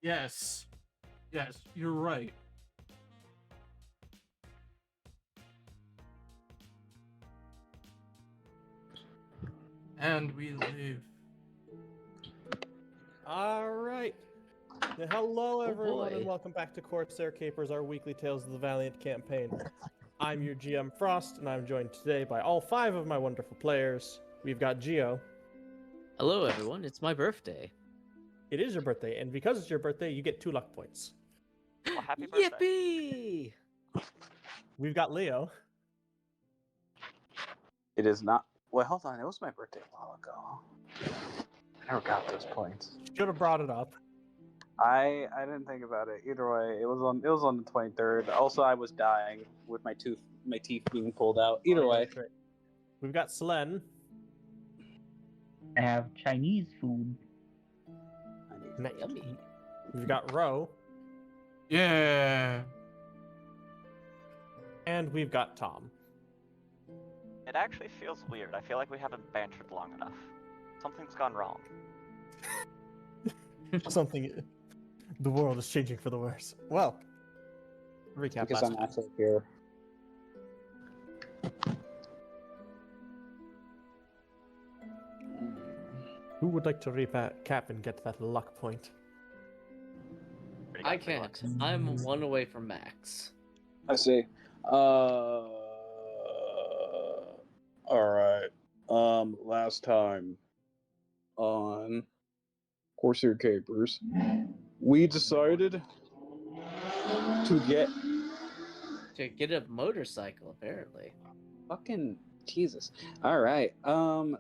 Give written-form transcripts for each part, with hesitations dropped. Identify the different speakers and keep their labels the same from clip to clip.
Speaker 1: Yes. Yes, you're right. And we leave.
Speaker 2: All right. Hello, everyone, and
Speaker 3: boy.
Speaker 2: welcome back to Corsair Capers, our weekly Tales of the Valiant campaign. I'm your GM Frost, and I'm joined today by all 5 of my wonderful players. We've got Geo.
Speaker 3: Hello, everyone. It's my birthday.
Speaker 2: It is your birthday, and because it's your birthday, you get 2 luck points.
Speaker 4: Well, happy birthday.
Speaker 3: Yippee!
Speaker 2: We've got Leo.
Speaker 5: It is not. Well, hold on. It was my birthday a while ago. I never got those points.
Speaker 2: Should have brought it up.
Speaker 5: I didn't think about it either way. It was on the 23rd. Also, I was dying with my teeth being pulled out. Either way.
Speaker 2: That's right. We've got Slen.
Speaker 6: I have Chinese food.
Speaker 3: Yummy.
Speaker 2: We've got Ro.
Speaker 1: Yeah.
Speaker 2: And we've got Tom.
Speaker 4: It actually feels weird. I feel like we haven't bantered long enough. Something's gone wrong.
Speaker 2: Something. The world is changing for the worse. Well, recap
Speaker 5: Because
Speaker 2: last
Speaker 5: I'm
Speaker 2: time.
Speaker 5: actually here.
Speaker 2: Who would like to recap and get that luck point?
Speaker 4: Pretty
Speaker 3: I
Speaker 4: good, pretty
Speaker 3: can't.
Speaker 4: good.
Speaker 3: I'm 1 away from max.
Speaker 5: I see. All right. Last time on Corsair Capers, we decided to get
Speaker 3: To get a motorcycle, apparently.
Speaker 5: fucking Jesus. All right.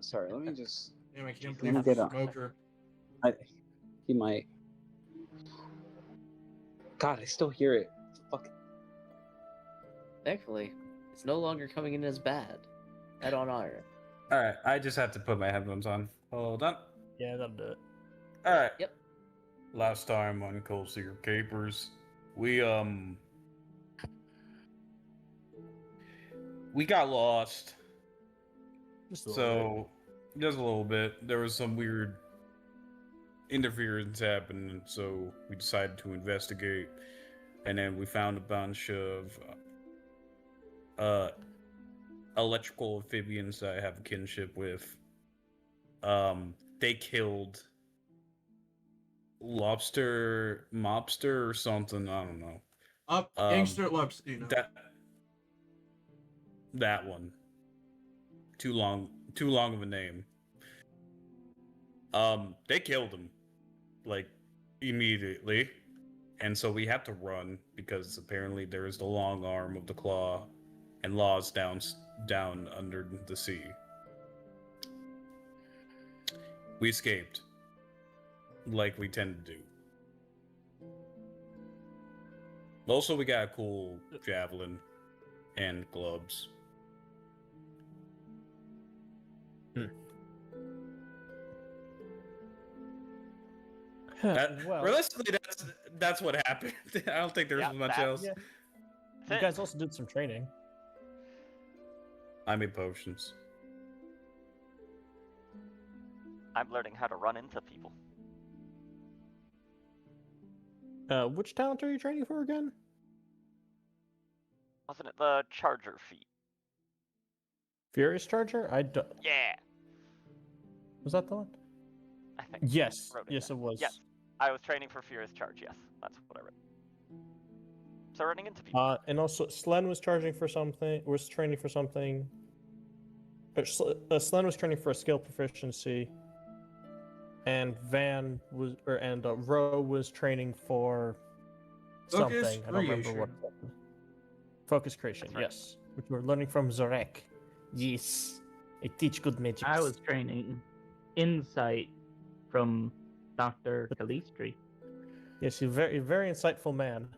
Speaker 5: Sorry. Let me just.
Speaker 1: Damn, I can't
Speaker 5: Let me
Speaker 1: believe
Speaker 5: get
Speaker 1: the
Speaker 5: on.
Speaker 1: smoker.
Speaker 5: He might. God, I still hear it. Fuck.
Speaker 3: Thankfully, it's no longer coming in as bad. Head on iron.
Speaker 7: Alright, I just have to put my headphones on. Hold on.
Speaker 2: Yeah, that'll do it.
Speaker 7: Alright.
Speaker 3: Yep.
Speaker 7: Last time on Corsair Capers, we got lost.
Speaker 2: Just a little
Speaker 7: So just a little bit. There was some weird interference happening, so we decided to investigate. And then we found a bunch of electrical amphibians that I have a kinship with. They killed mobster or something. I don't know.
Speaker 1: Up, gangster Lepstein.
Speaker 7: That one. Too long of a name. They killed him, like, immediately, and so we had to run because apparently there is the long arm of the claw, and Law's down under the sea. We escaped, like we tend to do. Also, we got a cool javelin and gloves.
Speaker 2: well,
Speaker 7: Realistically, that's what happened. I don't think there's
Speaker 4: Yeah,
Speaker 7: much
Speaker 4: that-
Speaker 7: else.
Speaker 2: yeah.
Speaker 4: That's
Speaker 2: You
Speaker 4: it.
Speaker 2: guys also did some training.
Speaker 7: I made potions.
Speaker 4: I'm learning how to run into people.
Speaker 2: Which talent are you training for again?
Speaker 4: Wasn't it the charger feat?
Speaker 2: Furious Charger?
Speaker 4: Yeah,
Speaker 2: Was that the one?
Speaker 4: I think.
Speaker 2: Yes.
Speaker 4: Wrote it
Speaker 2: Yes,
Speaker 4: down.
Speaker 2: it was.
Speaker 4: Yes, I was training for Furious Charge. Yes, that's what I wrote. So running into people.
Speaker 2: And also, Slen was charging for something. Was training for something. Slen was training for a skill proficiency. And Ro was training for
Speaker 1: Focus
Speaker 2: something. I don't remember what. Focus creation.
Speaker 4: That's right.
Speaker 2: Yes, which we're learning from Zarek. Yes, I teach good magic.
Speaker 6: I was training insight from Dr. Calistri.
Speaker 2: Yes, he's a very, very insightful man.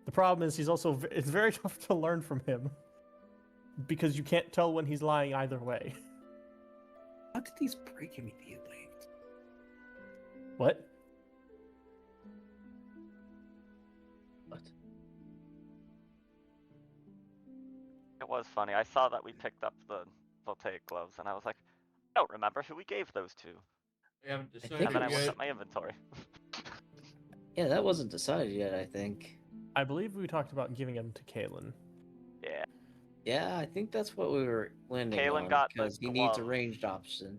Speaker 2: The problem is it's very tough to learn from him because you can't tell when he's lying either way.
Speaker 7: How did these break immediately?
Speaker 2: What?
Speaker 3: What?
Speaker 4: It was funny. I saw that we picked up the voltaic gloves, and I was like, I don't remember who we gave those to.
Speaker 1: We haven't
Speaker 3: think
Speaker 1: decided
Speaker 4: And then I looked
Speaker 1: yet.
Speaker 4: at my inventory.
Speaker 3: Yeah, that wasn't decided yet, I think.
Speaker 2: I believe we talked about giving him to Kalen.
Speaker 4: Yeah.
Speaker 3: Yeah, I think that's what we were landing
Speaker 4: Kalen
Speaker 3: on,
Speaker 4: got the
Speaker 3: because he needs a
Speaker 4: gloves.
Speaker 3: ranged option.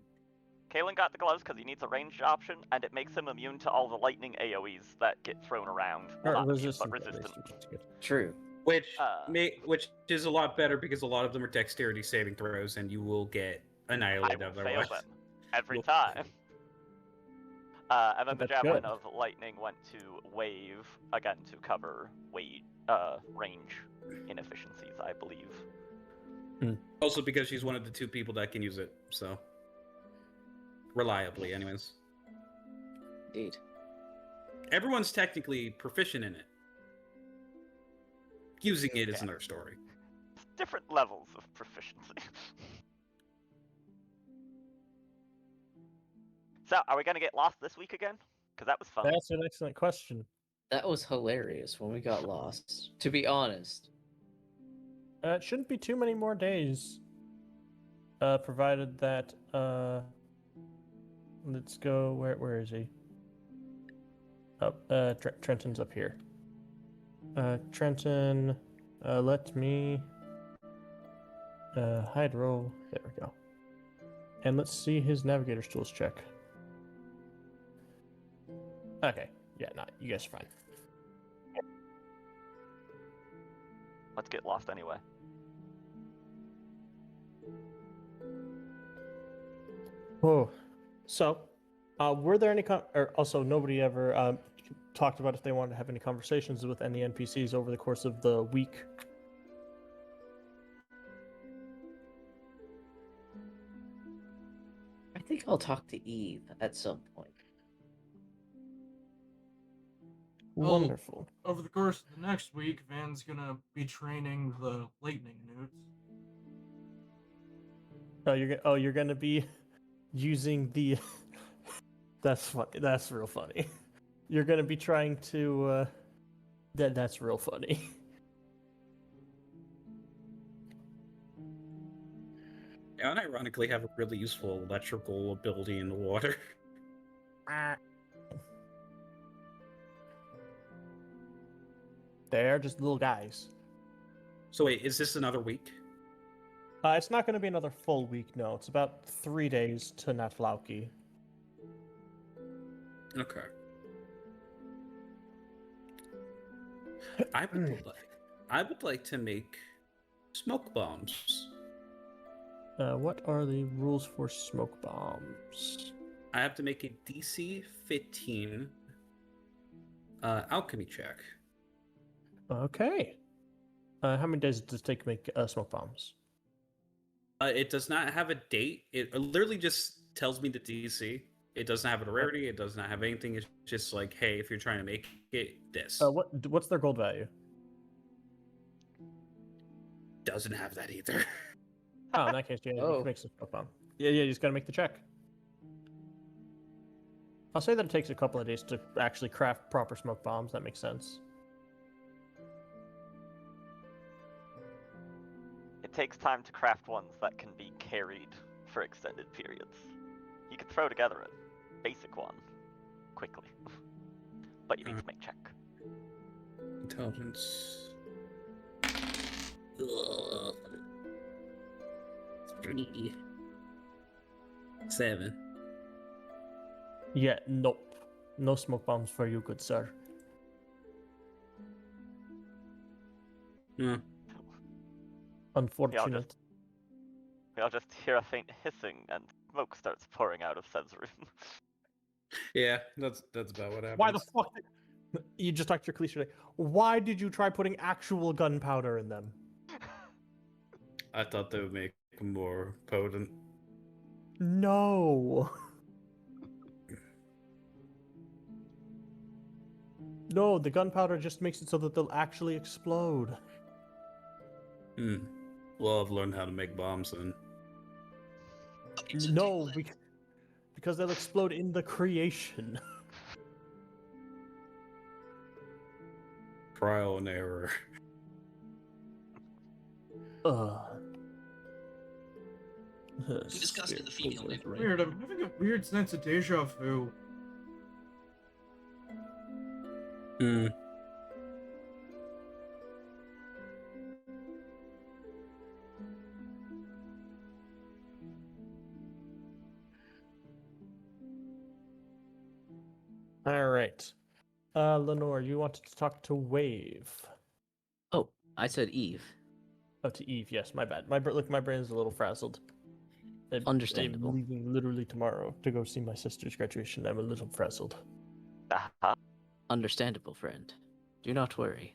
Speaker 4: Kalen got the gloves because he needs a ranged option, and it makes him immune to all the lightning AoEs that get thrown around. Well,
Speaker 2: Or
Speaker 4: not immune,
Speaker 2: resistant,
Speaker 4: but
Speaker 2: at least,
Speaker 4: resistant.
Speaker 2: which is good.
Speaker 3: True.
Speaker 7: Which
Speaker 4: Uh,
Speaker 7: which is a lot better because a lot of them are dexterity saving throws, and you will get
Speaker 4: I
Speaker 7: annihilated
Speaker 4: will fail
Speaker 7: otherwise.
Speaker 4: them every
Speaker 7: You'll-
Speaker 4: time. And then the
Speaker 2: That's
Speaker 4: javelin
Speaker 2: good.
Speaker 4: of lightning went to wave again to cover range inefficiencies, I believe.
Speaker 7: Also, because she's one of the 2 people that can use it, so reliably, anyways.
Speaker 3: Indeed.
Speaker 7: Everyone's technically proficient in it. Using it is
Speaker 4: Yeah.
Speaker 7: another story.
Speaker 4: Different levels of proficiency. So, are we gonna get lost this week again? Because that was fun.
Speaker 2: That's an excellent question.
Speaker 3: That was hilarious when we got lost, to be honest.
Speaker 2: It shouldn't be too many more days. Provided that let's go. Where is he? Up. Trenton's up here. Trenton, let me hide roll. There we go. And let's see his navigator's tools check. Okay. Yeah, no, you guys are fine.
Speaker 4: Let's get lost anyway.
Speaker 2: Whoa. So, were there any or also nobody ever talked about if they wanted to have any conversations with any NPCs over the course of the week?
Speaker 3: I think I'll talk to Eve at some point.
Speaker 1: Well,
Speaker 2: Wonderful.
Speaker 1: Over the course of the next week, Van's gonna be training the lightning newts.
Speaker 2: You're gonna be using the. That's funny. That's real funny. You're gonna be trying to. That's real funny.
Speaker 7: Yeah, and ironically have a really useful electrical ability in the water.
Speaker 2: They're just little guys.
Speaker 7: So wait, is this another week?
Speaker 2: It's not going to be another full week, no. It's about 3 days to Natlauki.
Speaker 7: Okay. I would like to make smoke bombs.
Speaker 2: What are the rules for smoke bombs?
Speaker 7: I have to make a DC 15 alchemy check.
Speaker 2: Okay. How many days does it take to make smoke bombs?
Speaker 7: It does not have a date. It literally just tells me the DC. It doesn't have a rarity. It does not have anything. It's just like, hey, if you're trying to make it, this.
Speaker 2: What's their gold value?
Speaker 7: Doesn't have that either.
Speaker 2: Oh, in that case, yeah, you
Speaker 3: Oh.
Speaker 2: can make some smoke bomb. Yeah, you just gotta make the check. I'll say that it takes a couple of days to actually craft proper smoke bombs. That makes sense.
Speaker 4: It takes time to craft ones that can be carried for extended periods. You could throw together a basic one quickly, but you need to make check.
Speaker 7: Intelligence. 7.
Speaker 2: Yeah, nope. No smoke bombs for you, good sir.
Speaker 7: Yeah.
Speaker 2: Unfortunate.
Speaker 4: We'll just hear a faint hissing and smoke starts pouring out of Seb's room.
Speaker 7: Yeah, that's about what happens.
Speaker 2: Why the fuck? You just talked to your cliche. Why did you try putting actual gunpowder in them?
Speaker 7: I thought that would make them more potent.
Speaker 2: No. No, the gunpowder just makes it so that they'll actually explode.
Speaker 7: Well, I've learned how to make bombs then.
Speaker 2: No, because they'll explode in the creation.
Speaker 7: Trial and error.
Speaker 2: Ugh.
Speaker 8: We discussed in the field, right?
Speaker 1: Weird, I'm having a weird sense of deja vu.
Speaker 5: Hmm.
Speaker 2: All right. Lenore, you wanted to talk to Wave.
Speaker 3: Oh, I said Eve.
Speaker 2: Oh, to Eve. Yes, my bad. Look, my brain is a little frazzled. I'm
Speaker 3: Understandable.
Speaker 2: leaving literally tomorrow to go see my sister's graduation. I'm a little frazzled.
Speaker 4: Uh-huh.
Speaker 3: Understandable, friend. Do not worry.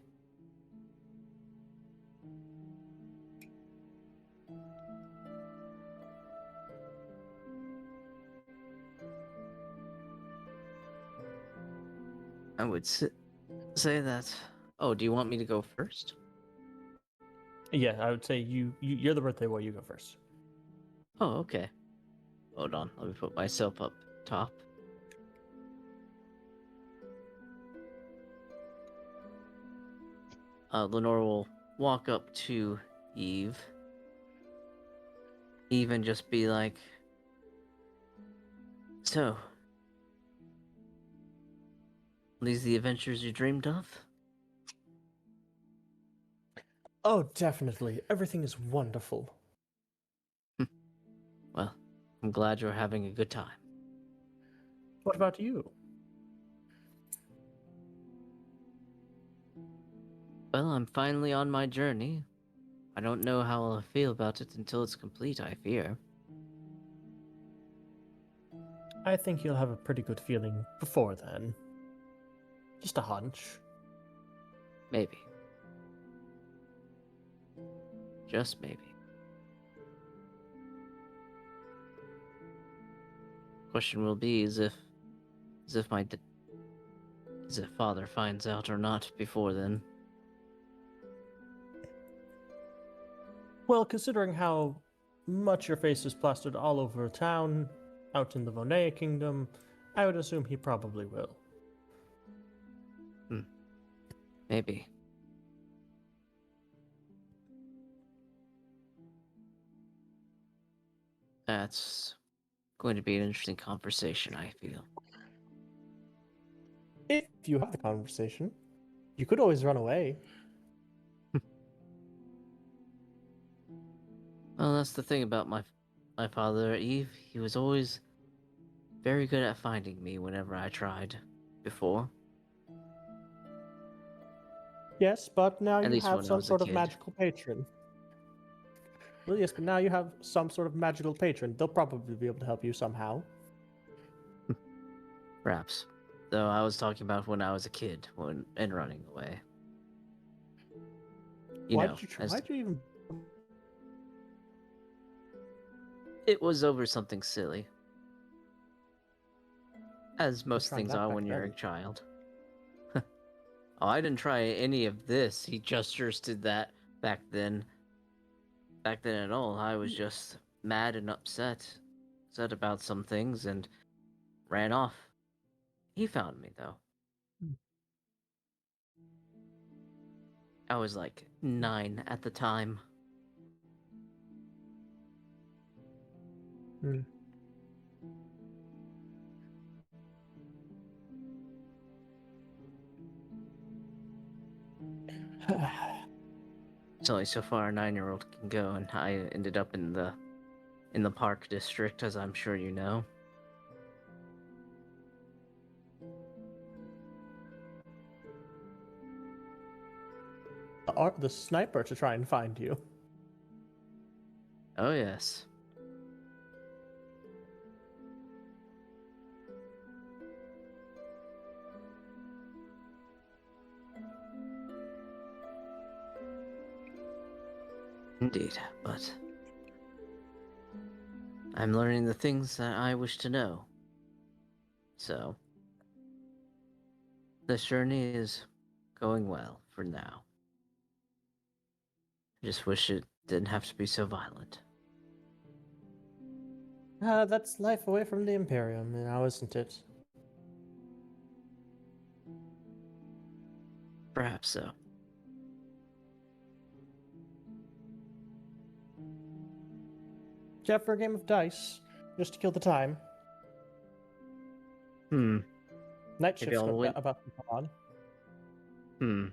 Speaker 3: I would say that. Oh, do you want me to go first?
Speaker 2: Yeah, I would say you're the birthday boy. You go first.
Speaker 3: Oh, okay. Hold on. Let me put myself up top. Lenore will walk up to Eve. Eve and just be like, "So, these the adventures you dreamed of?"
Speaker 2: Oh, definitely. Everything is wonderful.
Speaker 3: Well, I'm glad you're having a good time.
Speaker 2: What about you?
Speaker 3: Well, I'm finally on my journey. I don't know how I'll feel about it until it's complete, I fear.
Speaker 2: I think you'll have a pretty good feeling before then. Just a hunch.
Speaker 3: Maybe. Just maybe. Question will be is if father finds out or not before then.
Speaker 2: Well, considering how much your face is plastered all over town, out in the Vonea Kingdom, I would assume he probably will.
Speaker 3: Maybe. That's going to be an interesting conversation, I feel.
Speaker 2: If you have the conversation, you could always run away.
Speaker 3: Well, that's the thing about my father, Eve. He was always very good at finding me whenever I tried before.
Speaker 2: Yes, but now
Speaker 3: At
Speaker 2: you
Speaker 3: least
Speaker 2: have
Speaker 3: when I
Speaker 2: some
Speaker 3: was a
Speaker 2: sort of
Speaker 3: kid.
Speaker 2: magical patron. Well, yes, but now you have some sort of magical patron. They'll probably be able to help you somehow.
Speaker 3: Perhaps. Though I was talking about when I was a kid and running away.
Speaker 2: Why'd you even...
Speaker 3: It was over something silly. As most
Speaker 2: tried
Speaker 3: things
Speaker 2: that
Speaker 3: are
Speaker 2: back
Speaker 3: when you're a
Speaker 2: then.
Speaker 3: child. Oh, I didn't try any of this. He gestures to that back then. Back then at all, I was just mad and upset about some things and ran off. He found me though. I was like 9 at the time.
Speaker 2: Hmm.
Speaker 3: It's only so far a 9-year-old can go, and I ended up in the park district, as I'm sure you know.
Speaker 2: The sniper to try and find you.
Speaker 3: Oh yes. Indeed, but I'm learning the things that I wish to know. So, this journey is going well for now. I just wish it didn't have to be so violent.
Speaker 2: That's life away from the Imperium, now isn't it?
Speaker 3: Perhaps so.
Speaker 2: Jeff, for a game of dice, just to kill the time. Night
Speaker 3: Maybe
Speaker 2: shift's
Speaker 3: I'll win.
Speaker 2: about to come on.
Speaker 3: Hmm.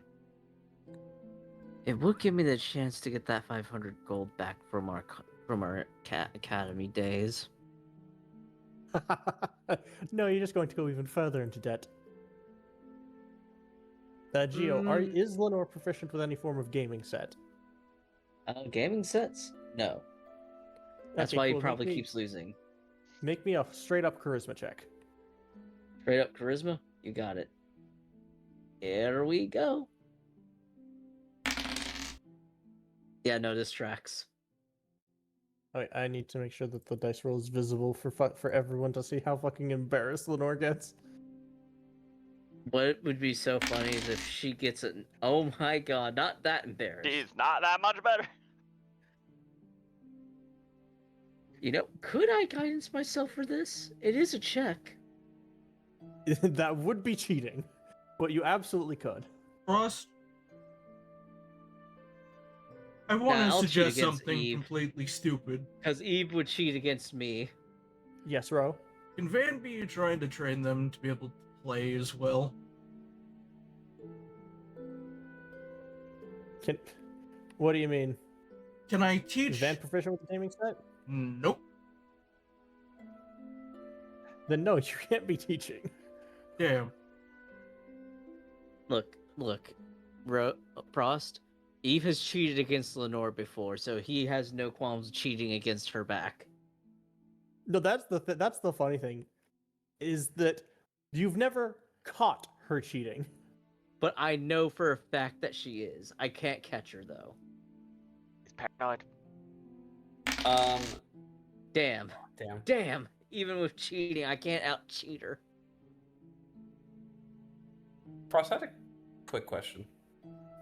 Speaker 3: It would give me the chance to get that 500 gold back from our academy days.
Speaker 2: No, you're just going to go even further into debt. Geo,
Speaker 3: Mm.
Speaker 2: is Lenore proficient with any form of gaming set?
Speaker 3: Gaming sets? No. That's
Speaker 2: Okay,
Speaker 3: why he
Speaker 2: cool.
Speaker 3: probably keeps losing.
Speaker 2: Make me a straight up charisma check.
Speaker 3: Straight up charisma? You got it. Here we go. Yeah, no distracts.
Speaker 2: I need to make sure that the dice roll is visible for everyone to see how fucking embarrassed Lenore gets.
Speaker 3: What would be so funny is if she gets an oh my god, not that embarrassed.
Speaker 4: She's not that much better.
Speaker 3: You know, could I guidance myself for this? It is a check.
Speaker 2: That would be cheating, but you absolutely could.
Speaker 1: Frost, I want
Speaker 3: Nah,
Speaker 1: to
Speaker 3: I'll cheat
Speaker 1: suggest
Speaker 3: against
Speaker 1: something
Speaker 3: Eve.
Speaker 1: completely stupid.
Speaker 3: Because Eve would cheat against me.
Speaker 2: Yes, Ro.
Speaker 1: Can Van be trying to train them to be able to play as well?
Speaker 2: What do you mean?
Speaker 1: Can I
Speaker 2: Is
Speaker 1: teach?
Speaker 2: Van proficient with the gaming set?
Speaker 1: Nope.
Speaker 2: Then no, you can't be teaching.
Speaker 1: Damn.
Speaker 3: Look, Frost. Eve has cheated against Lenore before, so he has no qualms cheating against her back.
Speaker 2: No, that's the funny thing, is that you've never caught her cheating.
Speaker 3: But I know for a fact that she is. I can't catch her though.
Speaker 4: He's paranoid.
Speaker 3: Damn.
Speaker 7: Damn.
Speaker 3: Damn. Even with cheating, I can't out-cheat her.
Speaker 7: Frost, I had a quick question.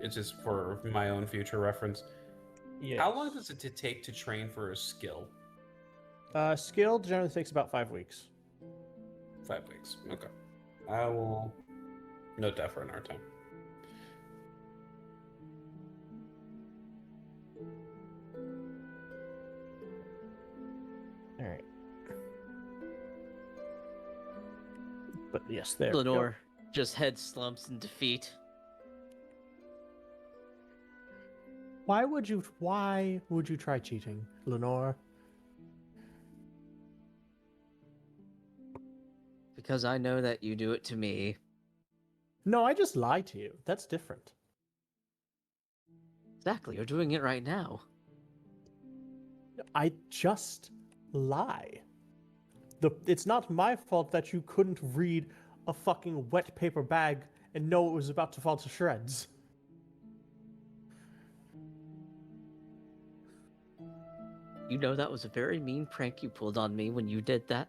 Speaker 7: It's just for my own future reference.
Speaker 2: Yeah.
Speaker 7: How long does it take to train for a skill?
Speaker 2: Skill generally takes about 5 weeks.
Speaker 7: 5 weeks. Okay. I will note that for another time.
Speaker 2: All right. But yes, there. we go.
Speaker 3: Lenore just head slumps in defeat.
Speaker 2: Why would you try cheating, Lenore?
Speaker 3: Because I know that you do it to me.
Speaker 2: No, I just lied to you. That's different.
Speaker 3: Exactly, you're doing it right now.
Speaker 2: I just lie. It's not my fault that you couldn't read a fucking wet paper bag and know it was about to fall to shreds.
Speaker 3: You know that was a very mean prank you pulled on me when you did that.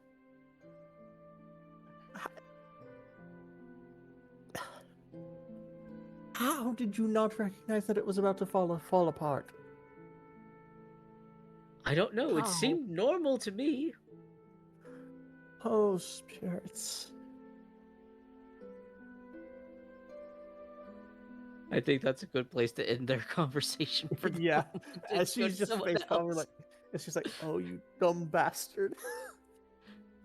Speaker 2: How did you not recognize that it was about to fall apart?
Speaker 3: I don't know,
Speaker 2: How?
Speaker 3: it seemed normal to me.
Speaker 2: Oh, spirits.
Speaker 3: I think that's a good place to end their conversation for the
Speaker 2: Yeah,
Speaker 3: moment.
Speaker 2: as
Speaker 3: Go to
Speaker 2: she's just
Speaker 3: someone
Speaker 2: face palmer,
Speaker 3: else.
Speaker 2: like, and she's like, "Oh, you dumb bastard!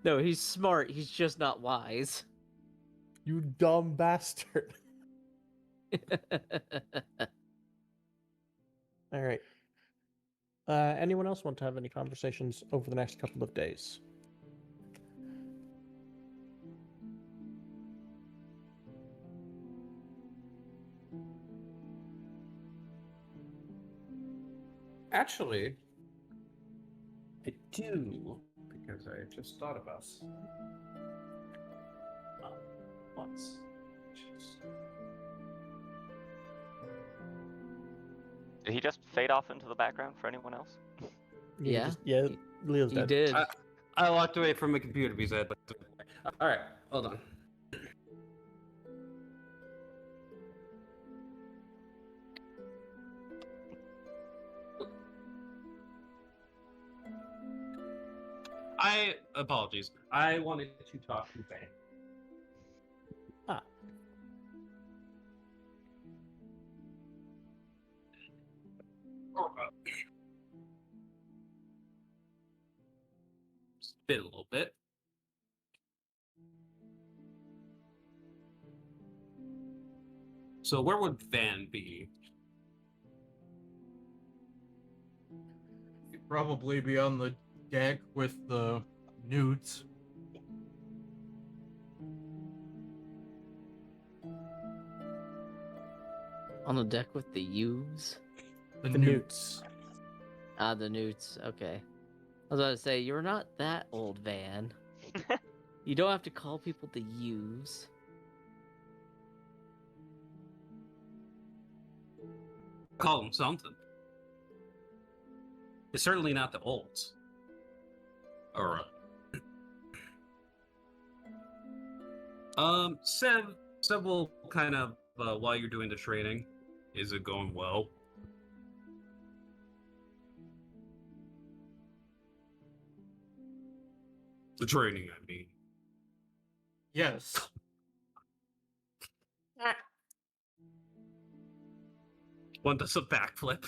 Speaker 3: No, he's smart, he's just not wise.
Speaker 2: You dumb bastard!" All right. Anyone else want to have any conversations over the next couple of days?
Speaker 7: Actually, I do, because I just thought about once.
Speaker 4: Did he just fade off into the background for anyone else?
Speaker 3: Yeah,
Speaker 2: Yeah. Leo's
Speaker 3: He
Speaker 2: dead.
Speaker 3: did.
Speaker 7: I walked away from my computer because I had to. All right, hold on. Apologies. I wanted to talk to Faye.
Speaker 2: Ah.
Speaker 7: Spit a little bit.
Speaker 9: So where would Van be?
Speaker 1: You'd probably be on the deck with the newts.
Speaker 3: On the deck with the youths?
Speaker 1: The
Speaker 2: The
Speaker 1: newts.
Speaker 3: Ah, the newts. Okay. I was about to say, you're not that old, Van. You don't have to call people the youths.
Speaker 9: Call them something. It's certainly not the olds. Or Sev will kind of while you're doing the training, is it going well? The training, I mean.
Speaker 1: Yes.
Speaker 9: One does a backflip.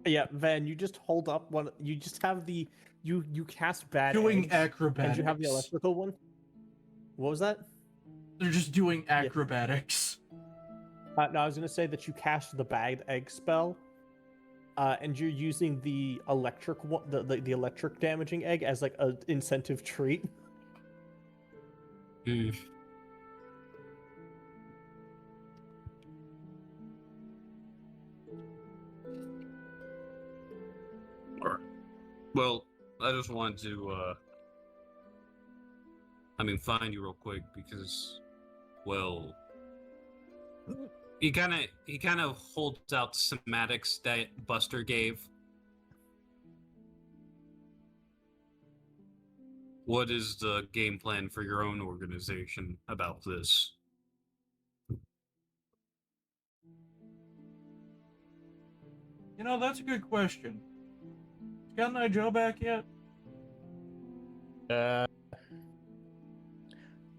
Speaker 2: Yeah, Van, you just hold up one. You just have the you cast bad
Speaker 1: Doing
Speaker 2: eggs,
Speaker 1: acrobatics.
Speaker 2: and you have the electrical one. What was that?
Speaker 1: They're just doing acrobatics.
Speaker 2: No, I was gonna say that you cast the bad egg spell, and you're using the electric one, the electric damaging egg as like an incentive treat.
Speaker 9: Hmm. Alright. Well, I just wanted to, find you real quick because, well, he kind of holds out the schematics that Buster gave. What is the game plan for your own organization about this?
Speaker 1: You know, that's a good question. Has Cotton Eye Joe back yet?
Speaker 3: I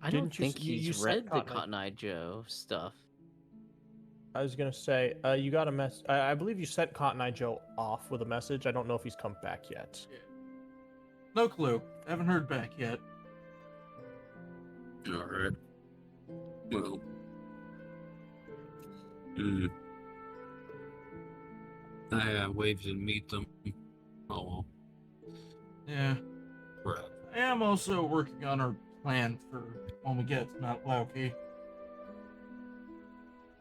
Speaker 3: don't
Speaker 2: Didn't you
Speaker 3: think
Speaker 2: s- you-
Speaker 3: he's
Speaker 2: you sent
Speaker 3: read the
Speaker 2: Cotton Eye-
Speaker 3: Cotton Eye Joe stuff.
Speaker 2: I was gonna say, you got a mess. I believe you sent Cotton Eye Joe off with a message. I don't know if he's come back yet.
Speaker 1: No clue. Haven't heard back yet.
Speaker 9: Alright. Well. I waved and meet them. Oh well.
Speaker 1: Yeah.
Speaker 9: Right.
Speaker 1: I am also working on our plan for when we get to Mount Lauki.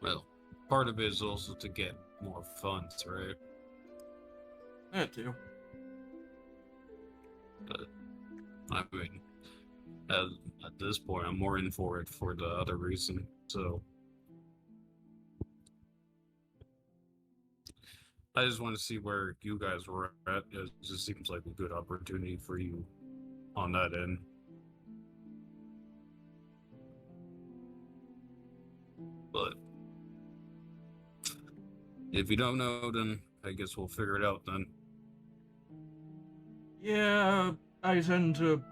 Speaker 9: Well, part of it is also to get more funds, right?
Speaker 1: That too.
Speaker 9: But, I mean, at this point, I'm more in for it for the other reason, so... I just want to see where you guys were at. It just seems like a good opportunity for you on that end. But if you don't know, then I guess we'll figure it out then.
Speaker 1: Yeah, I tend to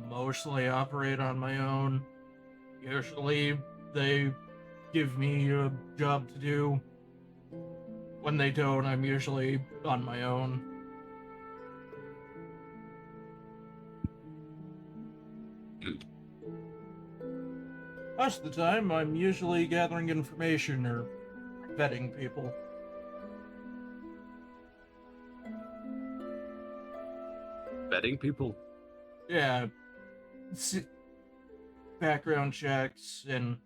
Speaker 1: mostly operate on my own. Usually, they give me a job to do. When they don't, I'm usually on my own. Most of the time, I'm usually gathering information or vetting people.
Speaker 9: Betting people?
Speaker 1: Yeah, background checks and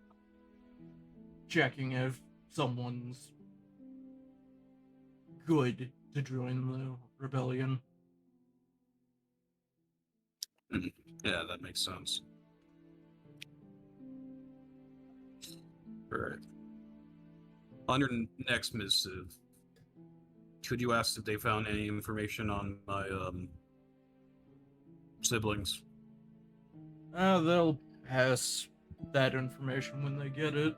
Speaker 1: checking if someone's good to join the rebellion.
Speaker 9: Yeah, that makes sense. Alright. On your next missive, could you ask if they found any information on my, siblings?
Speaker 1: They'll pass that information when they get it.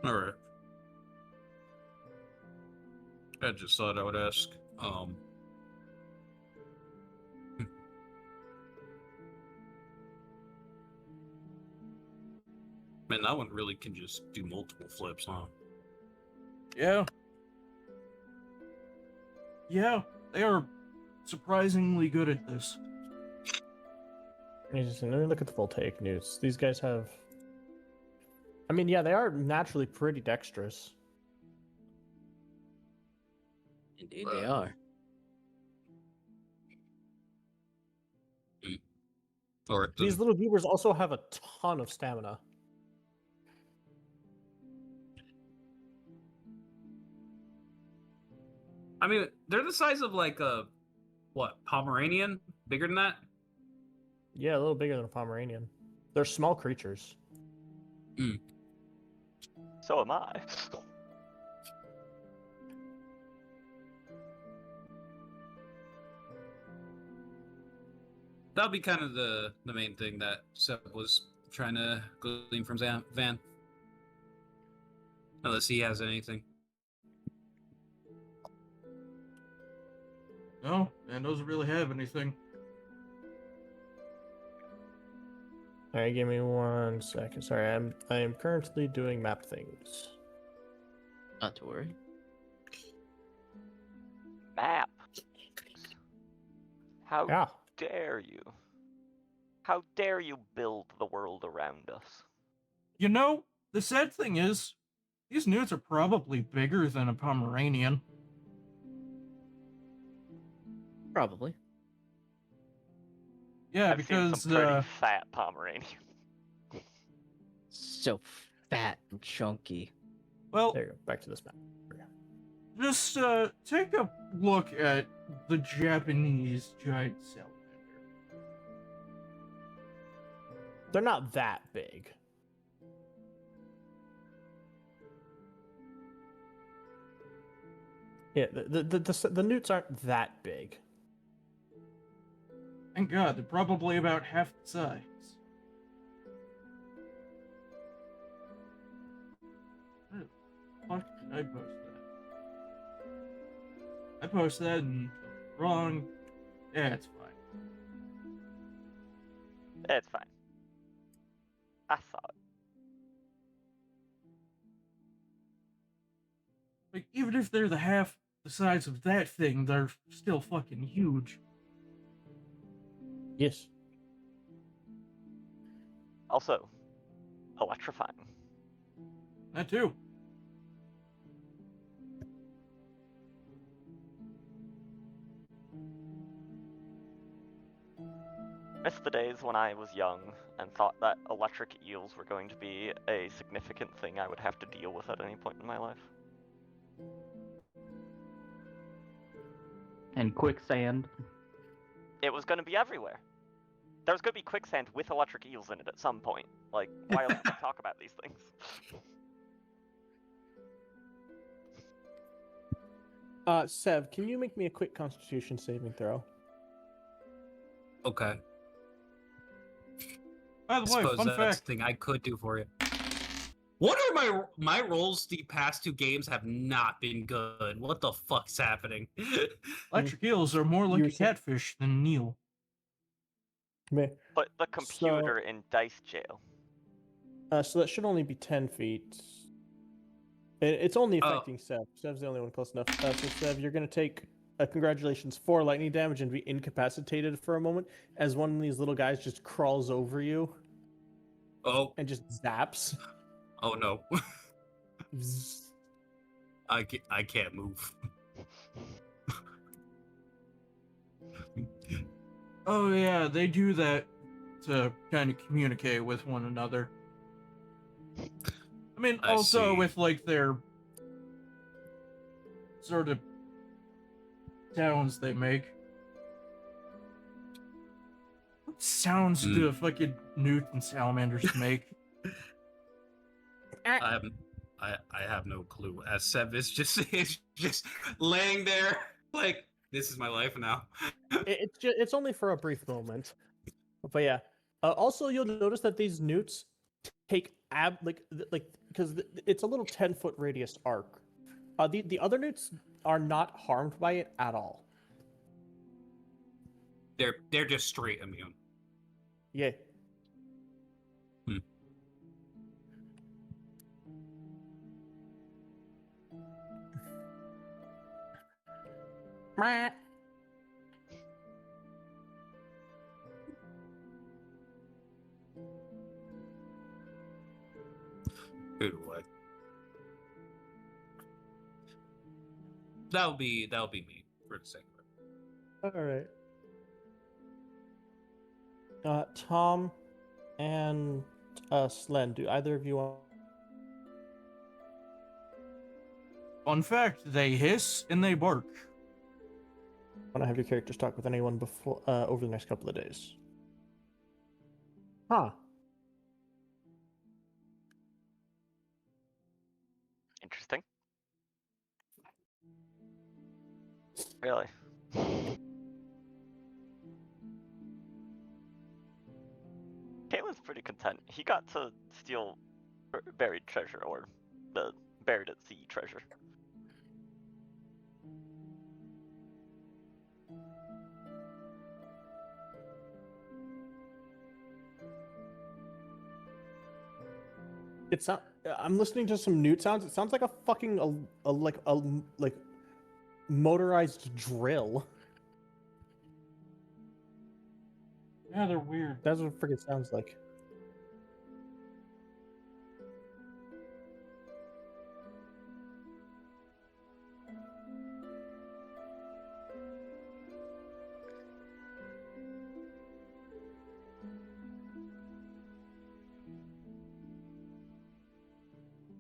Speaker 9: Alright. I just thought I would ask. Man, that one really can just do multiple flips, huh?
Speaker 1: Yeah. Yeah, they are surprisingly good at this.
Speaker 2: Let me look at the voltaic newts. These guys have. I mean, yeah, they are naturally pretty dexterous.
Speaker 3: Indeed, they are.
Speaker 9: Or
Speaker 2: These little goobers also have a ton of stamina.
Speaker 9: I mean, they're the size of like a Pomeranian? Bigger than that?
Speaker 2: Yeah, a little bigger than a Pomeranian. They're small creatures.
Speaker 4: So am I.
Speaker 9: That'll be kind of the main thing that Seb was trying to glean from Van. Unless he has anything.
Speaker 1: No, man doesn't really have anything.
Speaker 2: All right, give me 1 second. Sorry, I am currently doing map things.
Speaker 3: Not to worry.
Speaker 4: Map. How
Speaker 2: Yeah.
Speaker 4: dare you? How dare you build the world around us?
Speaker 1: You know, the sad thing is, these newts are probably bigger than a Pomeranian.
Speaker 3: Probably.
Speaker 1: Yeah,
Speaker 4: I've
Speaker 1: because
Speaker 4: seen some pretty fat Pomeranian.
Speaker 3: So fat and chunky.
Speaker 1: well,
Speaker 2: There you go. Back to this map.
Speaker 1: just take a look at the Japanese giant salamander.
Speaker 2: They're not that big. Yeah, the newts aren't that big.
Speaker 1: Thank God, they're probably about half the size. Where the fuck did I post that? I posted that and wrong. Yeah, it's fine.
Speaker 4: It's fine. I saw it.
Speaker 1: Like, even if they're the half the size of that thing, they're still fucking huge.
Speaker 2: Yes.
Speaker 4: Also, electrifying.
Speaker 1: That too.
Speaker 4: Miss the days when I was young and thought that electric eels were going to be a significant thing I would have to deal with at any point in my life.
Speaker 6: And quicksand.
Speaker 4: It was going to be everywhere. There was going to be quicksand with electric eels in it at some point. Like, why else would we talk about these things?
Speaker 2: Sev, can you make me a quick Constitution saving throw?
Speaker 9: Okay.
Speaker 1: By
Speaker 9: I
Speaker 1: the way,
Speaker 9: suppose
Speaker 1: fun
Speaker 9: that's
Speaker 1: fact.
Speaker 9: the thing I could do for you. What are my rolls the past 2 games have not been good? What the fuck's happening?
Speaker 1: Electric eels are more like
Speaker 2: You're
Speaker 1: a catfish than an eel.
Speaker 4: But the computer in dice jail.
Speaker 2: So that should only be 10 feet. It's only
Speaker 9: Oh.
Speaker 2: affecting Sev. Sev's the only one close enough. So Sev, you're going to take, congratulations, 4 lightning damage and be incapacitated for a moment as one of these little guys just crawls over you
Speaker 9: Oh,
Speaker 2: and just zaps.
Speaker 9: oh no.
Speaker 2: Zzz.
Speaker 9: I can't move.
Speaker 1: Oh yeah, they do that to kind of communicate with one another. I mean,
Speaker 9: I
Speaker 1: also
Speaker 9: see.
Speaker 1: with like their sort of sounds they make. What sounds do fucking newt and salamanders make?
Speaker 9: I have no clue. As Seb is just laying there like this is my life now.
Speaker 2: It's only for a brief moment. But yeah. Also, you'll notice that these newts take because it's a little 10-foot radius arc. The other newts are not harmed by it at all.
Speaker 9: They're just straight immune.
Speaker 2: Yeah.
Speaker 9: Either way. That'll be me for the sake of it.
Speaker 2: All right. Tom and Slen, do either of you want?
Speaker 1: Fun fact: they hiss and they bark.
Speaker 2: Want to have your characters talk with anyone before over the next couple of days? Huh.
Speaker 4: Interesting. Really? Caitlin's pretty content. He got to steal buried treasure, or the buried at sea treasure.
Speaker 2: It's not. I'm listening to some newt sounds. It sounds like a fucking like motorized drill.
Speaker 1: Yeah, they're weird.
Speaker 2: That's what it freaking sounds like.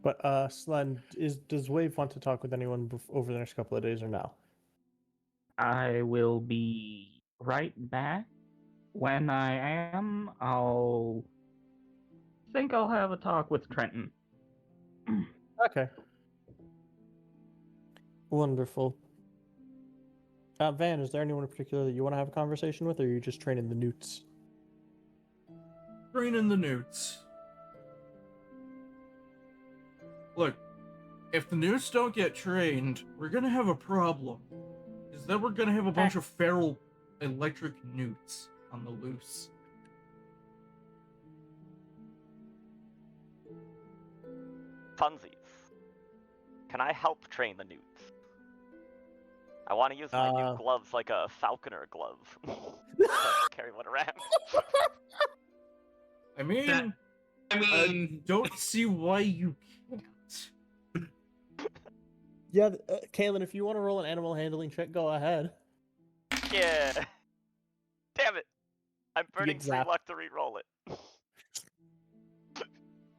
Speaker 2: But Slen, does Wave want to talk with anyone over the next couple of days or now?
Speaker 6: I will be right back. When I am, I'll think I'll have a talk with Trenton.
Speaker 2: Okay. Wonderful. Van, is there anyone in particular that you want to have a conversation with, or are you just training the newts?
Speaker 1: Training the newts. Look, if the newts don't get trained, we're gonna have a problem. Is that we're gonna have a bunch of feral electric newts on the loose.
Speaker 4: Funsies. Can I help train the newts? I want to use my new gloves like a falconer glove. So I can carry one around.
Speaker 1: I mean, I don't see why you can't.
Speaker 2: Yeah, Kaylin, if you want to roll an animal handling check, go ahead.
Speaker 4: Yeah. Damn it. I'm burning 3
Speaker 2: zapped.
Speaker 4: luck to re-roll it.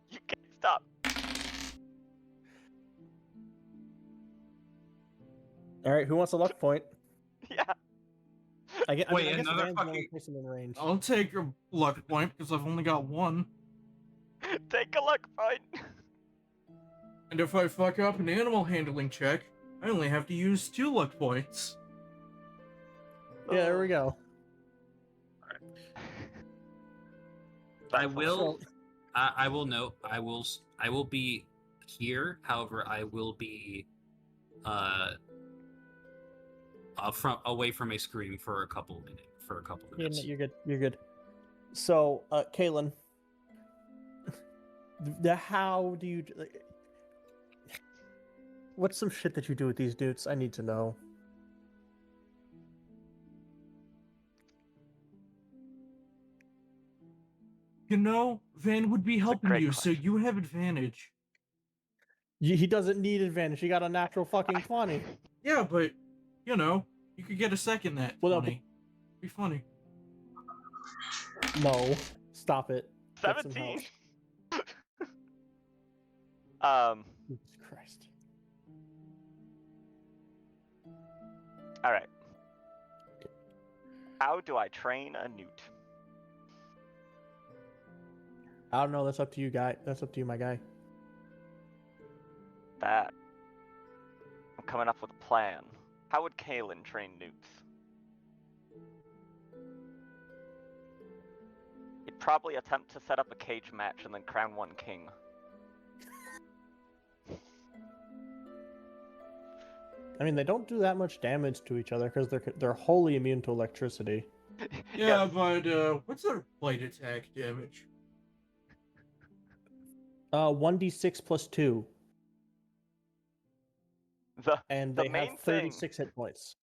Speaker 4: You can't stop.
Speaker 2: All right, who wants a luck point?
Speaker 4: Yeah.
Speaker 2: I guess
Speaker 9: Wait,
Speaker 2: Van's
Speaker 9: another
Speaker 2: the only
Speaker 9: fucking-
Speaker 2: person in range.
Speaker 1: I'll take a luck point because I've only got one.
Speaker 4: Take a luck point.
Speaker 1: And if I fuck up an animal handling check, I only have to use 2 luck points.
Speaker 2: Yeah, there we go.
Speaker 9: I will. I will note. I will be here. However, I will be from away from a screen for a couple minutes.
Speaker 2: Yeah, no, you're good. You're good. So, Kaylin, how do you? What's some shit that you do with these dudes? I need to know.
Speaker 1: You know, Van would be helping
Speaker 4: great
Speaker 1: you, so
Speaker 4: question.
Speaker 1: you have advantage.
Speaker 2: He doesn't need advantage. He got a natural fucking 20.
Speaker 1: Yeah, but, you know, you could get a second that
Speaker 2: Well, no,
Speaker 1: 20. Be funny.
Speaker 2: No, stop it. Get some
Speaker 4: 17.
Speaker 2: help. Jesus Christ.
Speaker 4: All right. How do I train a newt?
Speaker 2: I don't know. That's up to you, guy. That's up to you, my guy.
Speaker 4: That. I'm coming up with a plan. How would Kaylin train newts? He'd probably attempt to set up a cage match and then crown one king.
Speaker 2: I mean, they don't do that much damage to each other because they're wholly immune to electricity.
Speaker 1: Yeah,
Speaker 4: Yes.
Speaker 1: but, what's their bite attack damage?
Speaker 2: 1d6 plus 2. And
Speaker 4: The
Speaker 2: they
Speaker 4: main
Speaker 2: have 36 hit points.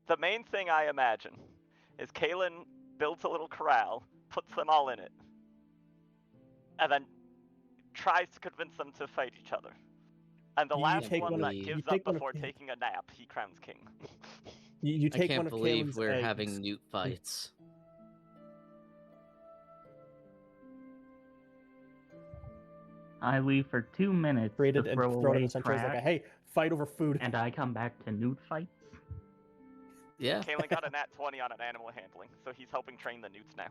Speaker 4: The main thing I imagine is Kaylin builds a little corral, puts them all in it, and then tries to convince them to fight each other. And the
Speaker 2: You
Speaker 4: last
Speaker 3: take
Speaker 4: one
Speaker 3: one
Speaker 4: that
Speaker 3: of-
Speaker 2: you
Speaker 4: gives
Speaker 2: take
Speaker 4: up
Speaker 2: one of
Speaker 4: before
Speaker 2: Cal-
Speaker 4: taking a nap, he crowns king.
Speaker 2: You
Speaker 3: I
Speaker 2: take
Speaker 3: can't
Speaker 2: one of
Speaker 3: believe
Speaker 2: Kalen's
Speaker 3: we're
Speaker 2: eggs.
Speaker 3: having newt fights.
Speaker 6: I leave for 2 minutes
Speaker 2: Created
Speaker 6: to
Speaker 2: and
Speaker 6: throw
Speaker 2: throw it in
Speaker 6: away
Speaker 2: the center. It's like,
Speaker 6: trash,
Speaker 2: hey, fight over food.
Speaker 6: and I come back to newt fights.
Speaker 3: Yeah.
Speaker 4: Kalen got a nat 20 on an animal handling, so he's helping train the newts now.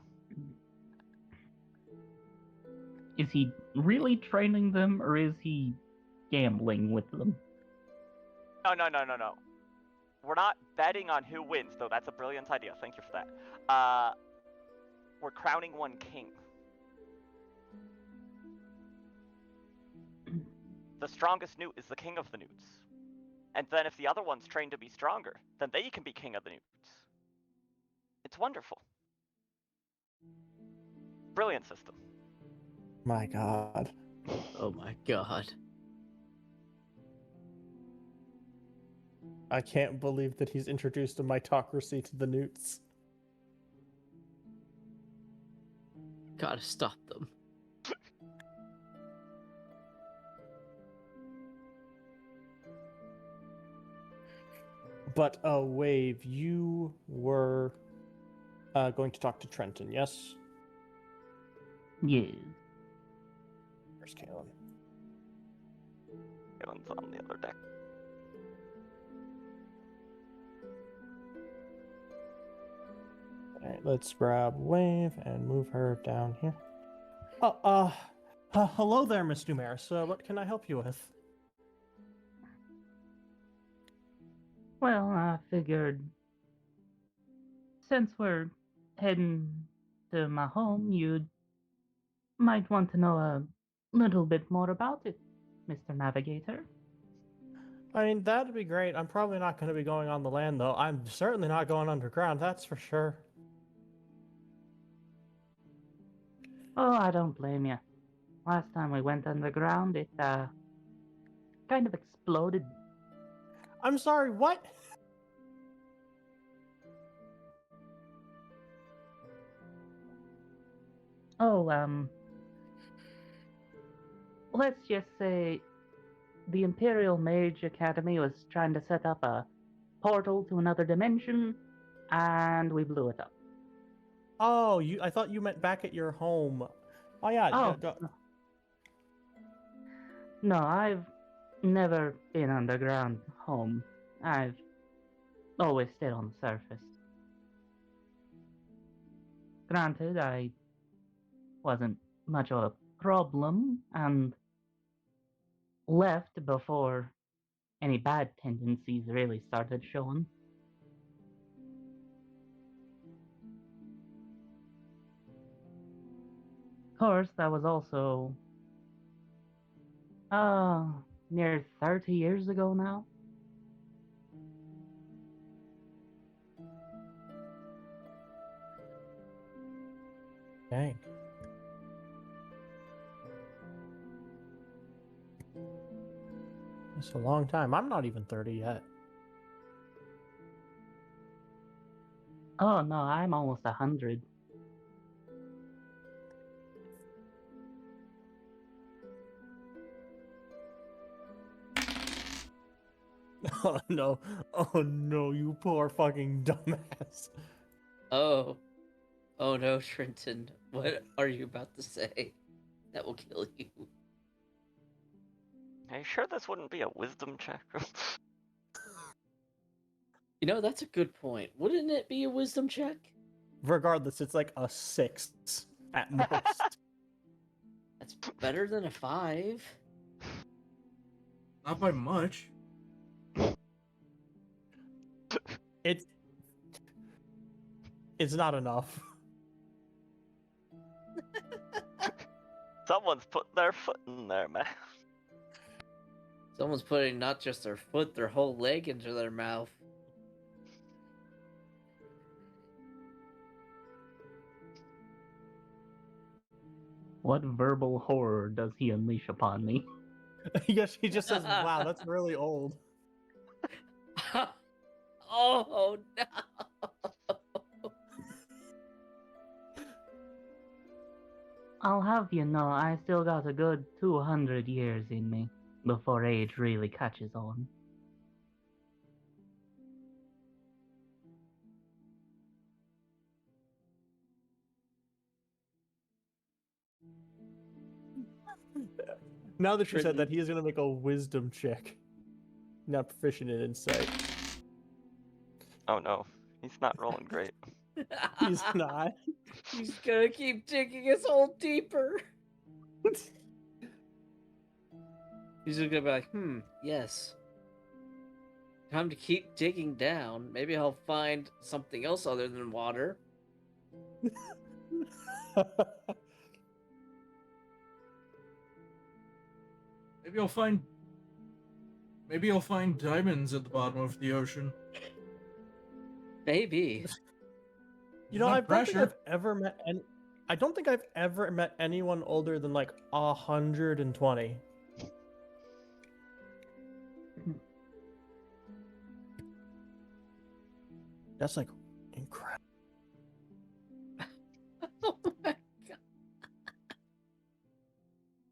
Speaker 6: Is he really training them, or is he gambling with them?
Speaker 4: No. We're not betting on who wins, though. That's a brilliant idea. Thank you for that. We're crowning one king. The strongest newt is the king of the newts. And then if the other one's trained to be stronger, then they can be king of the newts. It's wonderful. Brilliant system.
Speaker 2: My God.
Speaker 3: Oh my god.
Speaker 2: I can't believe that he's introduced a mitocracy to the newts.
Speaker 3: Gotta stop them.
Speaker 2: But, Wave, you were going to talk to Trenton, yes?
Speaker 6: Yes.
Speaker 2: Where's Kalen?
Speaker 4: Kalen's on the other deck.
Speaker 2: Alright, let's grab Wave and move her down here. Hello there, Miss Numeris. What can I help you with?
Speaker 6: Well, I figured since we're heading to my home, you might want to know a little bit more about it, Mr. Navigator.
Speaker 2: I mean, that'd be great. I'm probably not going to be going on the land, though. I'm certainly not going underground, that's for sure.
Speaker 6: Oh, I don't blame you. Last time we went underground, it kind of exploded.
Speaker 2: I'm sorry, what?
Speaker 6: Oh, let's just say the Imperial Mage Academy was trying to set up a portal to another dimension, and we blew it up.
Speaker 2: Oh, I thought you meant back at your home. Oh, yeah.
Speaker 6: Oh, no, I've never been underground home. I've always stayed on the surface. Granted, I wasn't much of a problem and left before any bad tendencies really started showing. Of course, that was also near 30 years ago now.
Speaker 2: Dang. That's a long time. I'm not even 30 yet.
Speaker 6: Oh no, I'm almost 100.
Speaker 2: Oh no. Oh no, you poor fucking dumbass.
Speaker 3: Oh. Oh no, Trenton. What are you about to say? That will kill you.
Speaker 4: Are you sure this wouldn't be a wisdom check?
Speaker 3: You know, that's a good point. Wouldn't it be a wisdom check?
Speaker 2: Regardless, it's like a 6 at most.
Speaker 3: That's better than a 5.
Speaker 1: Not by much.
Speaker 2: It's not enough.
Speaker 4: Someone's put their foot in there, man.
Speaker 3: Someone's putting not just their foot, their whole leg into their mouth.
Speaker 6: What verbal horror does he unleash upon me?
Speaker 2: Yes, he just says, wow, that's really old.
Speaker 3: Oh no!
Speaker 6: I'll have you know, I still got a good 200 years in me before age really catches on.
Speaker 2: Now that you said that,
Speaker 3: Trenton.
Speaker 2: he is going to make a wisdom check. Not proficient in insight.
Speaker 4: Oh no, he's not rolling great.
Speaker 2: He's not.
Speaker 3: He's gonna keep digging his hole deeper. He's just gonna be like, yes. Time to keep digging down. Maybe I'll find something else other than water.
Speaker 1: Maybe I'll find. Maybe I'll find diamonds at the bottom of the ocean.
Speaker 3: Maybe.
Speaker 2: You know,
Speaker 1: Not
Speaker 2: I don't think
Speaker 1: pressure.
Speaker 2: I've ever met any. I don't think I've ever met anyone older than like 120. That's like incredible.
Speaker 3: Oh my god.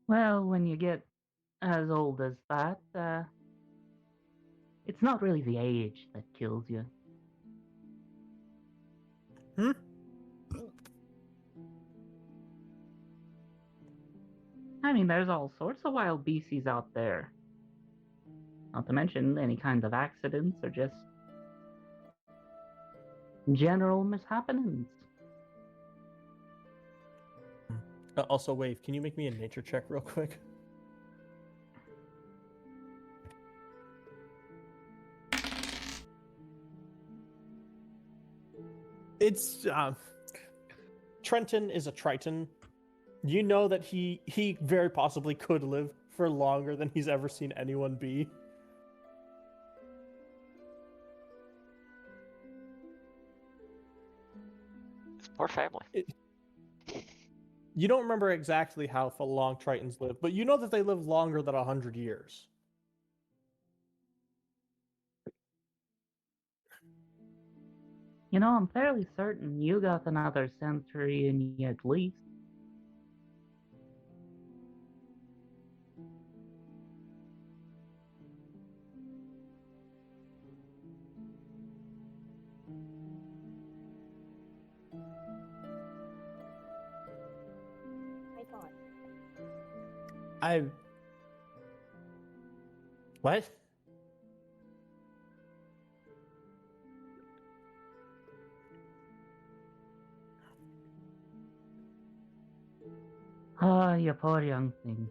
Speaker 6: Well, when you get as old as that, it's not really the age that kills you. I mean, there's all sorts of wild beasties out there. Not to mention any kind of accidents or just general mishappenings.
Speaker 2: Also, Wave, can you make me a nature check real quick? It's Trenton is a Triton. You know that he very possibly could live for longer than he's ever seen anyone be.
Speaker 4: His poor family.
Speaker 2: You don't remember exactly how long Tritons live, but you know that they live longer than 100 years.
Speaker 6: You know, I'm fairly certain you got another century in you at least.
Speaker 2: I. What?
Speaker 6: Ah, you poor young thing.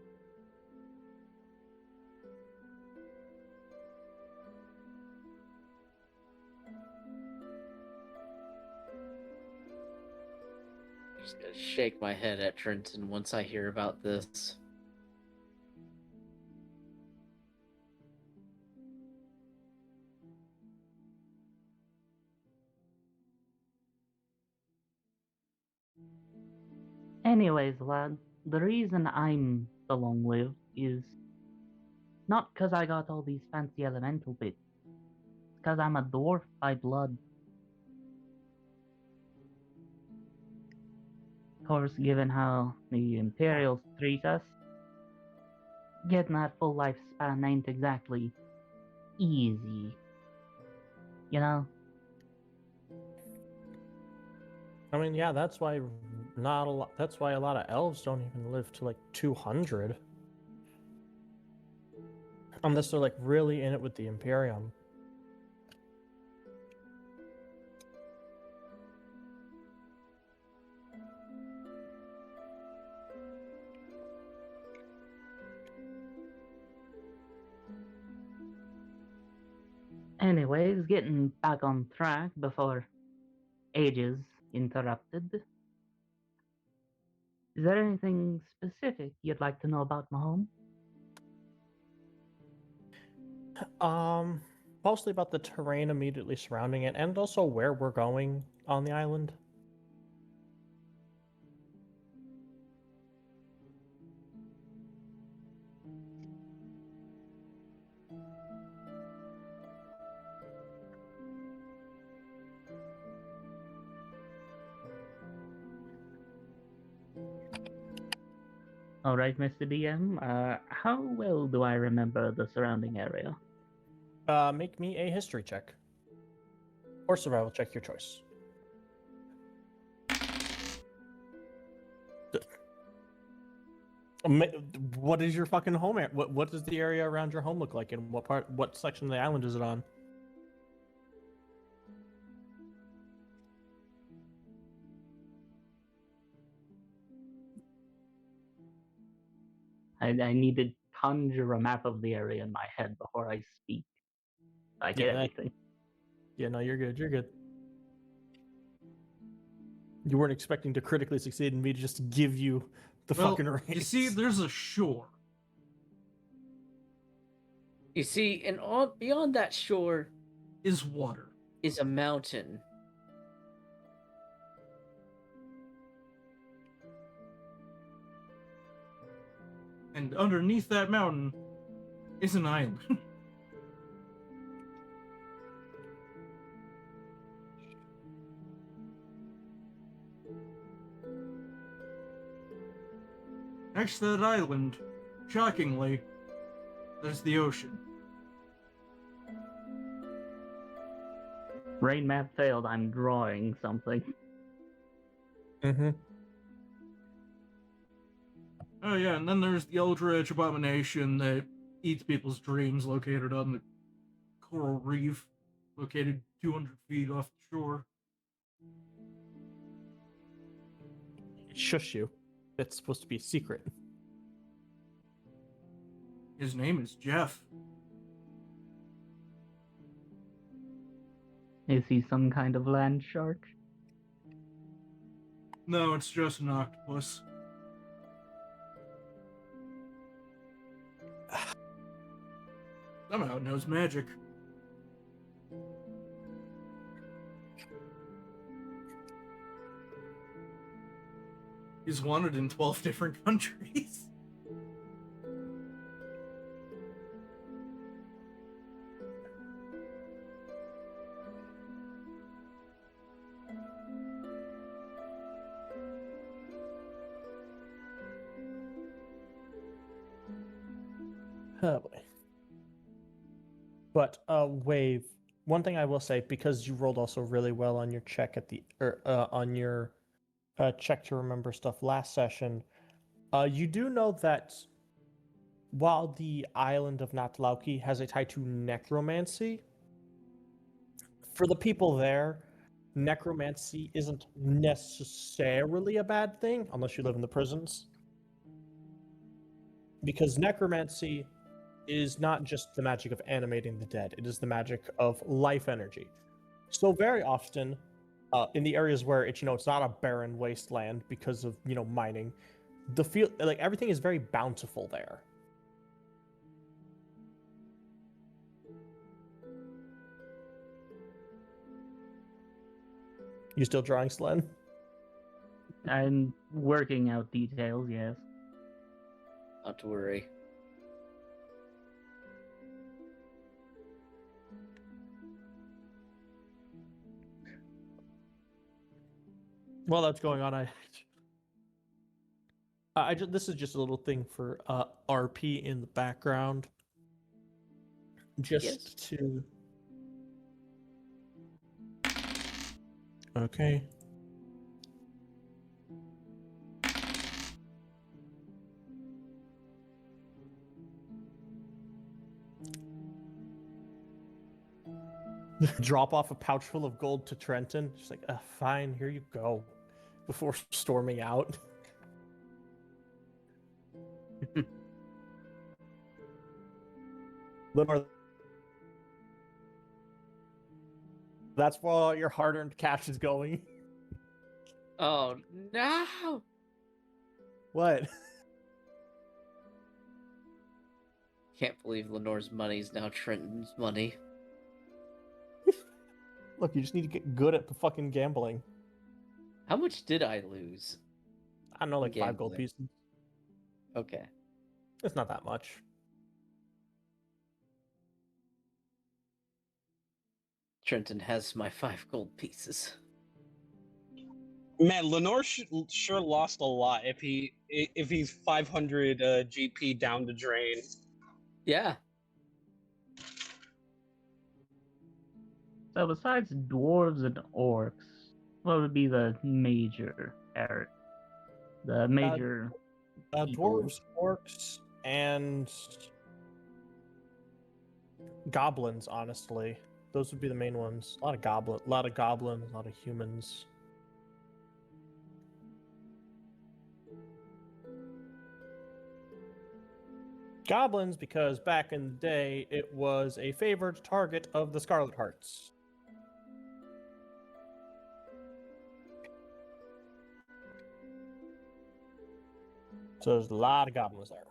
Speaker 3: I'm just gonna shake my head at Trenton once I hear about this.
Speaker 6: Anyways, lad, the reason I'm so long lived is not 'cause I got all these fancy elemental bits. It's 'cause I'm a dwarf by blood. Of course, given how the Imperials treat us, getting that full lifespan ain't exactly easy. You know?
Speaker 2: I mean, yeah, that's why not a lot. That's why a lot of elves don't even live to like 200, unless they're like really in it with the Imperium.
Speaker 6: Anyways, getting back on track before ages interrupted. Is there anything specific you'd like to know about my home?
Speaker 2: Mostly about the terrain immediately surrounding it, and also where we're going on the island.
Speaker 6: All right, Mr. DM. How well do I remember the surrounding area?
Speaker 2: Make me a history check. Or survival check, your choice. What is your fucking home area? What does the area around your home look like, and what section of the island is it on?
Speaker 6: I need to conjure a map of the area in my head before I speak. I get anything.
Speaker 2: Yeah, no, you're good. You're good. You weren't expecting to critically succeed and me to just give you the fucking reins.
Speaker 1: You see, there's a shore.
Speaker 3: You see, and all beyond that shore
Speaker 1: Is water.
Speaker 3: is a mountain.
Speaker 1: And underneath that mountain is an island. Next to that island, shockingly, there's the ocean.
Speaker 6: Rain map failed. I'm drawing something.
Speaker 2: Mm-hmm.
Speaker 1: Oh yeah, and then there's the Eldritch Abomination that eats people's dreams, located on the coral reef, located 200 feet off the shore.
Speaker 2: Shush you. It's supposed to be a secret.
Speaker 1: His name is Jeff.
Speaker 6: Is he some kind of land shark?
Speaker 1: No, it's just an octopus. Somehow it knows magic. He's wanted in 12 different countries.
Speaker 2: Oh boy. But Wave. One thing I will say, because you rolled also really well on your check at the on your check to remember stuff last session, you do know that while the island of Natlauki has a tie to necromancy, for the people there, necromancy isn't necessarily a bad thing unless you live in the prisons. Because necromancy is not just the magic of animating the dead, it is the magic of life energy. So very often, in the areas where it's not a barren wasteland because of mining, the field, like, everything is very bountiful there. You still drawing, Slen?
Speaker 6: I'm working out details, yes.
Speaker 3: Not to worry.
Speaker 2: While that's going on, this is just a little thing for RP in the background, just to. Okay. Drop off a pouch full of gold to Trenton. She's like, fine, here you go. Before storming out. Lenore, that's where all your hard-earned cash is going.
Speaker 3: Oh no!
Speaker 2: What?
Speaker 3: Can't believe Lenore's money is now Trenton's money.
Speaker 2: Look, you just need to get good at the fucking gambling.
Speaker 3: How much did I lose?
Speaker 2: I don't know, like 5 gold
Speaker 3: Gambling.
Speaker 2: pieces.
Speaker 3: Okay.
Speaker 2: It's not that much.
Speaker 3: Trenton has my 5 gold pieces.
Speaker 5: Man, Lenore sure lost a lot if if he's 500 GP down the drain.
Speaker 3: Yeah.
Speaker 6: So besides dwarves and orcs, what would be the major the major people?
Speaker 2: Dwarves, orcs, and goblins. Honestly, those would be the main ones. A lot of goblins, a lot of humans. Goblins, because back in the day, it was a favored target of the Scarlet Hearts. So there's a lot of goblins there.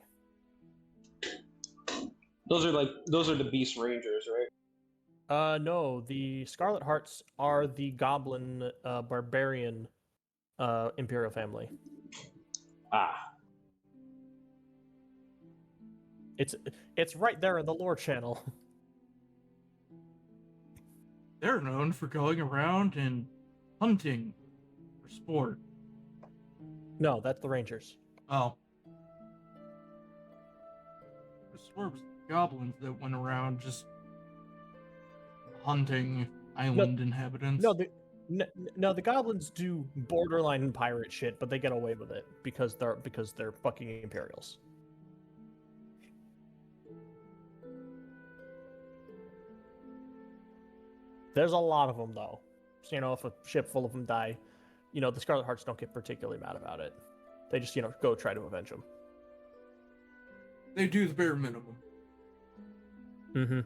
Speaker 5: Those are the Beast Rangers, right?
Speaker 2: No, the Scarlet Hearts are the goblin barbarian imperial family.
Speaker 5: Ah.
Speaker 2: It's right there in the lore channel.
Speaker 1: They're known for going around and hunting for sport.
Speaker 2: No, that's the Rangers.
Speaker 1: Oh. I swear it was the goblins that went around just hunting island inhabitants.
Speaker 2: No, the goblins do borderline pirate shit, but they get away with it because they're fucking Imperials. There's a lot of them though. So, if a ship full of them die, the Scarlet Hearts don't get particularly mad about it. They just, go try to avenge them.
Speaker 1: They do the bare minimum.
Speaker 2: Mm-hmm.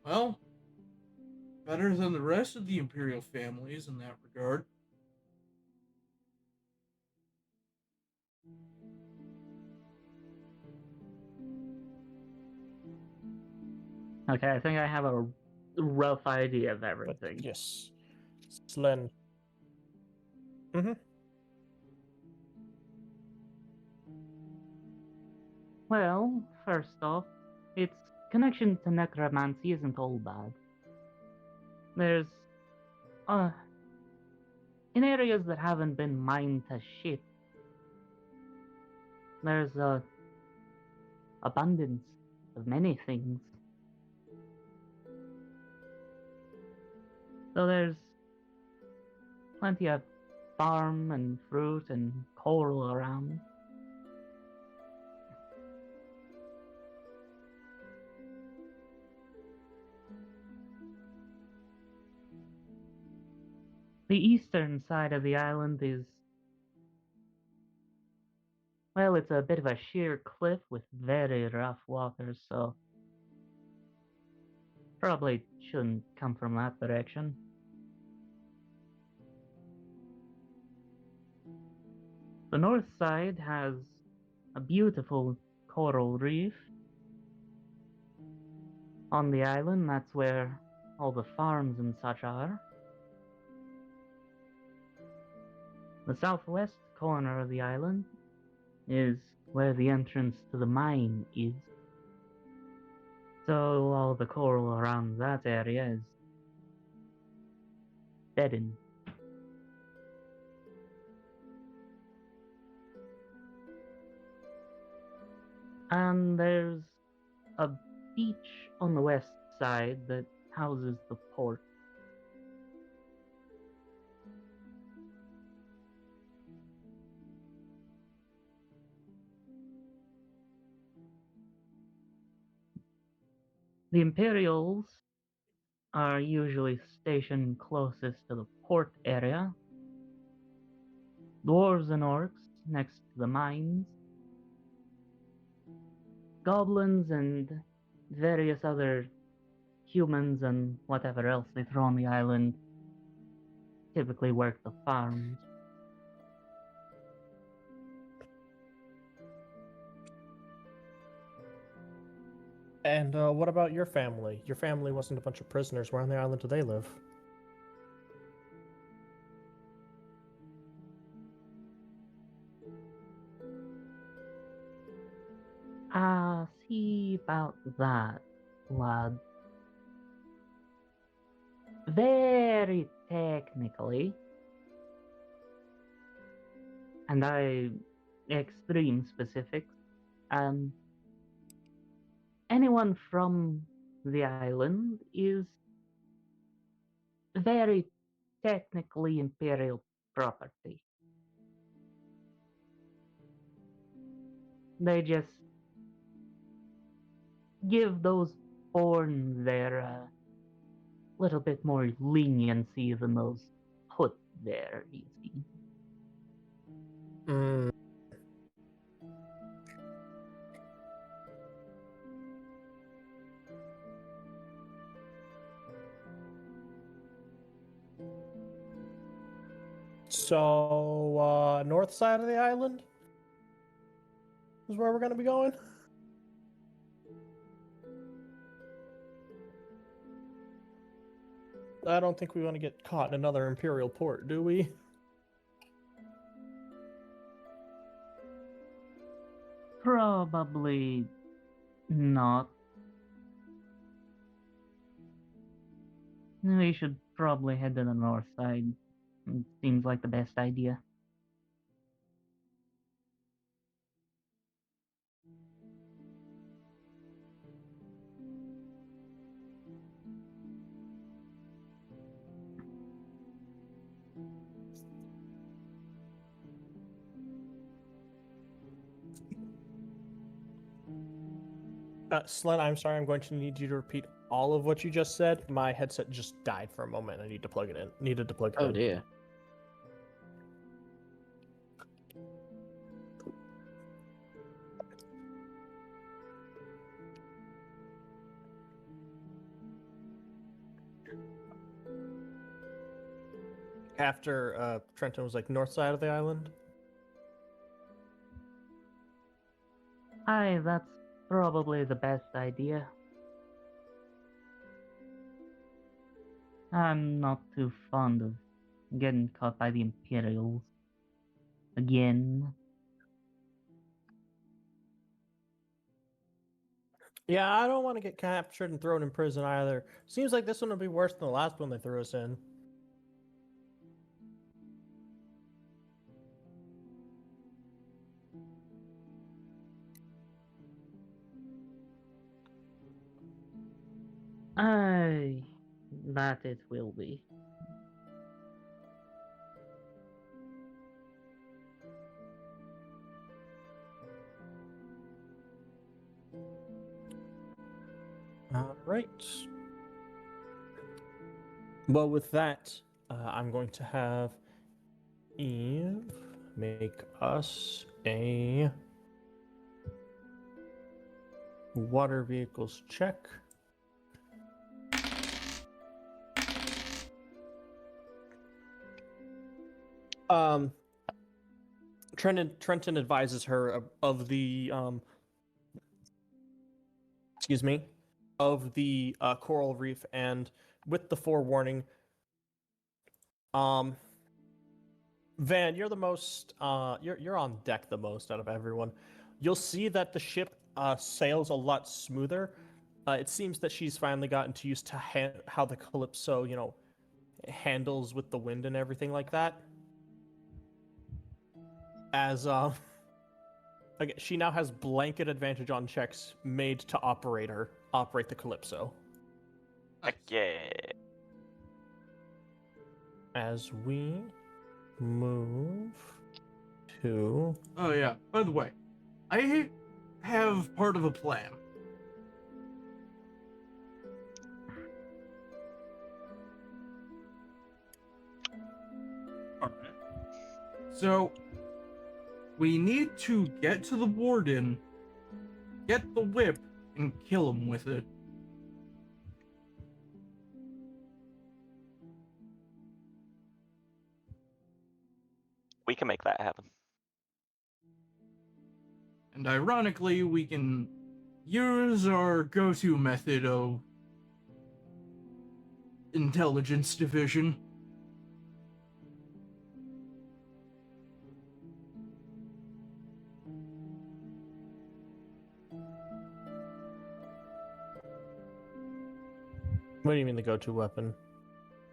Speaker 1: Well, better than the rest of the Imperial families in that regard.
Speaker 6: Okay, I think I have a rough idea of everything.
Speaker 2: But yes. Slen. Mm-hmm.
Speaker 6: Well, first off, its connection to necromancy isn't all bad. There's, in areas that haven't been mined to shit, there's abundance of many things. So there's plenty of farm and fruit and coral around. The eastern side of the island is, well, it's a bit of a sheer cliff with very rough waters, so probably shouldn't come from that direction. The north side has a beautiful coral reef. On the island, that's where all the farms and such are. The southwest corner of the island is where the entrance to the mine is. So all the coral around that area is deadened. And there's a beach on the west side that houses the port. The Imperials are usually stationed closest to the port area. Dwarves and orcs next to the mines. Goblins and various other humans and whatever else they throw on the island typically work the farms.
Speaker 2: And what about your family? Your family wasn't a bunch of prisoners. Where on the island do they live?
Speaker 6: See about that, lad. Very technically, and extreme specifics. Um, Anyone from the island is very technically imperial property. They just give those born there a little bit more leniency than those put there, you see.
Speaker 2: Mm. So, north side of the island is where we're going to be going? I don't think we want to get caught in another Imperial port, do we?
Speaker 6: Probably not. We should probably head to the north side. It seems like the best idea.
Speaker 2: Slen, I'm sorry, I'm going to need you to repeat all of what you just said. My headset just died for a moment. I need to plug it in. Needed to plug it in.
Speaker 3: Oh dear.
Speaker 2: After Trenton was like north side of the island.
Speaker 6: Aye, that's probably the best idea. I'm not too fond of getting caught by the Imperials. Again.
Speaker 2: Yeah, I don't want to get captured and thrown in prison either. Seems like this one will be worse than the last one they threw us in.
Speaker 6: Aye, that it will be.
Speaker 2: All right. Well, with that, I'm going to have Eve make us a water vehicles check. Trenton advises her of the excuse me, of the coral reef, and with the forewarning, Van, you're the most you're on deck the most out of everyone. You'll see that the ship sails a lot smoother. It seems that she's finally gotten too used to how the Calypso, handles with the wind and everything like that. As again, she now has blanket advantage on checks made to operate the Calypso.
Speaker 4: Heck yeah.
Speaker 2: As we move to...
Speaker 1: Oh yeah, by the way, I have part of a plan. So, we need to get to the warden, get the whip, and kill him with it.
Speaker 4: We can make that happen.
Speaker 1: And ironically, we can use our go-to method of intelligence division.
Speaker 2: What do you mean the go-to weapon?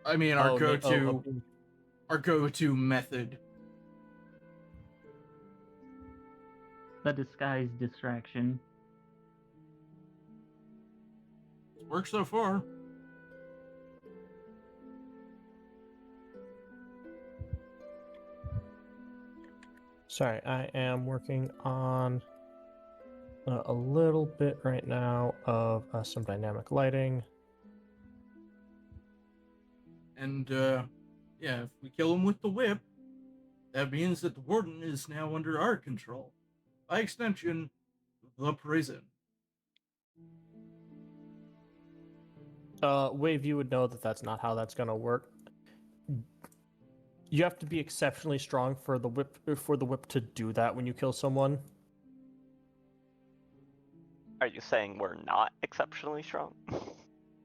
Speaker 1: I mean, our go-to method.
Speaker 6: the disguise distraction.
Speaker 1: Works so far.
Speaker 2: Sorry, I am working on a little bit right now of some dynamic lighting.
Speaker 1: And, yeah, if we kill him with the whip, that means that the warden is now under our control. By extension, the prison.
Speaker 2: Wave, you would know that that's not how that's gonna work. You have to be exceptionally strong for the whip to do that when you kill someone.
Speaker 4: Are you saying we're not exceptionally strong?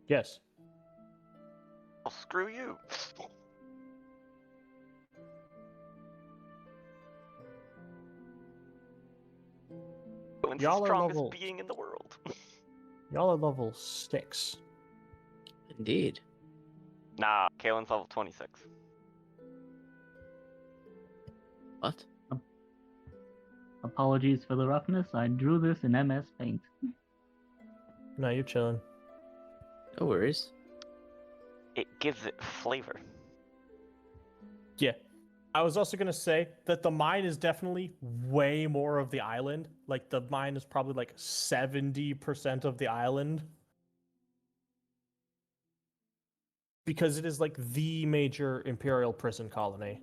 Speaker 2: Yes.
Speaker 4: Well, screw you. Owen's the
Speaker 2: Y'all are
Speaker 4: strongest
Speaker 2: level-
Speaker 4: being in the world.
Speaker 2: Y'all are level 6.
Speaker 3: Indeed.
Speaker 4: Nah, Kalen's level 26.
Speaker 3: What?
Speaker 6: Apologies for the roughness. I drew this in MS Paint.
Speaker 2: No, you're chilling.
Speaker 3: No worries.
Speaker 4: It gives it flavor.
Speaker 2: Yeah. I was also gonna say that the mine is definitely way more of the island. Like the mine is probably like 70% of the island. Because it is like the major Imperial prison colony.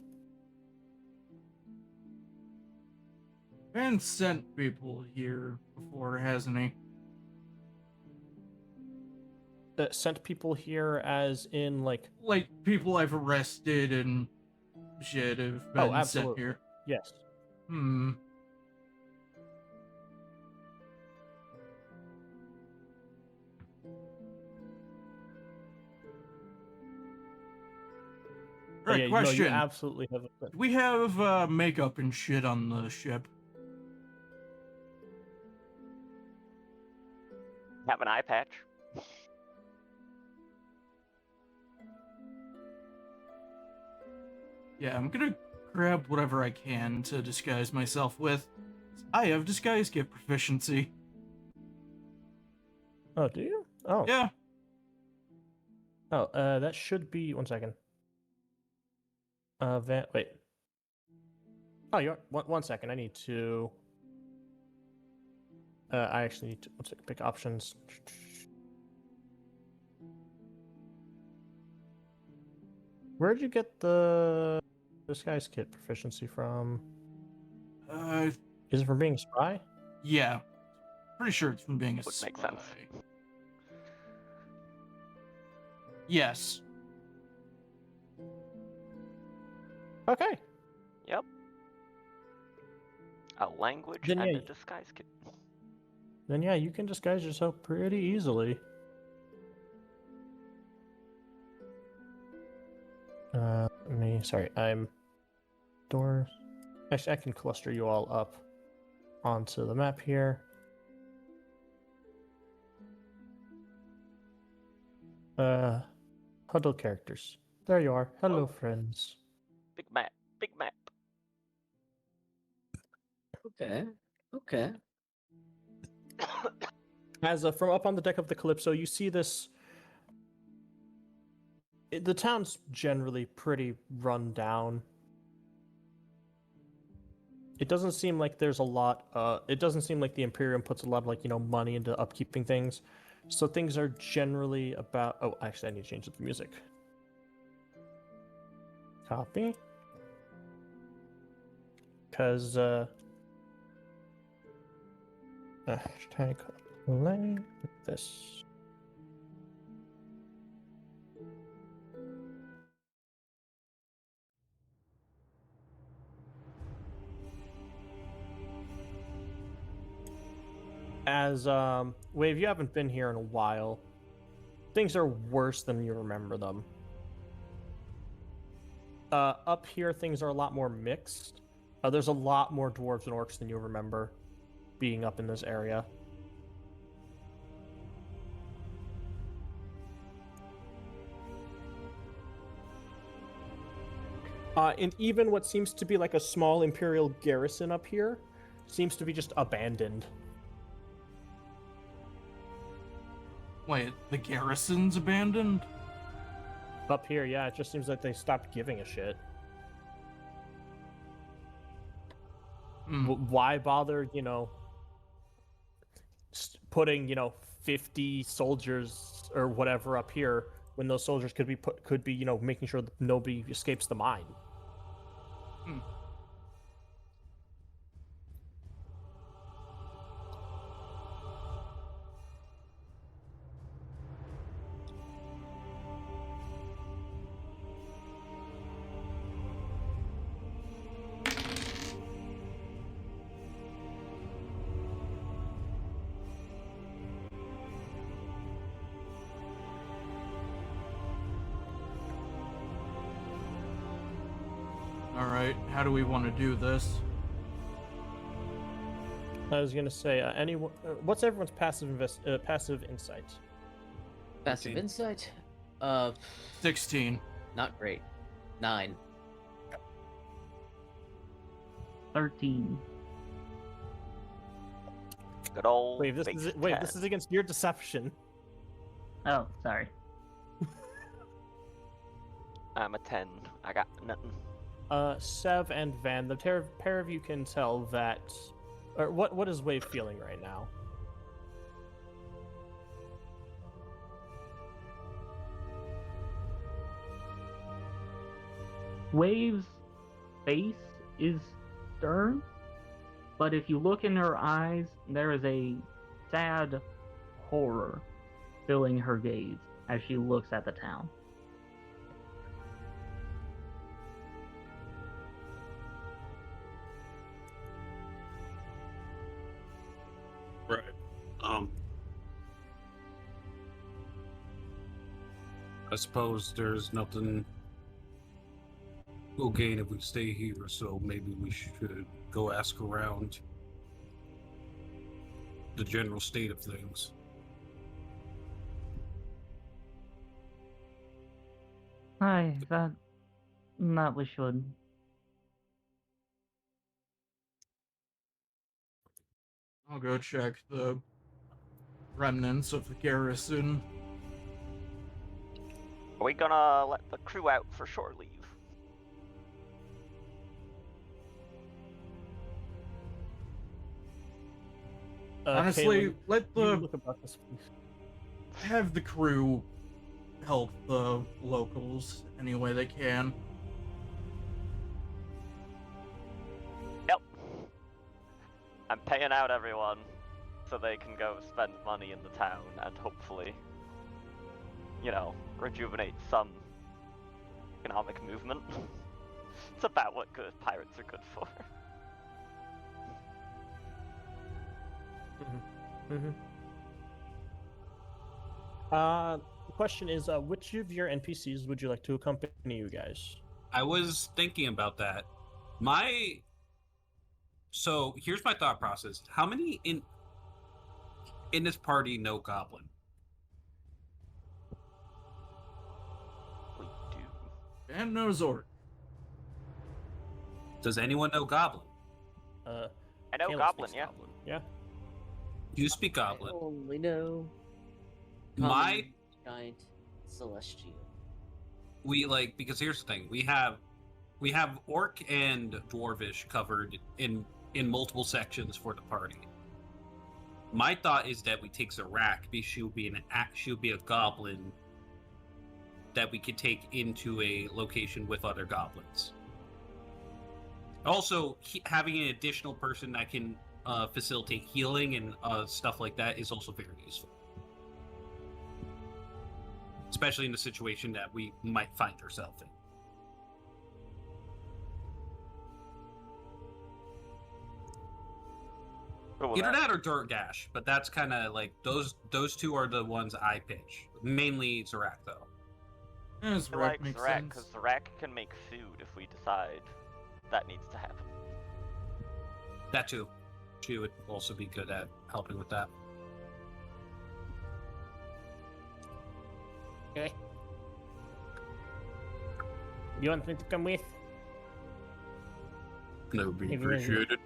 Speaker 1: Ben sent people here before, hasn't he?
Speaker 2: Sent people here as in like
Speaker 1: Like, people I've arrested and shit have been sent
Speaker 2: absolutely.
Speaker 1: here.
Speaker 2: Yes.
Speaker 1: Hmm.
Speaker 2: But
Speaker 1: Right,
Speaker 2: yeah,
Speaker 1: question.
Speaker 2: No, you absolutely have.
Speaker 1: Do we have makeup and shit on the ship?
Speaker 4: Have an eye patch.
Speaker 1: Yeah, I'm gonna grab whatever I can to disguise myself with. I have disguise kit proficiency.
Speaker 2: Oh, do you? Oh.
Speaker 1: Yeah.
Speaker 2: Oh, that should be 1 second. Wait. Oh, you're 1 second. I need to. I actually need to 1 second, pick options. Where'd you get the disguise kit proficiency from? Is it from being a spy?
Speaker 1: Yeah. Pretty sure it's from being a
Speaker 4: Would
Speaker 1: spy.
Speaker 4: make sense.
Speaker 1: Yes.
Speaker 2: Okay.
Speaker 4: Yep. A language
Speaker 2: Then,
Speaker 4: and
Speaker 2: yeah,
Speaker 4: a disguise kit.
Speaker 2: Then yeah, you can disguise yourself pretty easily. I'm doors. Actually, I can cluster you all up onto the map here. Huddle characters. There you are. Hello, friends.
Speaker 4: Big map. Big map.
Speaker 3: Okay. Okay.
Speaker 2: As from up on the deck of the Calypso, you see this. The town's generally pretty run down. It doesn't seem like there's a lot. It doesn't seem like the Imperium puts a lot of money into upkeeping things. So things are generally about. Oh, actually, I need to change the music. Copy. Because hashtag play with this. As Wave, you haven't been here in a while. Things are worse than you remember them. Up here, things are a lot more mixed. There's a lot more dwarves and orcs than you remember being up in this area. And even what seems to be like a small Imperial garrison up here seems to be just abandoned.
Speaker 1: Wait, the garrison's abandoned?
Speaker 2: Up here, yeah, it just seems like they stopped giving a shit.
Speaker 1: Hmm.
Speaker 2: Why bother, putting 50 soldiers or whatever up here when those soldiers could be making sure that nobody escapes the mine.
Speaker 1: All right, how do we want to do this?
Speaker 2: I was gonna say, what's everyone's passive insight?
Speaker 3: Passive insight?
Speaker 1: 16.
Speaker 3: Not great. 9.
Speaker 6: 13.
Speaker 4: Good old.
Speaker 2: Wait, this is against your deception.
Speaker 6: Oh, sorry.
Speaker 4: I'm a 10. I got nothing.
Speaker 2: Sev and Van, the pair of you can tell that. Or what is Wave feeling right now?
Speaker 6: Wave's face is stern, but if you look in her eyes, there is a sad horror filling her gaze as she looks at the town.
Speaker 9: Right. I suppose there's nothing we'll gain if we stay here, so maybe we should go ask around the general state of things.
Speaker 6: Aye, that we should.
Speaker 1: I'll go check the remnants of the garrison.
Speaker 4: Are we gonna let the crew out for shore leave?
Speaker 1: Honestly,
Speaker 2: Kalen,
Speaker 1: let
Speaker 2: you
Speaker 1: the
Speaker 2: look about this, please.
Speaker 1: have the crew help the locals any way they can.
Speaker 4: Yep. I'm paying out everyone so they can go spend money in the town and hopefully, rejuvenate some economic movement. It's about what good pirates are good for.
Speaker 2: The question is, which of your NPCs would you like to accompany you guys?
Speaker 9: I was thinking about that. So here's my thought process. How many in this party know Goblin?
Speaker 4: We do.
Speaker 1: And no Zord.
Speaker 9: Does anyone know Goblin?
Speaker 4: I know
Speaker 2: Caleb
Speaker 4: Goblin,
Speaker 2: speaks
Speaker 4: yeah.
Speaker 2: Goblin. Yeah.
Speaker 9: You speak Goblin.
Speaker 3: I only know
Speaker 9: My
Speaker 3: giant celestial.
Speaker 9: Because here's the thing. We have Orc and Dwarvish covered in multiple sections for the party. My thought is that we take Zarak because she'll be a goblin that we could take into a location with other goblins. Also, having an additional person that can facilitate healing and stuff like that is also very useful. Especially in the situation that we might find ourselves in. Either that or Durgash, but that's kind of like those two are the ones I pitch. Mainly Zarak, though.
Speaker 1: Yeah,
Speaker 4: I
Speaker 1: Zarak
Speaker 4: like
Speaker 1: makes
Speaker 4: Zarak
Speaker 1: sense.
Speaker 4: because Zarak can make food if we decide that needs to happen.
Speaker 9: That too. She would also be good at helping with that.
Speaker 2: Okay. You want me to come with?
Speaker 9: That would be
Speaker 2: If you-
Speaker 9: appreciated.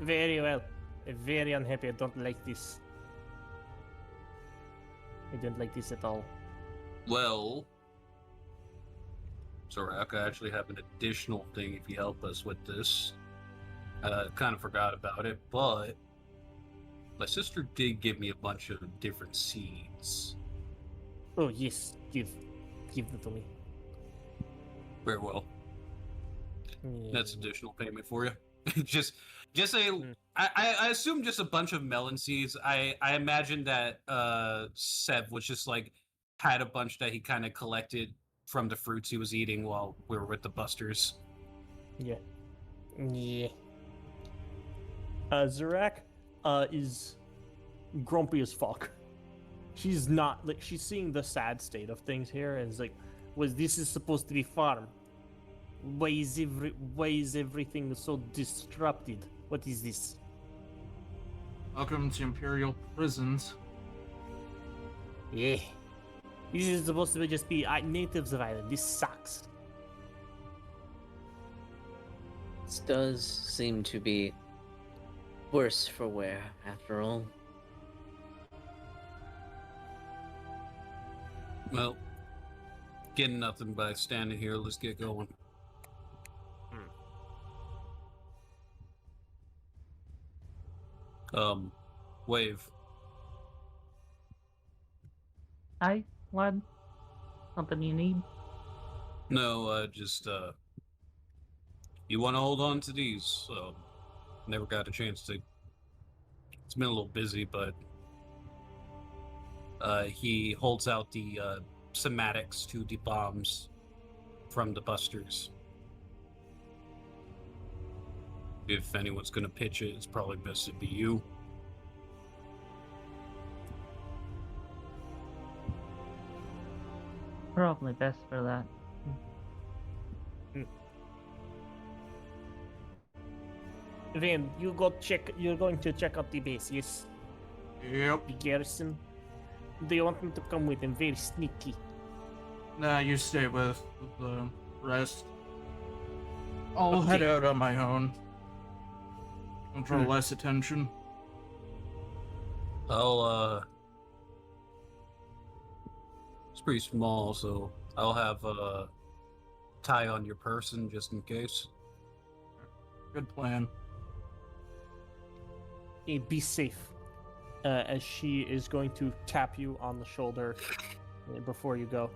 Speaker 2: Very well. I'm very unhappy. I don't like this. I don't like this at all.
Speaker 9: Well, Zorak, I actually have an additional thing if you help us with this. Kind of forgot about it, but my sister did give me a bunch of different seeds.
Speaker 2: Oh yes, give them to me.
Speaker 9: Very well. That's
Speaker 2: Yeah.
Speaker 9: additional payment for you. just I assume just a bunch of melon seeds. I imagine that Sev was just like had a bunch that he kind of collected from the fruits he was eating while we were with the Busters.
Speaker 2: Yeah. Zorak is grumpy as fuck. She's not like she's seeing the sad state of things here and is like, "Was this is supposed to be farm? Why is everything so disrupted? What is this?"
Speaker 1: Welcome to Imperial prisons.
Speaker 2: Yeah. This is supposed to just be natives of island. This sucks.
Speaker 3: This does seem to be worse for wear, after all.
Speaker 9: Well, getting nothing by standing here. Let's get going. Wave.
Speaker 6: Hi, lad. Something you need?
Speaker 9: No, you want to hold on to these? Never got a chance to. It's been a little busy, but he holds out the somatics to the bombs from the Busters. If anyone's gonna pitch it, it's probably best to be you.
Speaker 6: Probably best for that.
Speaker 2: Van, you're going to check out the base, yes?
Speaker 1: Yep.
Speaker 2: The garrison. Do you want me to come with them? Very sneaky.
Speaker 1: Nah, you stay with the rest. I'll head
Speaker 2: Okay.
Speaker 1: out on my own. And draw less attention.
Speaker 9: It's pretty small, so I'll have a tie on your person just in case.
Speaker 1: Good plan.
Speaker 2: Be safe. As she is going to tap you on the shoulder before you go.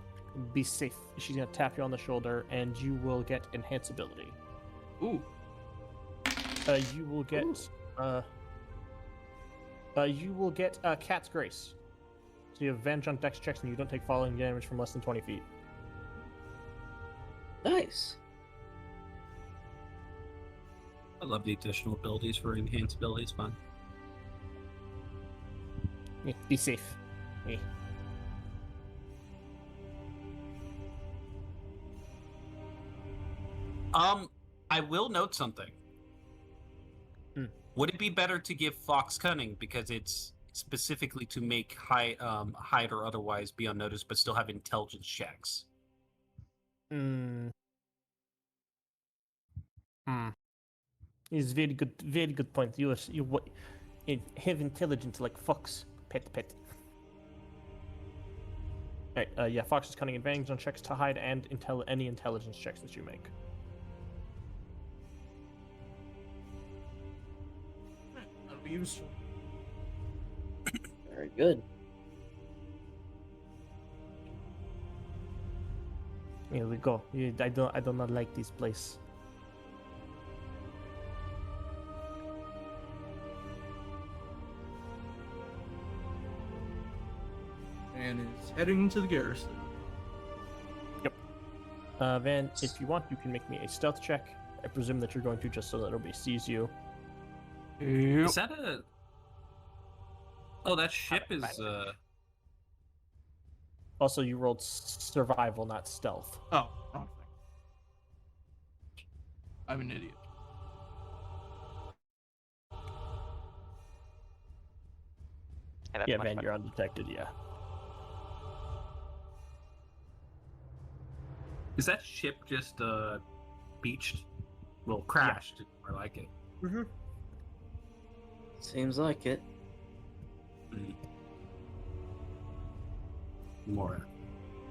Speaker 2: Be safe. She's going to tap you on the shoulder, and you will get enhanceability.
Speaker 1: Ooh.
Speaker 2: You will get Cat's Grace. So you have advantage on dex checks, and you don't take falling damage from less than 20 feet.
Speaker 3: Nice.
Speaker 9: I love the additional abilities for enhanceability. It's fun.
Speaker 2: Yeah, be safe. Yeah.
Speaker 9: I will note something. Would it be better to give Fox Cunning because it's specifically to make hide or otherwise be unnoticed, but still have intelligence checks?
Speaker 2: It's very good point. You have intelligence like Fox. Pet. Alright, yeah, Fox is cunning advantage on checks to hide and any intelligence checks that you make.
Speaker 1: That'll be useful.
Speaker 3: Very good.
Speaker 2: Here we go. Yeah, I do not like this place.
Speaker 1: And is heading to the garrison.
Speaker 2: Van, if you want, you can make me a stealth check. I presume that you're going to just so that nobody sees you.
Speaker 1: Yep.
Speaker 9: Is that a? Oh, that ship is.
Speaker 2: Also, you rolled survival, not stealth.
Speaker 1: Oh, wrong thing. I'm an idiot.
Speaker 4: Hey, that's
Speaker 2: Yeah,
Speaker 4: much
Speaker 2: Van,
Speaker 4: better.
Speaker 2: you're undetected. Yeah.
Speaker 9: Is that ship just beached? Well, crashed. Or like it.
Speaker 3: Seems like it.
Speaker 9: More.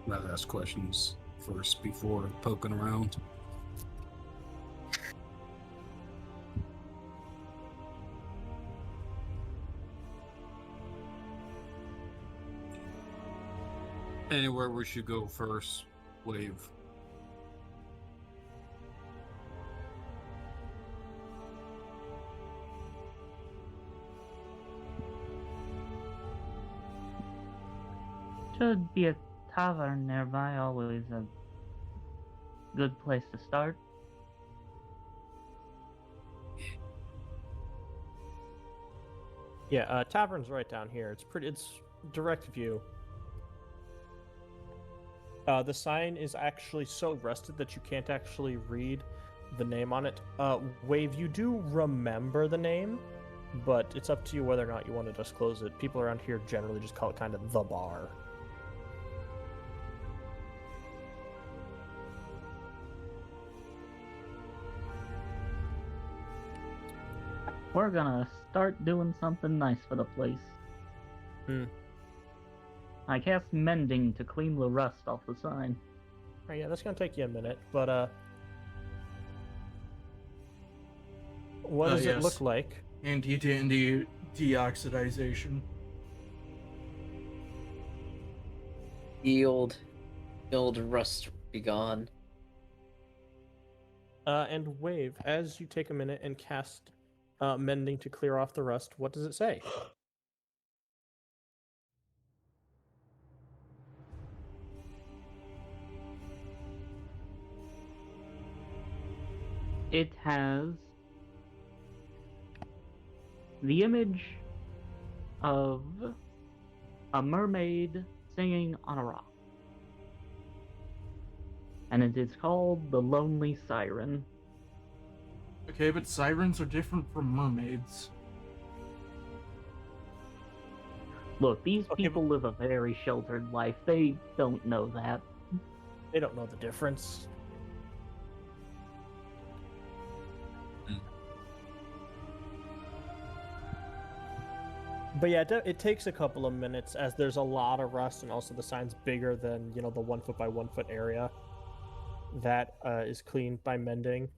Speaker 9: Rather ask questions first before poking around. Anywhere we should go first, Wave.
Speaker 6: Should be a tavern nearby, always a good place to start.
Speaker 2: Yeah, tavern's right down here. It's direct view. The sign is actually so rusted that you can't actually read the name on it. Wave, you do remember the name, but it's up to you whether or not you want to disclose it. People around here generally just call it kind of the bar.
Speaker 6: We're gonna start doing something nice for the place. I cast mending to clean the rust off the sign.
Speaker 2: Right, yeah, that's gonna take you a minute, but what does it look like?
Speaker 1: Anti deoxidization.
Speaker 3: Yield rust be gone.
Speaker 2: And Wave, as you take a minute and cast mending to clear off the rust, what does it say?
Speaker 6: It has the image of a mermaid singing on a rock. And it is called the Lonely Siren.
Speaker 1: Okay, but sirens are different from mermaids.
Speaker 6: Look, these people live a very sheltered life. They don't know that.
Speaker 2: They don't know the difference. But yeah, it takes a couple of minutes as there's a lot of rust, and also the sign's bigger than, the 1 foot by 1 foot area that is cleaned by mending.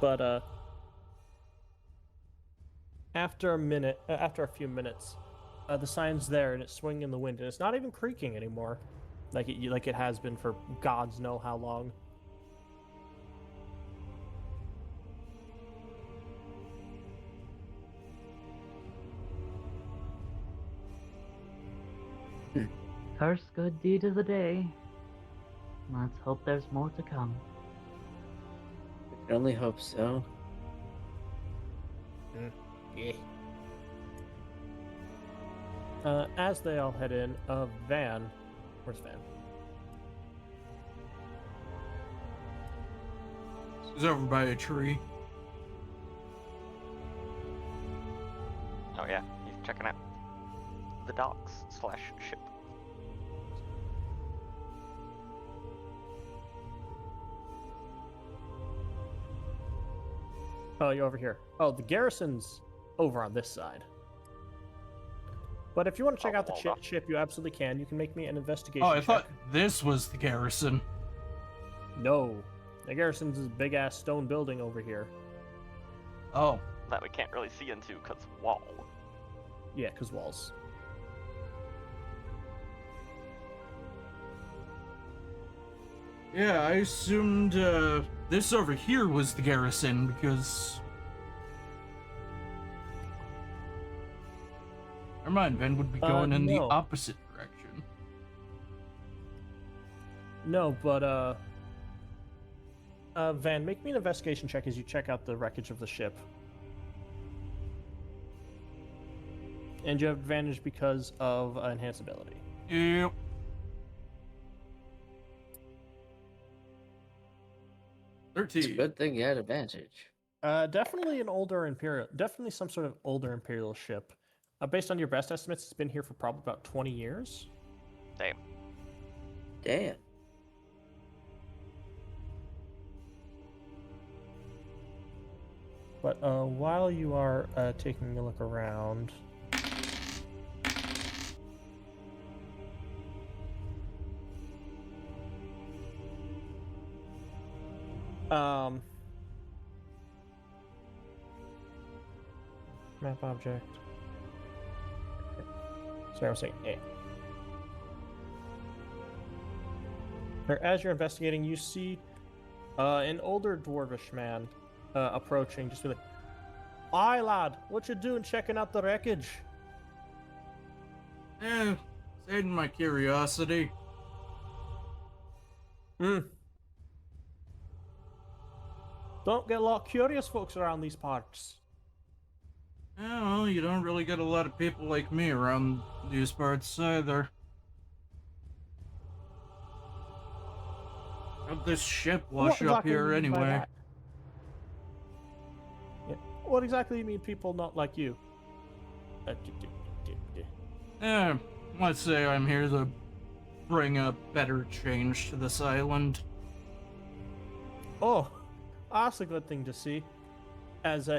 Speaker 2: But after a few minutes, the sign's there and it's swinging in the wind, and it's not even creaking anymore, like it has been for gods know how long.
Speaker 6: First good deed of the day. Let's hope there's more to come.
Speaker 3: I can only hope so.
Speaker 2: Yeah. As they all head in, Van, where's Van?
Speaker 1: He's over by a tree.
Speaker 4: Oh yeah, he's checking out the docks/ship.
Speaker 2: Oh, you're over here. Oh, the garrison's over on this side. But if you want to check out the ship, you absolutely can. You can make me an investigation
Speaker 1: Oh, I
Speaker 2: check.
Speaker 1: thought this was the garrison.
Speaker 2: No. The garrison's this big-ass stone building over here.
Speaker 1: Oh.
Speaker 4: That we can't really see into because wall.
Speaker 2: Yeah, because walls.
Speaker 1: Yeah, I assumed this over here was the garrison because... Never mind, Ben would be going in the
Speaker 2: no.
Speaker 1: opposite direction.
Speaker 2: No, but Van, make me an investigation check as you check out the wreckage of the ship. And you have advantage because of enhanced ability.
Speaker 1: Yep.
Speaker 3: It's a good thing you had advantage.
Speaker 2: Definitely definitely some sort of older Imperial ship. Based on your best estimates, it's been here for probably about 20 years.
Speaker 4: Damn.
Speaker 3: Damn.
Speaker 2: But while you are taking a look around, map object. Sorry, I was saying A. As you're investigating, you see an older dwarvish man approaching, just be like, "Aye, lad, what you doing checking out the wreckage?"
Speaker 1: Sating my curiosity.
Speaker 2: Don't get a lot of curious folks around these parts.
Speaker 1: Yeah, well, you don't really get a lot of people like me around these parts either. How'd this ship wash
Speaker 2: What
Speaker 1: up
Speaker 2: exactly
Speaker 1: here
Speaker 2: do you mean by
Speaker 1: anyway?
Speaker 2: that? Yeah. What exactly do you mean people not like you?
Speaker 1: Let's say I'm here to bring a better change to this island.
Speaker 2: Oh, that's a good thing to see. As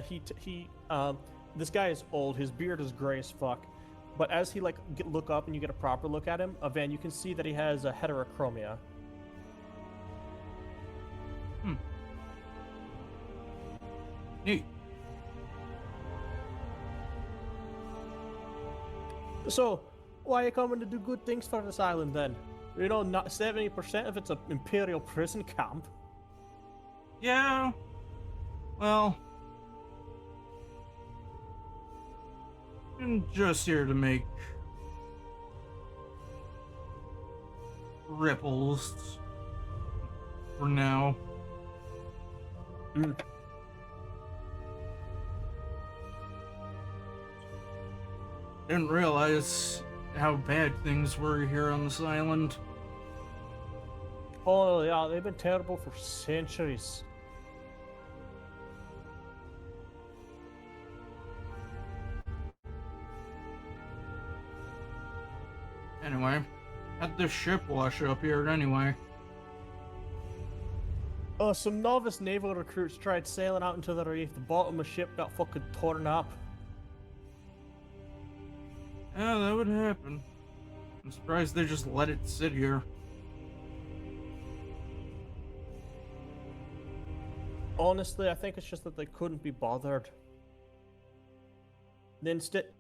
Speaker 2: this guy is old. His beard is gray as fuck. But as he look up and you get a proper look at him, Van, you can see that he has a heterochromia.
Speaker 1: Neat.
Speaker 2: So, why are you coming to do good things for this island then? You know, not 70% of it's an imperial prison camp.
Speaker 1: Yeah. Well, I'm just here to make ripples for now. Didn't realize how bad things were here on this island.
Speaker 2: Oh yeah, they've been terrible for centuries.
Speaker 1: Anyway, how'd this ship wash up here anyway?
Speaker 2: Some novice naval recruits tried sailing out into the reef. The bottom of the ship got fucking torn up.
Speaker 1: Yeah, that would happen. I'm surprised they just let it sit here.
Speaker 2: Honestly, I think it's just that they couldn't be bothered. Instead,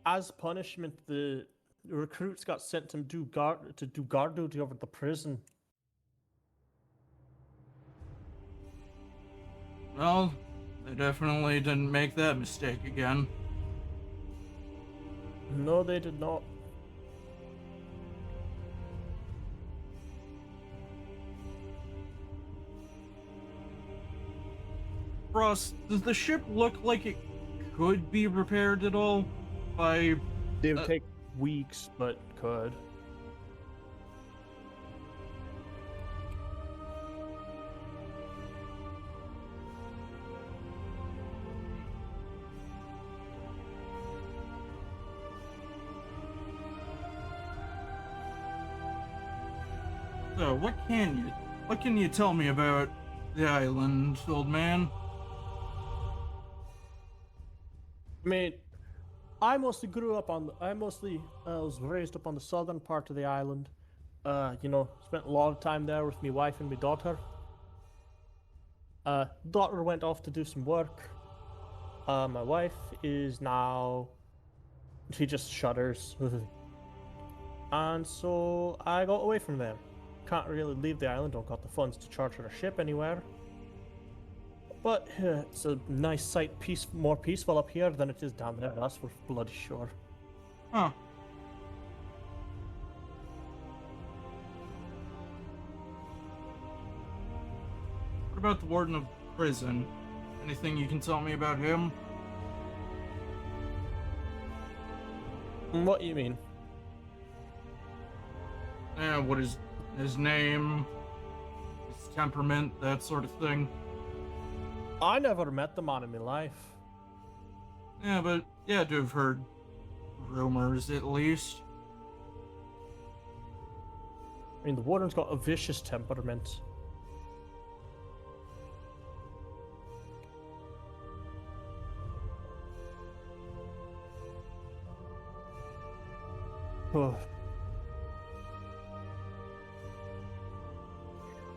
Speaker 2: as punishment, the recruits got sent to do guard duty over the prison.
Speaker 1: Well, they definitely didn't make that mistake again.
Speaker 2: No, they did not.
Speaker 1: Ross, does the ship look like it could be repaired at all? By...
Speaker 2: They would take weeks, but could.
Speaker 1: So, what can you tell me about the island, old man?
Speaker 2: I mean, I mostly grew up on. I was raised up on the southern part of the island. You know, spent a lot of time there with my wife and my daughter. Daughter went off to do some work. My wife is now. She just shudders. And so I got away from there. Can't really leave the island. Don't got the funds to charter a ship anywhere. But it's a nice sight, more peaceful up here than it is down there. That's for bloody sure.
Speaker 1: Huh. What about the warden of prison? Anything you can tell me about him?
Speaker 2: What do you mean?
Speaker 1: What is his name? His temperament, that sort of thing?
Speaker 2: I never met the man in my life.
Speaker 1: Yeah, but you had to have heard rumors at least.
Speaker 2: I mean, the warden's got a vicious temperament.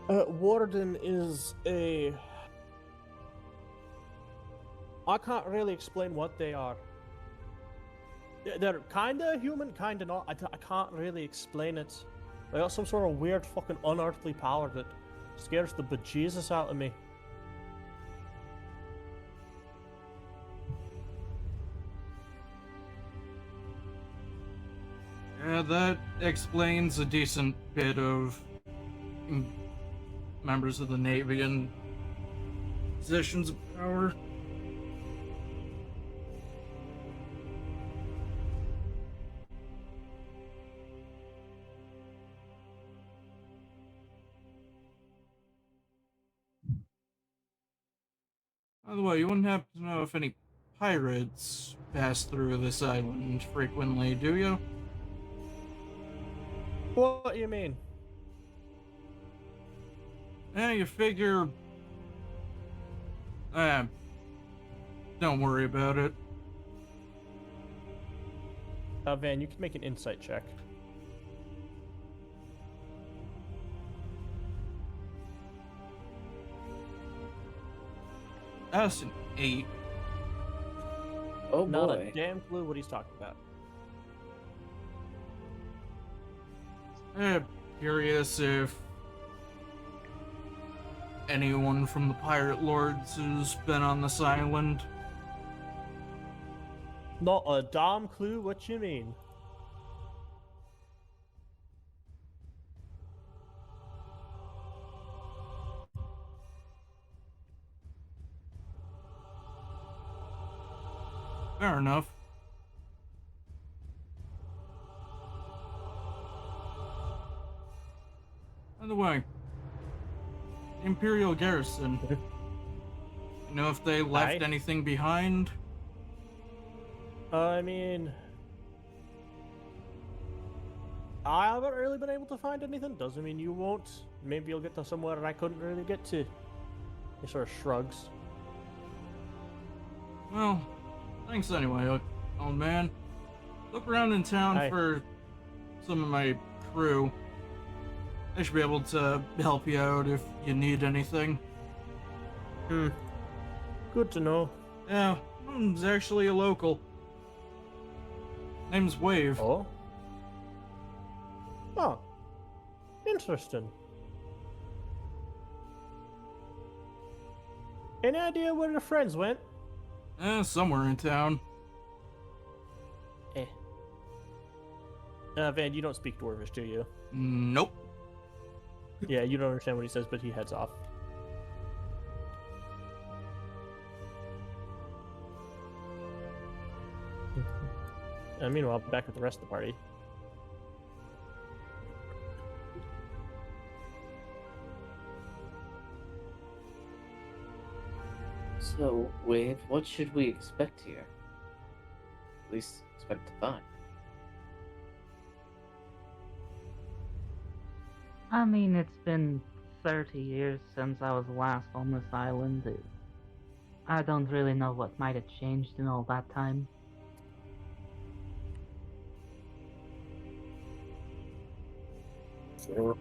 Speaker 2: Warden is a... I can't really explain what they are. They're kinda human, kinda not. I can't really explain it. They got some sort of weird fucking unearthly power that scares the bejesus out of me.
Speaker 1: Yeah, that explains a decent bit of members of the Navy in positions of power. By the way, you wouldn't happen to know if any pirates pass through this island frequently, do you?
Speaker 2: What do you mean?
Speaker 1: Yeah, you figure... don't worry about it.
Speaker 2: Van, you can make an insight check.
Speaker 1: That's an 8.
Speaker 10: Oh
Speaker 2: Not
Speaker 10: boy.
Speaker 2: a damn clue what he's talking about.
Speaker 1: Curious if anyone from the Pirate Lords has been on this island.
Speaker 2: Not a damn clue what you mean.
Speaker 1: Fair enough. By the way, Imperial Garrison. You know if they left
Speaker 2: Aye.
Speaker 1: anything behind?
Speaker 2: I mean... I haven't really been able to find anything. Doesn't mean you won't. Maybe you'll get to somewhere I couldn't really get to. He sort of shrugs.
Speaker 1: Well, thanks anyway, old man. Look around in town
Speaker 2: Aye.
Speaker 1: for some of my crew. They should be able to help you out if you need anything.
Speaker 2: Good to know.
Speaker 1: Yeah, one's actually a local. Name's Wave.
Speaker 2: Oh? Oh. Interesting. Any idea where your friends went?
Speaker 1: Somewhere in town.
Speaker 2: Van, you don't speak Dwarvish, do you?
Speaker 1: Nope.
Speaker 2: Yeah, you don't understand what he says, but he heads off. And meanwhile, back with the rest of the party.
Speaker 10: So, Wave, what should we expect here? At least expect to find.
Speaker 6: I mean, it's been 30 years since I was last on this island. I don't really know what might have changed in all that time.
Speaker 7: Sure.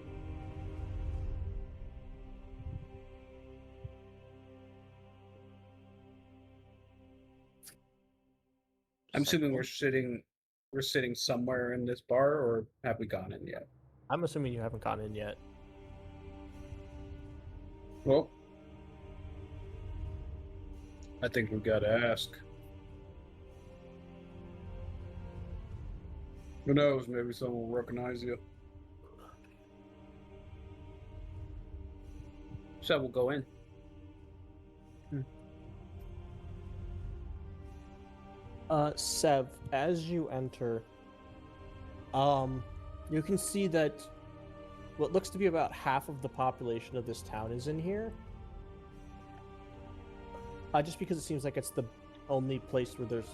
Speaker 7: I'm assuming we're sitting somewhere in this bar, or have we gone in yet?
Speaker 2: I'm assuming you haven't gone in yet.
Speaker 7: Well, I think we've got to ask. Who knows? Maybe someone will recognize you. So we'll go in.
Speaker 2: Sev, as you enter, you can see that what looks to be about half of the population of this town is in here. Just because it seems like it's the only place where there's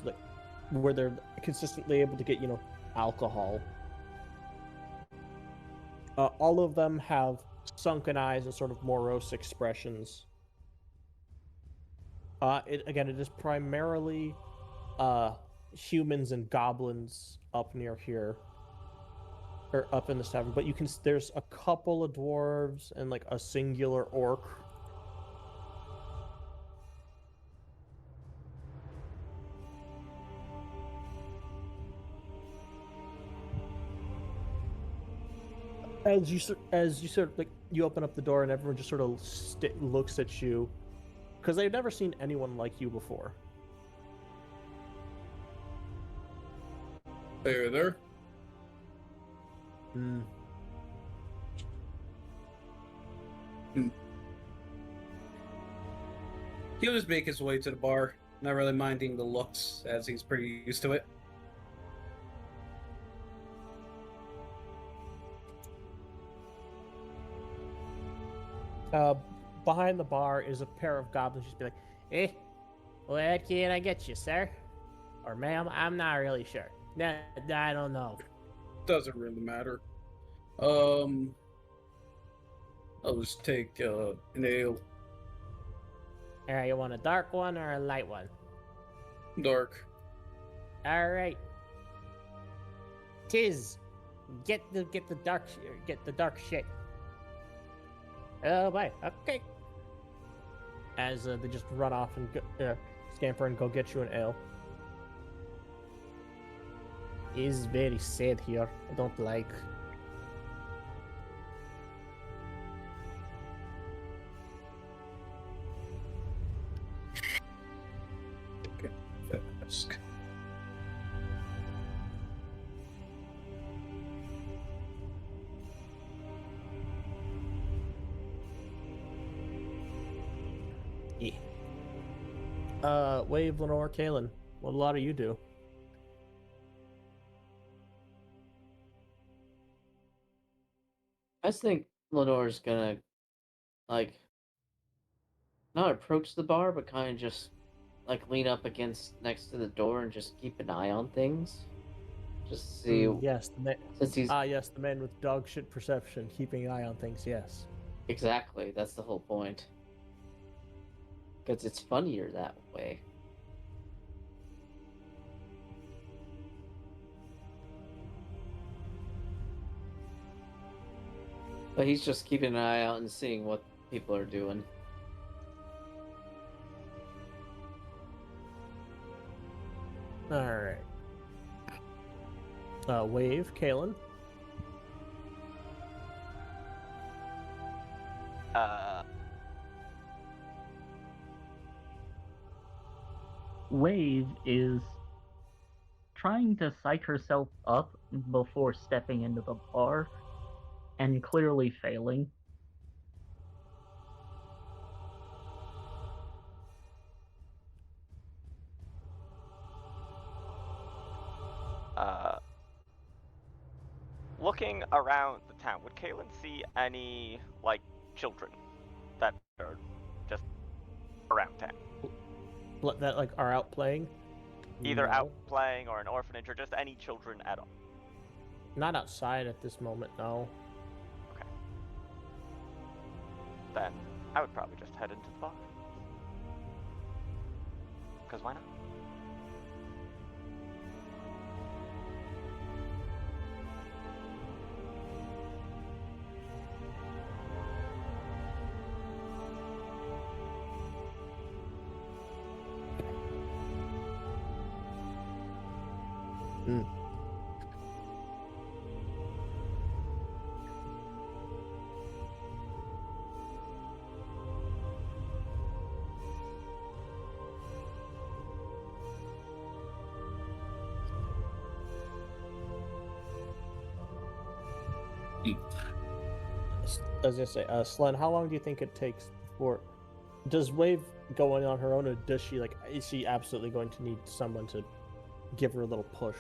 Speaker 2: where they're consistently able to get, alcohol. All of them have sunken eyes and sort of morose expressions. It is primarily humans and goblins up near here. or up in this tavern, but you can. There's a couple of dwarves and like a singular orc. As you sort of like you open up the door and everyone just sort of looks at you because they've never seen anyone like you before.
Speaker 7: Hey there.
Speaker 2: Hmm.
Speaker 7: He'll just make his way to the bar, not really minding the looks, as he's pretty used to it.
Speaker 2: Behind the bar is a pair of goblins. Just be like, "Eh, what can I get you, sir? Or ma'am? I'm not really sure. Nah, I don't know."
Speaker 7: Doesn't really matter. I'll just take an ale.
Speaker 2: All right, you want a dark one or a light one?
Speaker 7: Dark.
Speaker 2: All right. Tiz, get the dark shit. Oh boy. Okay. As they just run off and scamper and go get you an ale. It's very sad here. I don't like.
Speaker 7: Ask.
Speaker 2: Yeah. Wave, Lenore, Kalen. What a lot of you do?
Speaker 10: I just think Lenore's gonna like not approach the bar, but kind of just like lean up against next to the door and just keep an eye on things. Just see.
Speaker 2: Yes, the man.
Speaker 10: Since he's
Speaker 2: Yes, the man with dog shit perception, keeping an eye on things. Yes.
Speaker 10: exactly, that's the whole point. Because it's funnier that way. But he's just keeping an eye out and seeing what people are doing.
Speaker 2: All right. Wave, Kalen.
Speaker 6: Wave is trying to psych herself up before stepping into the bar and clearly failing.
Speaker 4: Looking around the town, would Kaylin see any, like, children that are just around town?
Speaker 2: That like are out playing.
Speaker 4: Either
Speaker 2: No.
Speaker 4: out playing or an orphanage or just any children at all?
Speaker 2: Not outside at this moment. No.
Speaker 4: Okay. Then I would probably just head into the bar. Because why not?
Speaker 2: I was gonna say, Slen, how long do you think it takes for? Does Wave go in on her own, or does she like? Is she absolutely going to need someone to give her a little push?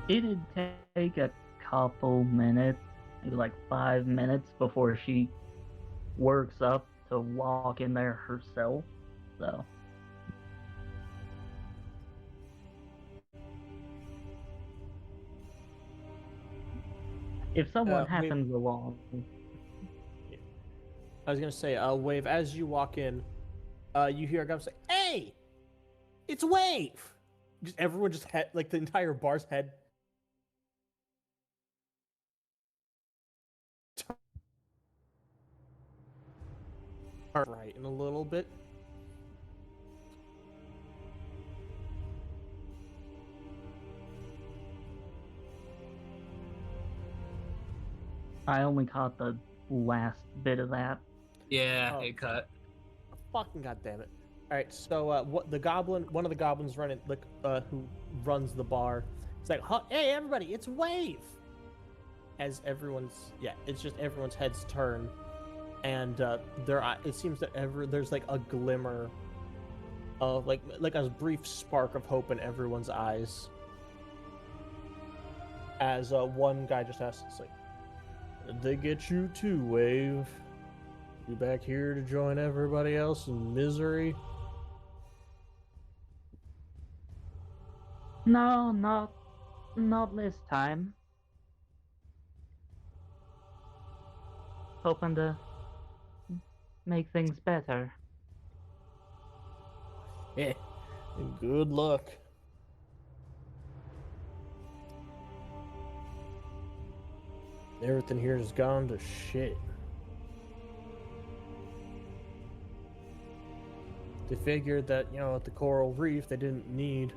Speaker 6: It'd take a couple minutes, maybe like 5 minutes before she works up to walk in there herself. So if someone
Speaker 2: Wave,
Speaker 6: happens along,
Speaker 2: I was gonna say, Wave, as you walk in, You hear a guy say, "Hey, it's Wave!" Just everyone just had like the entire bar's head. Right in a little bit.
Speaker 6: I only caught the last bit of that.
Speaker 9: Yeah,
Speaker 2: Oh.
Speaker 9: it cut.
Speaker 2: Fucking goddamn it! All right, so what the goblin? One of the goblins running, like, who runs the bar. It's like, "Hey, everybody, it's Wave!" As it's just everyone's heads turn, and it seems that there's like a glimmer of like a brief spark of hope in everyone's eyes. As one guy just asks, it's like, "Did they get you too, Wave? You back here to join everybody else in misery?"
Speaker 6: No, not this time. Hoping to make things better.
Speaker 2: Yeah. Good luck. Everything here has gone to shit. They figured that, at the coral reef, they didn't need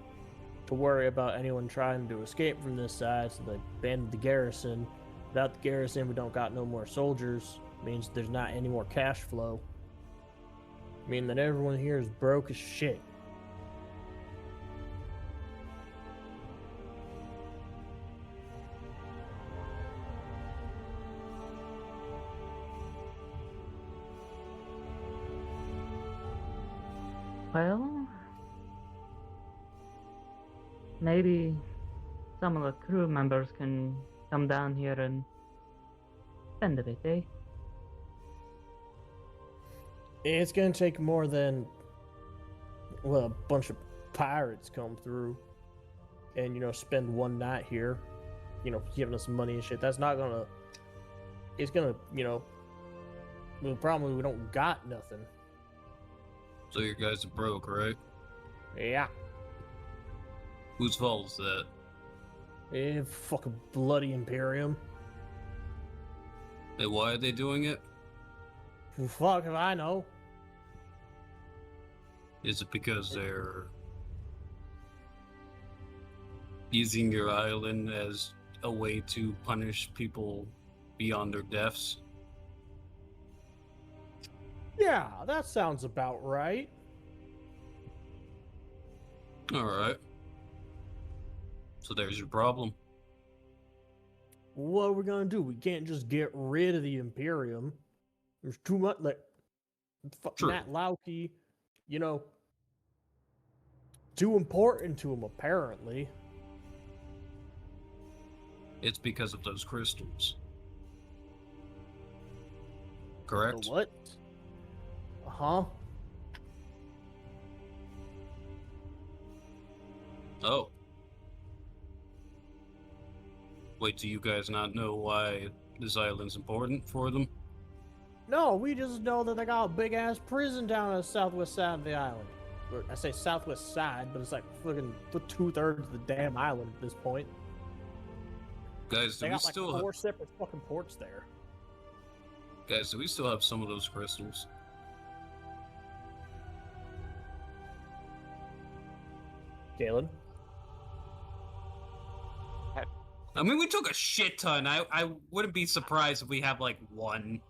Speaker 2: to worry about anyone trying to escape from this side, so they abandoned the garrison. Without the garrison, we don't got no more soldiers. Means there's not any more cash flow. Meaning that everyone here is broke as shit.
Speaker 6: Well, maybe some of the crew members can come down here and spend a bit, eh?
Speaker 2: It's gonna take more than, well, a bunch of pirates come through and, spend one night here, giving us money and shit. That's not gonna, it's gonna, the problem is we don't got nothing.
Speaker 9: So you guys are broke, right?
Speaker 2: Yeah.
Speaker 9: Whose fault is that?
Speaker 2: Fucking bloody Imperium.
Speaker 9: And why are they doing it?
Speaker 2: Fuck if I know.
Speaker 9: Is it because they're using your island as a way to punish people beyond their deaths?
Speaker 2: Yeah, that sounds about right.
Speaker 9: Alright. So there's your problem.
Speaker 2: What are we gonna do? We can't just get rid of the Imperium. There's too much, like,
Speaker 9: True.
Speaker 2: Matt Lauke, too important to him, apparently.
Speaker 9: It's because of those crystals. Correct?
Speaker 2: The what? Uh-huh.
Speaker 9: Oh. Wait, do you guys not know why this island's important for them?
Speaker 2: No, we just know that they got a big-ass prison down on the southwest side of the island. I say southwest side, but it's like fucking 2/3 of the damn island at this point.
Speaker 9: Guys, do
Speaker 2: They
Speaker 9: we
Speaker 2: got like
Speaker 9: still
Speaker 2: 4 separate fucking ports there.
Speaker 9: Guys, do we still have some of those crystals?
Speaker 2: Galen?
Speaker 9: I mean, we took a shit ton. I wouldn't be surprised if we have like one.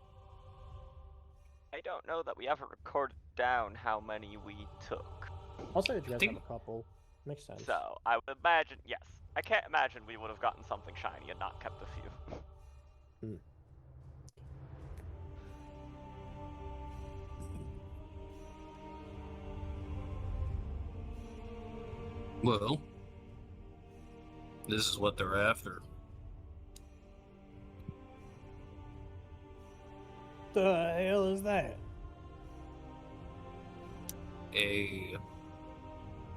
Speaker 4: I don't know that we ever recorded down how many we took.
Speaker 2: I'll say that you guys
Speaker 9: think-
Speaker 2: have a couple. Makes sense.
Speaker 4: So, I would imagine, yes. I can't imagine we would have gotten something shiny and not kept a few.
Speaker 9: Well, this is what they're after.
Speaker 2: The hell is that?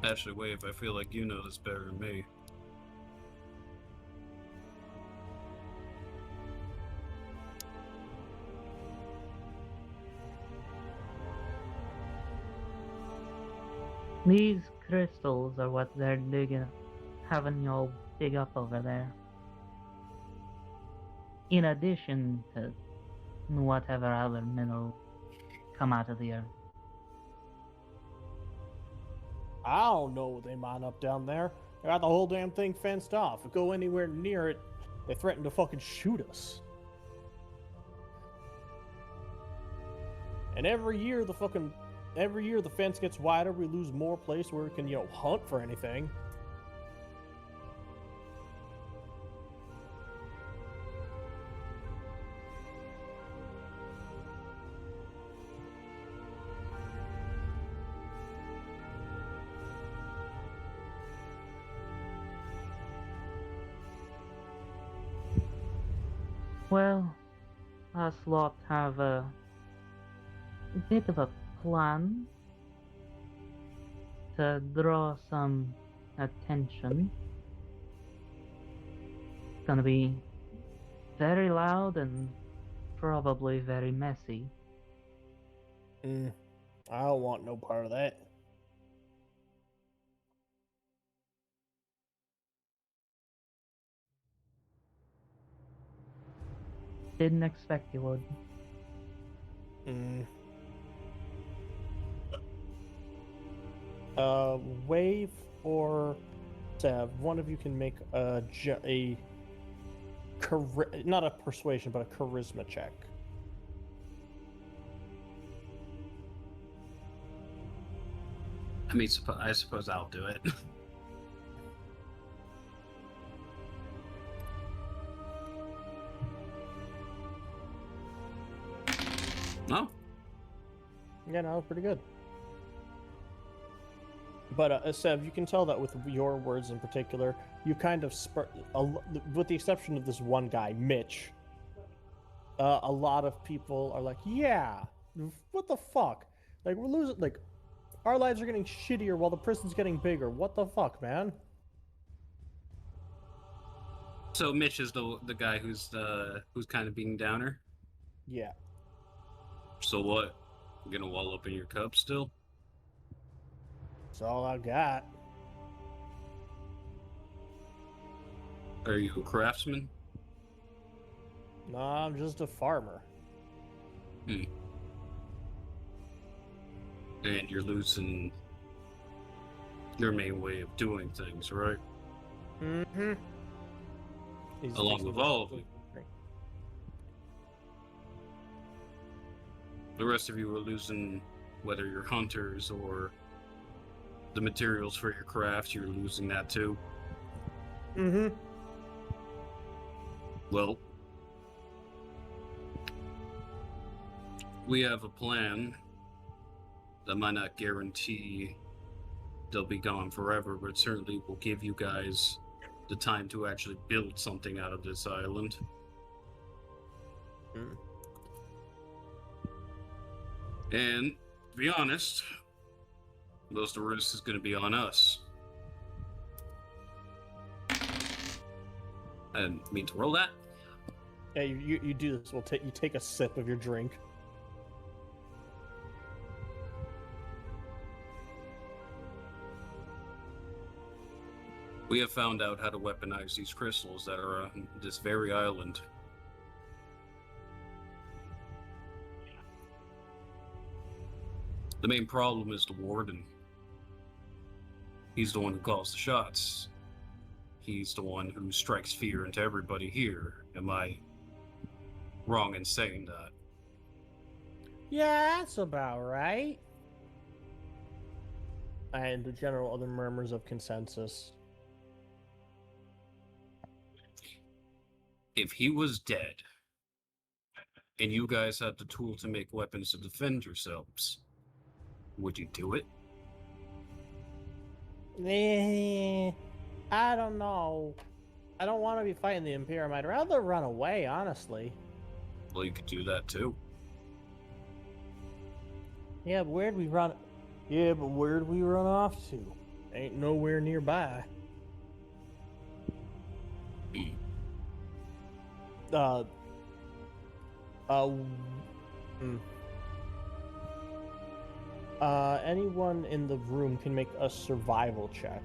Speaker 9: Actually, Wave, I feel like you know this better than me.
Speaker 6: These crystals are what they're having y'all dig up over there. In addition to whatever other mineral come out of the earth.
Speaker 2: I don't know what they mine up down there. They got the whole damn thing fenced off. If we go anywhere near it, they threaten to fucking shoot us. And every year the fence gets wider, we lose more place where we can, hunt for anything.
Speaker 6: Well, us lot have a bit of a plan to draw some attention. It's gonna be very loud and probably very messy.
Speaker 2: I don't want no part of that.
Speaker 6: Didn't expect you would.
Speaker 2: Wave or Sev, one of you can make not a persuasion, but a charisma check.
Speaker 9: I mean, I suppose I'll do it. No?
Speaker 2: Yeah, no, pretty good. But Sev, you can tell that with your words in particular, you kind of with the exception of this one guy, Mitch. A lot of people are like, "Yeah, what the fuck? Like we're losing. Like our lives are getting shittier while the prison's getting bigger. What the fuck, man?"
Speaker 9: So Mitch is the guy who's kind of being downer.
Speaker 2: Yeah.
Speaker 9: So what? You gonna wall up in your cup still?
Speaker 2: That's all I got.
Speaker 9: Are you a craftsman?
Speaker 2: No, I'm just a farmer.
Speaker 9: And you're losing your main way of doing things, right?
Speaker 2: Mm-hmm.
Speaker 9: Along with all of you. The rest of you are losing, whether you're hunters or the materials for your craft, you're losing that too.
Speaker 2: Mm-hmm.
Speaker 9: Well, we have a plan that might not guarantee they'll be gone forever, but certainly will give you guys the time to actually build something out of this island. And to be honest, most of the risk is going to be on us. And mean to roll that?
Speaker 2: Yeah, you do this. You take a sip of your drink.
Speaker 9: We have found out how to weaponize these crystals that are on this very island. The main problem is the warden. He's the one who calls the shots. He's the one who strikes fear into everybody here. Am I wrong in saying that?
Speaker 2: Yeah, that's about right. And the general other murmurs of consensus.
Speaker 9: If he was dead, and you guys had the tool to make weapons to defend yourselves, would you do it?
Speaker 2: I don't know. I don't want to be fighting the Imperium. I'd rather run away, honestly.
Speaker 9: Well, you could do that too.
Speaker 2: Yeah, but where'd we run? Yeah, but where'd we run off to? Ain't nowhere nearby. Anyone in the room can make a survival check.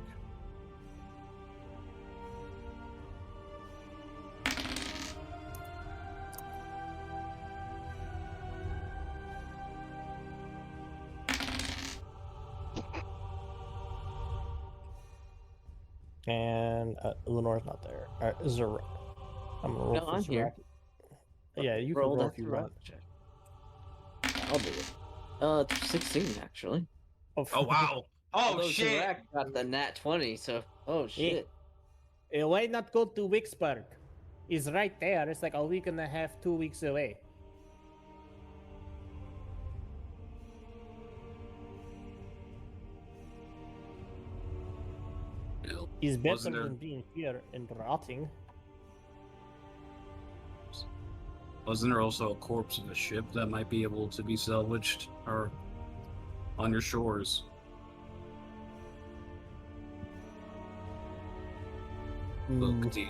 Speaker 2: And Lenore's not there. All right, Zara. I'm gonna roll
Speaker 10: No,
Speaker 2: for
Speaker 10: I'm here.
Speaker 2: Zara. Yeah, you can
Speaker 10: Roll
Speaker 2: roll
Speaker 10: that
Speaker 2: if you
Speaker 10: survival
Speaker 2: want.
Speaker 10: check. I'll do it. 16 actually.
Speaker 9: Oh wow! Oh
Speaker 10: Although
Speaker 9: shit!
Speaker 10: Zarak got the nat 20, so oh shit.
Speaker 2: Why not go to Vicksburg? It's right there. It's like a week and a half, 2 weeks away. It's better
Speaker 9: Wasn't there-
Speaker 2: than being here and rotting.
Speaker 9: Wasn't there also a corpse of a ship that might be able to be salvaged or on your shores? Look, the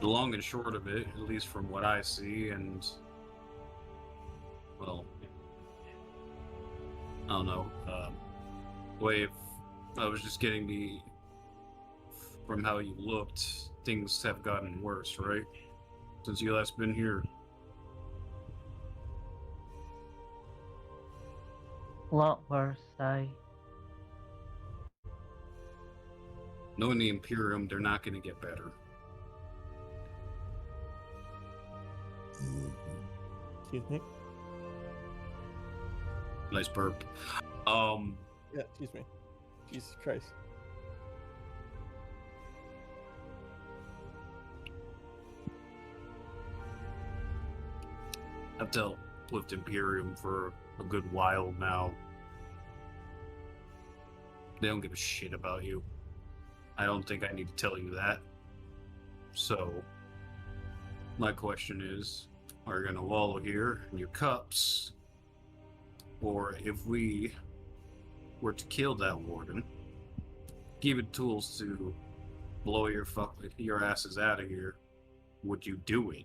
Speaker 9: long and short of it, at least from what I see, and well, I don't know. Wave, I was just getting the from how you looked, things have gotten worse, right? Since you last been here.
Speaker 6: A lot worse,
Speaker 9: Knowing the Imperium, they're not going to get better.
Speaker 2: Excuse me.
Speaker 9: Nice burp.
Speaker 2: Yeah, excuse me. Jesus Christ.
Speaker 9: I've dealt with Imperium for a good while now. They don't give a shit about you. I don't think I need to tell you that. So, my question is, are you going to wallow here in your cups? Or if we were to kill that warden, give it tools to blow your asses out of here, would you do it?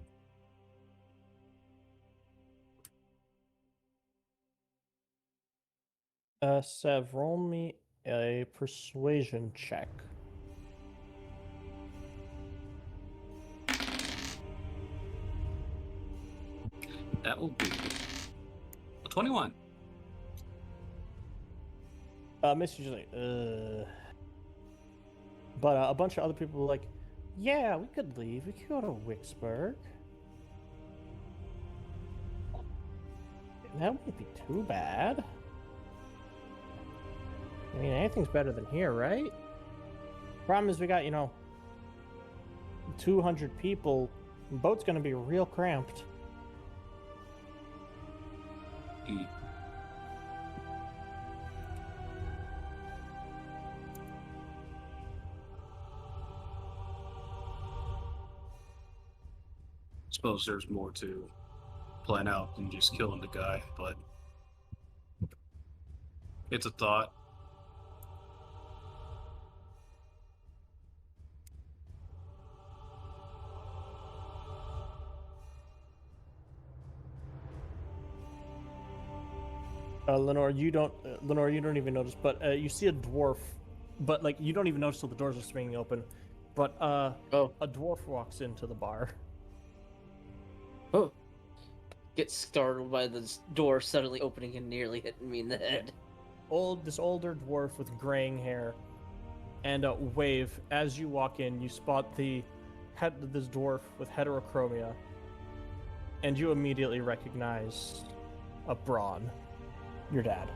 Speaker 2: Sev, roll me a persuasion check.
Speaker 9: That will be a 21.
Speaker 2: Miss usually, But a bunch of other people were like, yeah, we could leave. We could go to Vicksburg. That wouldn't be too bad. I mean, anything's better than here, right? Problem is we got, 200 people. The boat's gonna be real cramped.
Speaker 9: Suppose there's more to plan out than just killing the guy, but it's a thought.
Speaker 2: Lenore, you don't even notice, but you see a dwarf, but like you don't even notice till the doors are swinging open. But a dwarf walks into the bar.
Speaker 10: Oh. Get startled by the door suddenly opening and nearly hitting me in the head.
Speaker 2: This older dwarf with graying hair, and Wave. As you walk in, you spot this dwarf with heterochromia, and you immediately recognize Braun, your dad.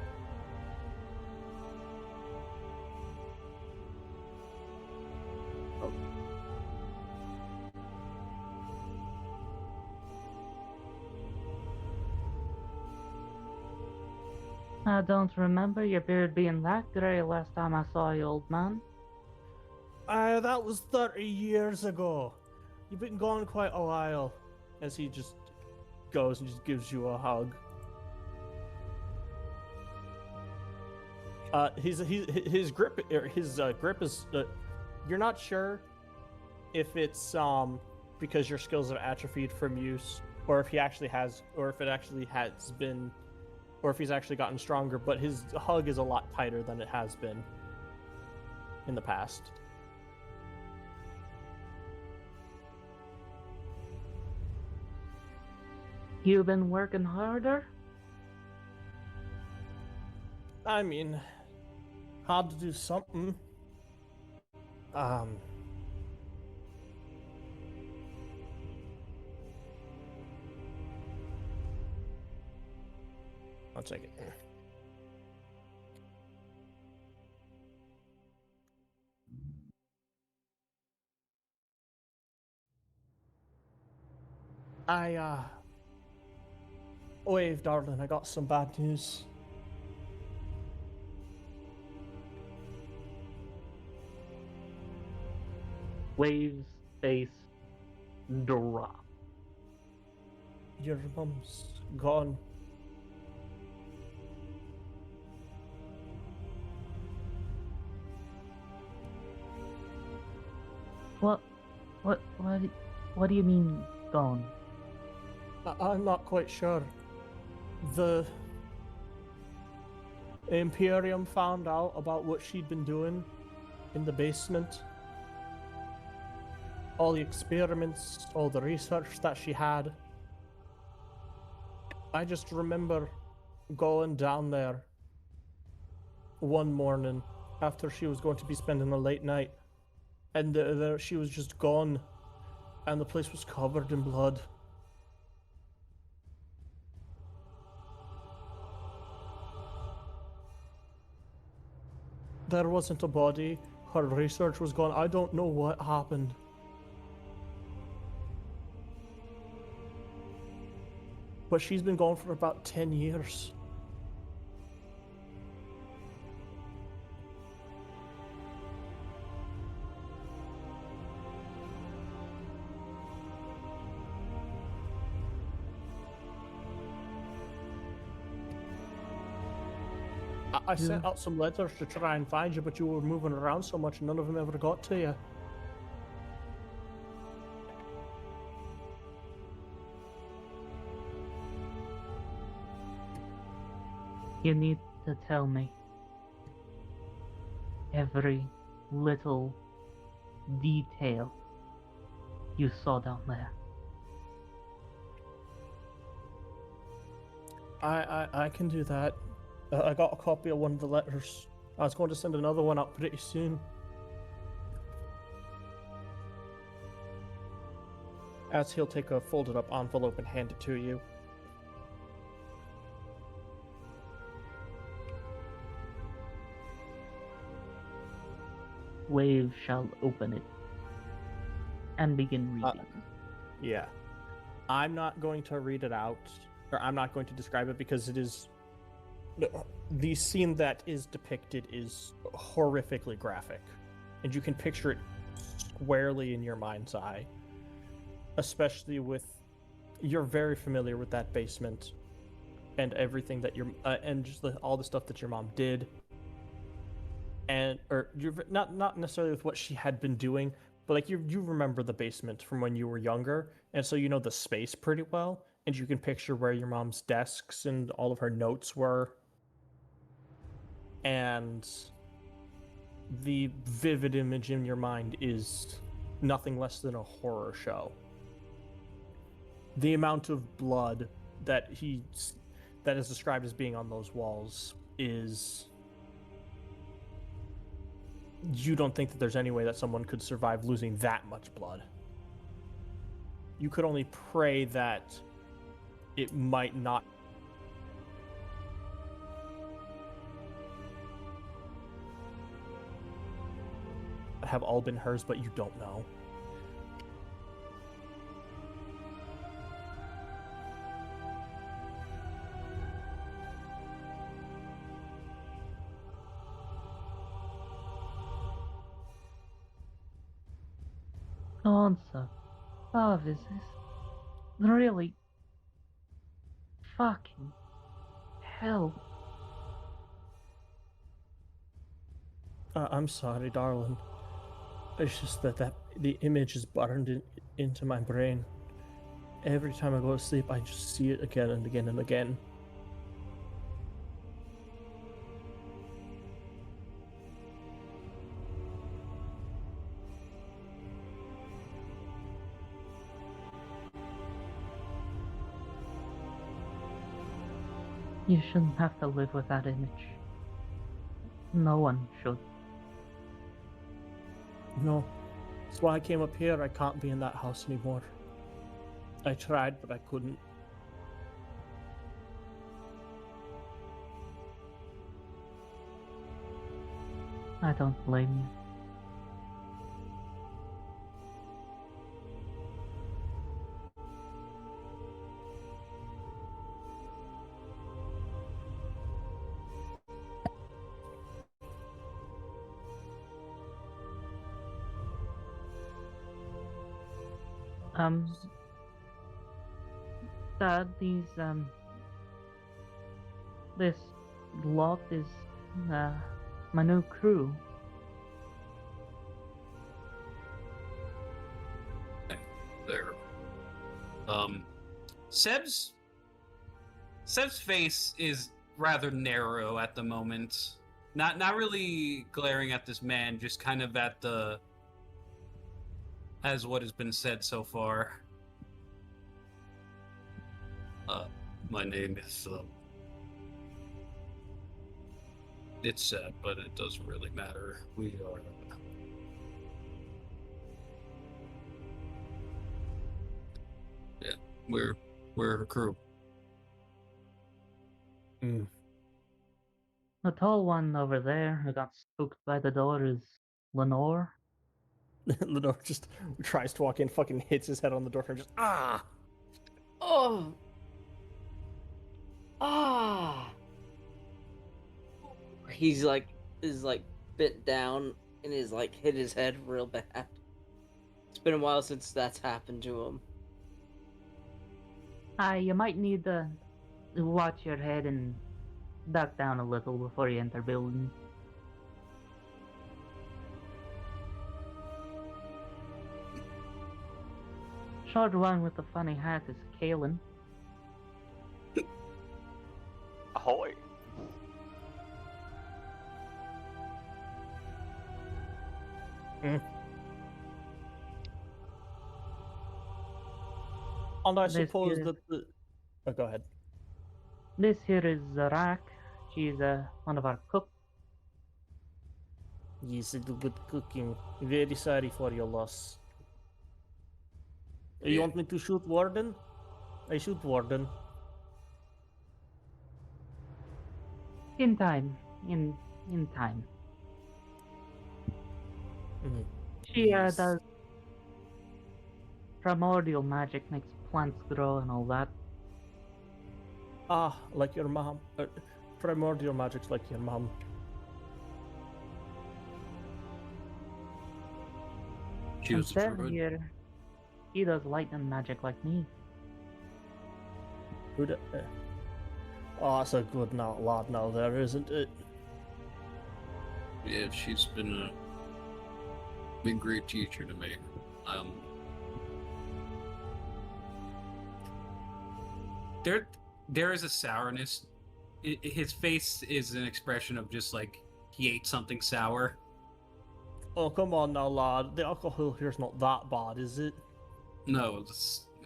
Speaker 6: I don't remember your beard being that gray last time I saw you, old man.
Speaker 2: That was 30 years ago. You've been gone quite a while. As he just goes and just gives you a hug. His grip is. You're not sure if it's because your skills have atrophied from use, or if it actually has been or if he's actually gotten stronger, but his hug is a lot tighter than it has been in the past.
Speaker 6: You been working harder?
Speaker 2: I mean, hard to do something. I'll take it. Wave, darling, I got some bad news.
Speaker 6: Wave's face drop.
Speaker 2: Your mom's gone.
Speaker 6: What do you mean gone?
Speaker 2: I'm not quite sure. The Imperium found out about what she'd been doing in the basement. All the experiments, all the research that she had. I just remember going down there one morning after she was going to be spending a late night, and there she was just gone, and the place was covered in blood. There wasn't a body. Her research was gone. I don't know what happened. But she's been gone for about 10 years. I sent out some letters to try and find you, but you were moving around so much, none of them ever got to you.
Speaker 6: You need to tell me every little detail you saw down there.
Speaker 2: I can do that. I got a copy of one of the letters. I was going to send another one out pretty soon. As he'll take a folded up envelope and hand it to you.
Speaker 6: Wave shall open it and begin reading.
Speaker 2: Yeah. I'm not going to read it out, or I'm not going to describe it because it is... The scene that is depicted is horrifically graphic, and you can picture it squarely in your mind's eye. Especially with... You're very familiar with that basement and everything that your... and just all the stuff that your mom did. And or you're not necessarily with what she had been doing, but like you remember the basement from when you were younger, and so you know the space pretty well, and you can picture where your mom's desks and all of her notes were. And the vivid image in your mind is nothing less than a horror show. The amount of blood that is described as being on those walls is... You don't think that there's any way that someone could survive losing that much blood. You could only pray that it might not have all been hers, but you don't know.
Speaker 6: Answer. Love is this really fucking hell?
Speaker 2: I'm sorry, darling. It's just that the image is burned into my brain. Every time I go to sleep, I just see it again and again and again.
Speaker 6: You shouldn't have to live with that image. No one should.
Speaker 2: No. That's why I came up here. I can't be in that house anymore. I tried, but I couldn't.
Speaker 6: I don't blame you. Um, Dad, this lot is, my new crew.
Speaker 9: There. Seb's face is rather narrow at the moment. Not really glaring at this man, just kind of at the as what has been said so far. My name is it's sad, but it doesn't really matter. We are we're a crew.
Speaker 6: The tall one over there who got spooked by the door is Lenore.
Speaker 2: Lenore just tries to walk in, fucking hits his head on the door frame, just
Speaker 10: Oh. Ah. He's like bent down and is like hit his head real bad. It's been a while since that's happened to him.
Speaker 6: You might need to watch your head and duck down a little before you enter building. Short one with the funny hat is Kalen.
Speaker 4: Ahoy!
Speaker 2: And I
Speaker 6: This
Speaker 2: suppose
Speaker 6: here-
Speaker 2: that the... Oh, go ahead.
Speaker 6: This here is Zarak. She's one of our cooks.
Speaker 2: Yes, I do good cooking. Very sorry for your loss. You want me to shoot Warden? I shoot Warden.
Speaker 6: In time. In time.
Speaker 2: Mhm.
Speaker 6: She
Speaker 2: Yes.
Speaker 6: does primordial magic, makes plants grow and all that.
Speaker 2: Ah, like your mom. Primordial magic's like your mom.
Speaker 9: She
Speaker 6: And
Speaker 9: was a
Speaker 6: Sam
Speaker 9: druid.
Speaker 6: here, he does lightning magic like me.
Speaker 2: Who the... Oh, that's a good lad now there, isn't it?
Speaker 9: Yeah, she's been a great teacher to me. There is a sourness. His face is an expression of just like he ate something sour.
Speaker 2: Oh, come on now, lad. The alcohol here's not that bad, is it?
Speaker 9: No,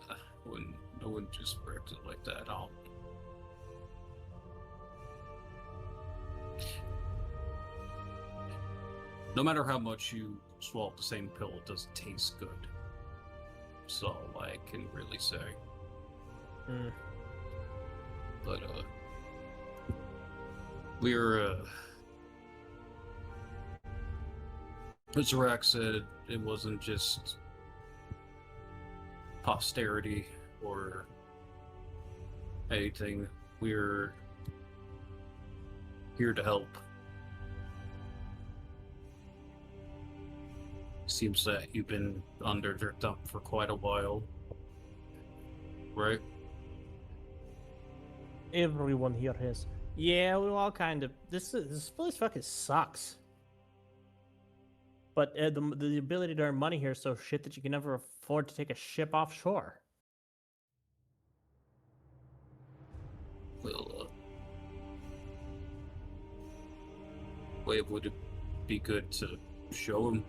Speaker 9: I wouldn't just react it like that. No matter how much you swallow the same pill, it doesn't taste good. That's all I can really say. But we're as Rex said, it wasn't just posterity or anything. We're here to help. Seems that you've been under their thumb for quite a while, right?
Speaker 2: Everyone here has. Yeah, we all kind of. This place fucking sucks. But the ability to earn money here is so shit that you can never afford to take a ship offshore.
Speaker 9: Well, would it be good to show him?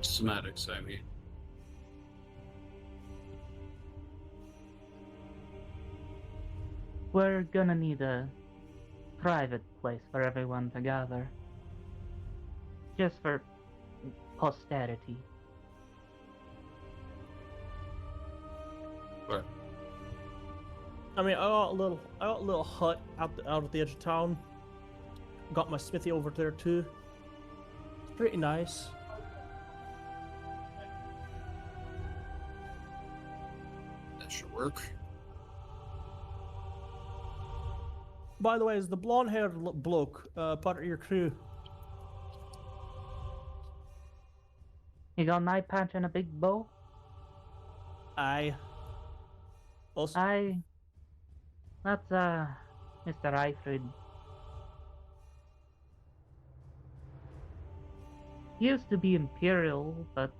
Speaker 9: Schematics, I mean.
Speaker 6: we're gonna need a private place for everyone to gather. Just for posterity.
Speaker 2: I mean, I got a little hut out at the edge of town. Got my smithy over there too. It's pretty nice.
Speaker 11: That should work.
Speaker 2: By the way, is the blonde-haired bloke part of your crew?
Speaker 6: You got an eye patch and a big bow?
Speaker 2: Aye. Also,
Speaker 6: That's, Mr. Eifrid. He used to be Imperial, but,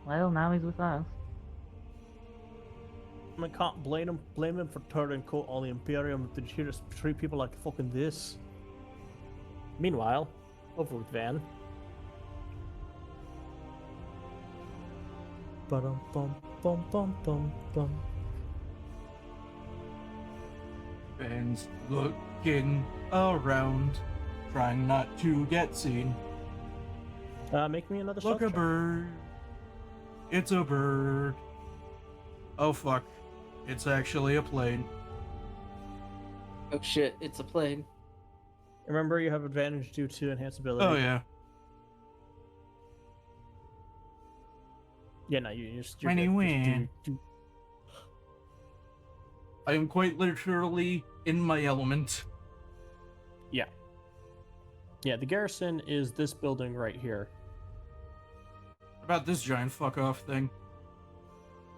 Speaker 6: well, now he's with us.
Speaker 2: I can't blame him for turning coat on the Imperium to just treat people like fucking this. Meanwhile, over with Van. Ba-dum bum bum bum bum bum.
Speaker 1: Van's looking around, trying not to get seen.
Speaker 2: Make me another
Speaker 1: Look, a
Speaker 2: stealth check.
Speaker 1: bird. It's a bird. Oh fuck. It's actually a plane.
Speaker 10: Oh shit, it's a plane.
Speaker 2: Remember, you have advantage due to enhanced ability.
Speaker 1: Oh yeah.
Speaker 2: Yeah, no, you're just...
Speaker 1: Anyway. I am quite literally in my element.
Speaker 2: Yeah. Yeah, the garrison is this building right here.
Speaker 1: What about this giant fuck off thing?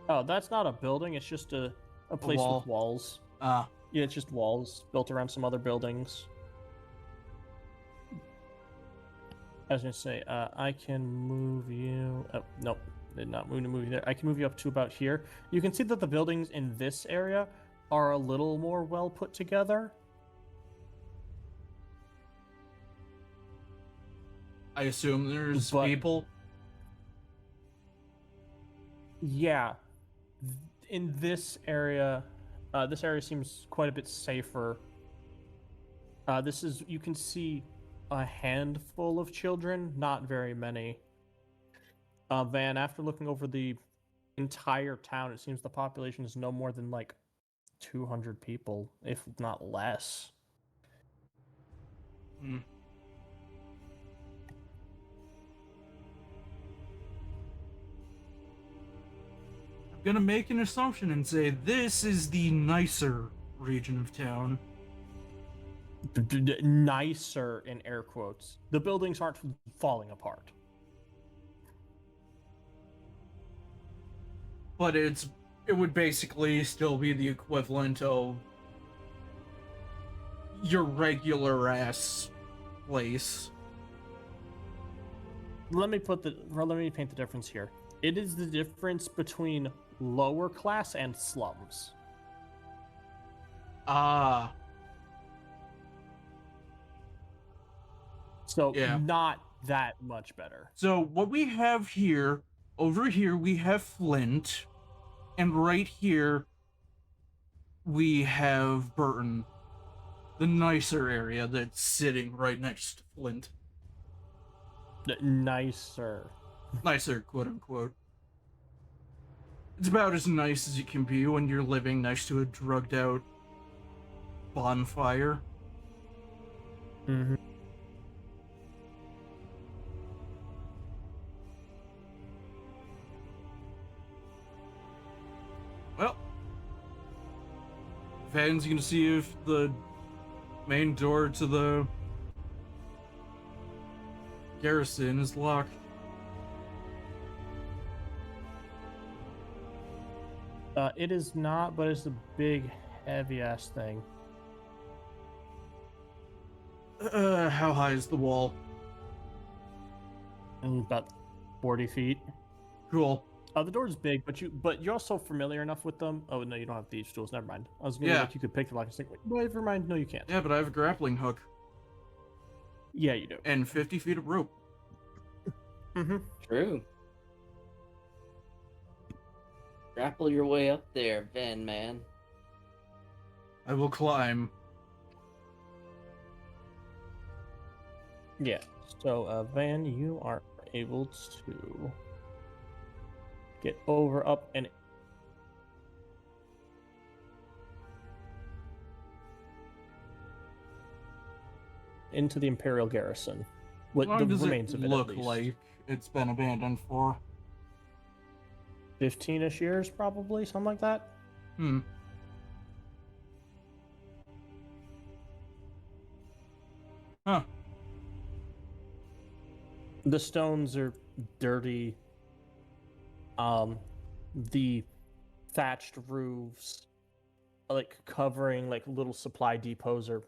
Speaker 2: Oh, that's not a building, it's just a place
Speaker 1: wall.
Speaker 2: with walls.
Speaker 1: Ah.
Speaker 2: Yeah, it's just walls built around some other buildings. I was gonna say, I can move you... Oh, nope. Did not move you there. I can move you up to about here. You can see that the buildings in this area are a little more well put together.
Speaker 1: I assume there's
Speaker 2: But-
Speaker 1: people.
Speaker 2: Yeah. In this area seems quite a bit safer. You can see a handful of children, not very many. Van, after looking over the entire town, it seems the population is no more than like 200 people, if not less.
Speaker 1: Hmm. I'm gonna make an assumption and say this is the nicer region of town.
Speaker 2: Nicer in air quotes. The buildings aren't falling apart.
Speaker 1: But it would basically still be the equivalent of your regular ass place.
Speaker 2: Let me paint the difference here. It is the difference between lower class and slums.
Speaker 1: Ah.
Speaker 2: So
Speaker 1: Yeah.
Speaker 2: not that much better.
Speaker 1: So what we have here, over here we have Flint, and right here we have Burton, the nicer area that's sitting right next to Flint.
Speaker 2: Nicer.
Speaker 1: Nicer, quote unquote. It's about as nice as it can be when you're living next to a drugged out bonfire.
Speaker 2: Mm-hmm.
Speaker 1: Well, Van's gonna see if the main door to the garrison is locked.
Speaker 2: It is not, but it's a big, heavy-ass thing.
Speaker 1: How high is the wall?
Speaker 2: About 40 feet.
Speaker 1: Cool.
Speaker 2: The door's big, but you're also familiar enough with them. Oh no, you don't have thieves tools. Never mind. I was gonna
Speaker 1: Yeah.
Speaker 2: like you could pick the lock and stick. Never mind. No, you can't.
Speaker 1: Yeah, but I have a grappling hook
Speaker 2: Yeah, you do.
Speaker 1: and 50 feet of rope.
Speaker 2: Mm-hmm.
Speaker 10: True. Grapple your way up there, Van man.
Speaker 1: I will climb.
Speaker 2: Yeah. So, Van, you are able to get over, up, and into the Imperial garrison. With
Speaker 1: How
Speaker 2: the
Speaker 1: long does
Speaker 2: remains
Speaker 1: it
Speaker 2: of it,
Speaker 1: look
Speaker 2: at least.
Speaker 1: like it's been abandoned for?
Speaker 2: 15-ish years, probably, something like that.
Speaker 1: Hmm. Huh.
Speaker 2: The stones are dirty. The thatched roofs, like covering like little supply depots, are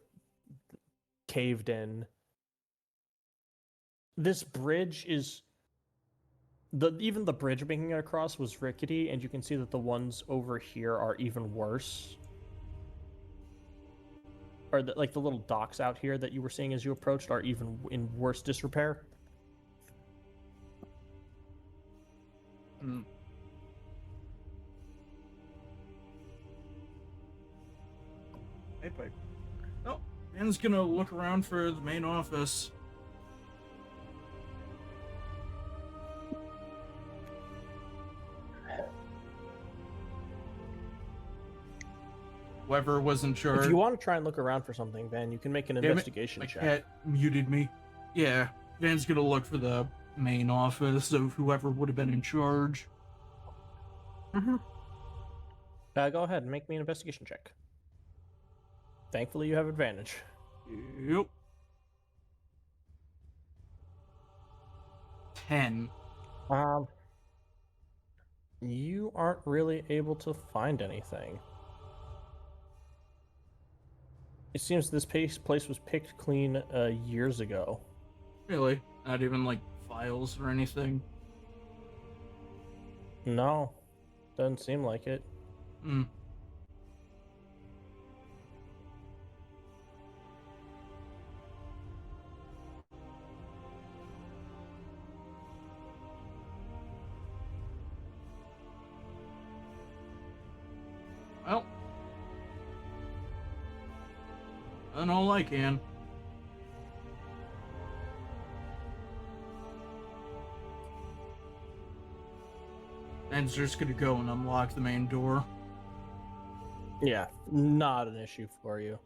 Speaker 2: caved in. This bridge is even the bridge making it across was rickety, and you can see that the ones over here are even worse. Or like the little docks out here that you were seeing as you approached are even in worse disrepair.
Speaker 1: Hmm. Hey, Pipe. Oh, Ben's gonna look around for the main office. Whoever was in charge.
Speaker 2: If you want to try and look around for something, Van, you can make an
Speaker 1: Damn it,
Speaker 2: investigation
Speaker 1: my
Speaker 2: check.
Speaker 1: cat muted me. Yeah, Van's gonna look for the main office of whoever would have been in charge.
Speaker 2: Mm-hmm. Go ahead and make me an investigation check. Thankfully, you have advantage.
Speaker 1: Yep. 10.
Speaker 2: You aren't really able to find anything. It seems this place was picked clean years ago.
Speaker 1: Really? Not even like files or anything?
Speaker 2: No, doesn't seem like it.
Speaker 1: Hmm. Well, done all I can. And just gonna go and unlock the main door.
Speaker 2: Yeah, not an issue for you.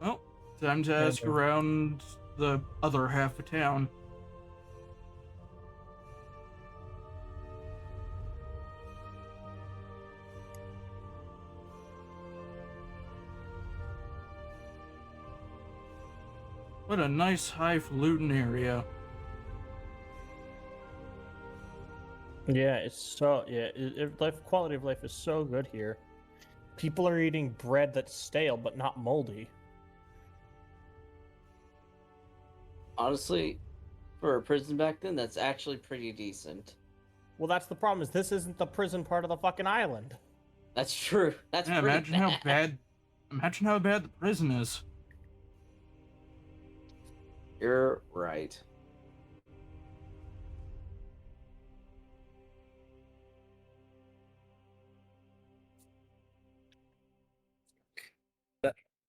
Speaker 1: Well, time to ask around the other half of town. What a nice highfalutin area.
Speaker 2: Yeah, it's so life quality of life is so good here. People are eating bread that's stale but not moldy.
Speaker 10: Honestly, for a prison back then, that's actually pretty decent.
Speaker 2: Well, that's the problem. Is this isn't the prison part of the fucking island?
Speaker 10: That's true. That's
Speaker 1: Yeah,
Speaker 10: pretty
Speaker 1: imagine how bad. Imagine how bad the prison is.
Speaker 10: You're right.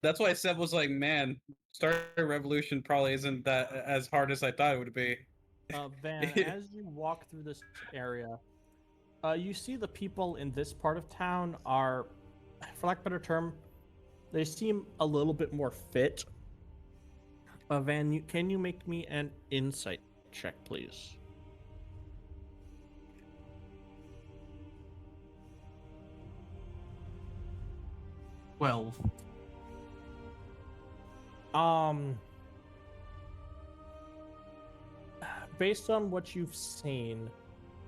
Speaker 7: That's why Seb was like, "Man, starting a revolution probably isn't that as hard as I thought it would be."
Speaker 2: Van, as you walk through this area, you see the people in this part of town are, for lack of a better term, they seem a little bit more fit. Van, can you make me an insight check, please?
Speaker 1: Well,
Speaker 2: based on what you've seen,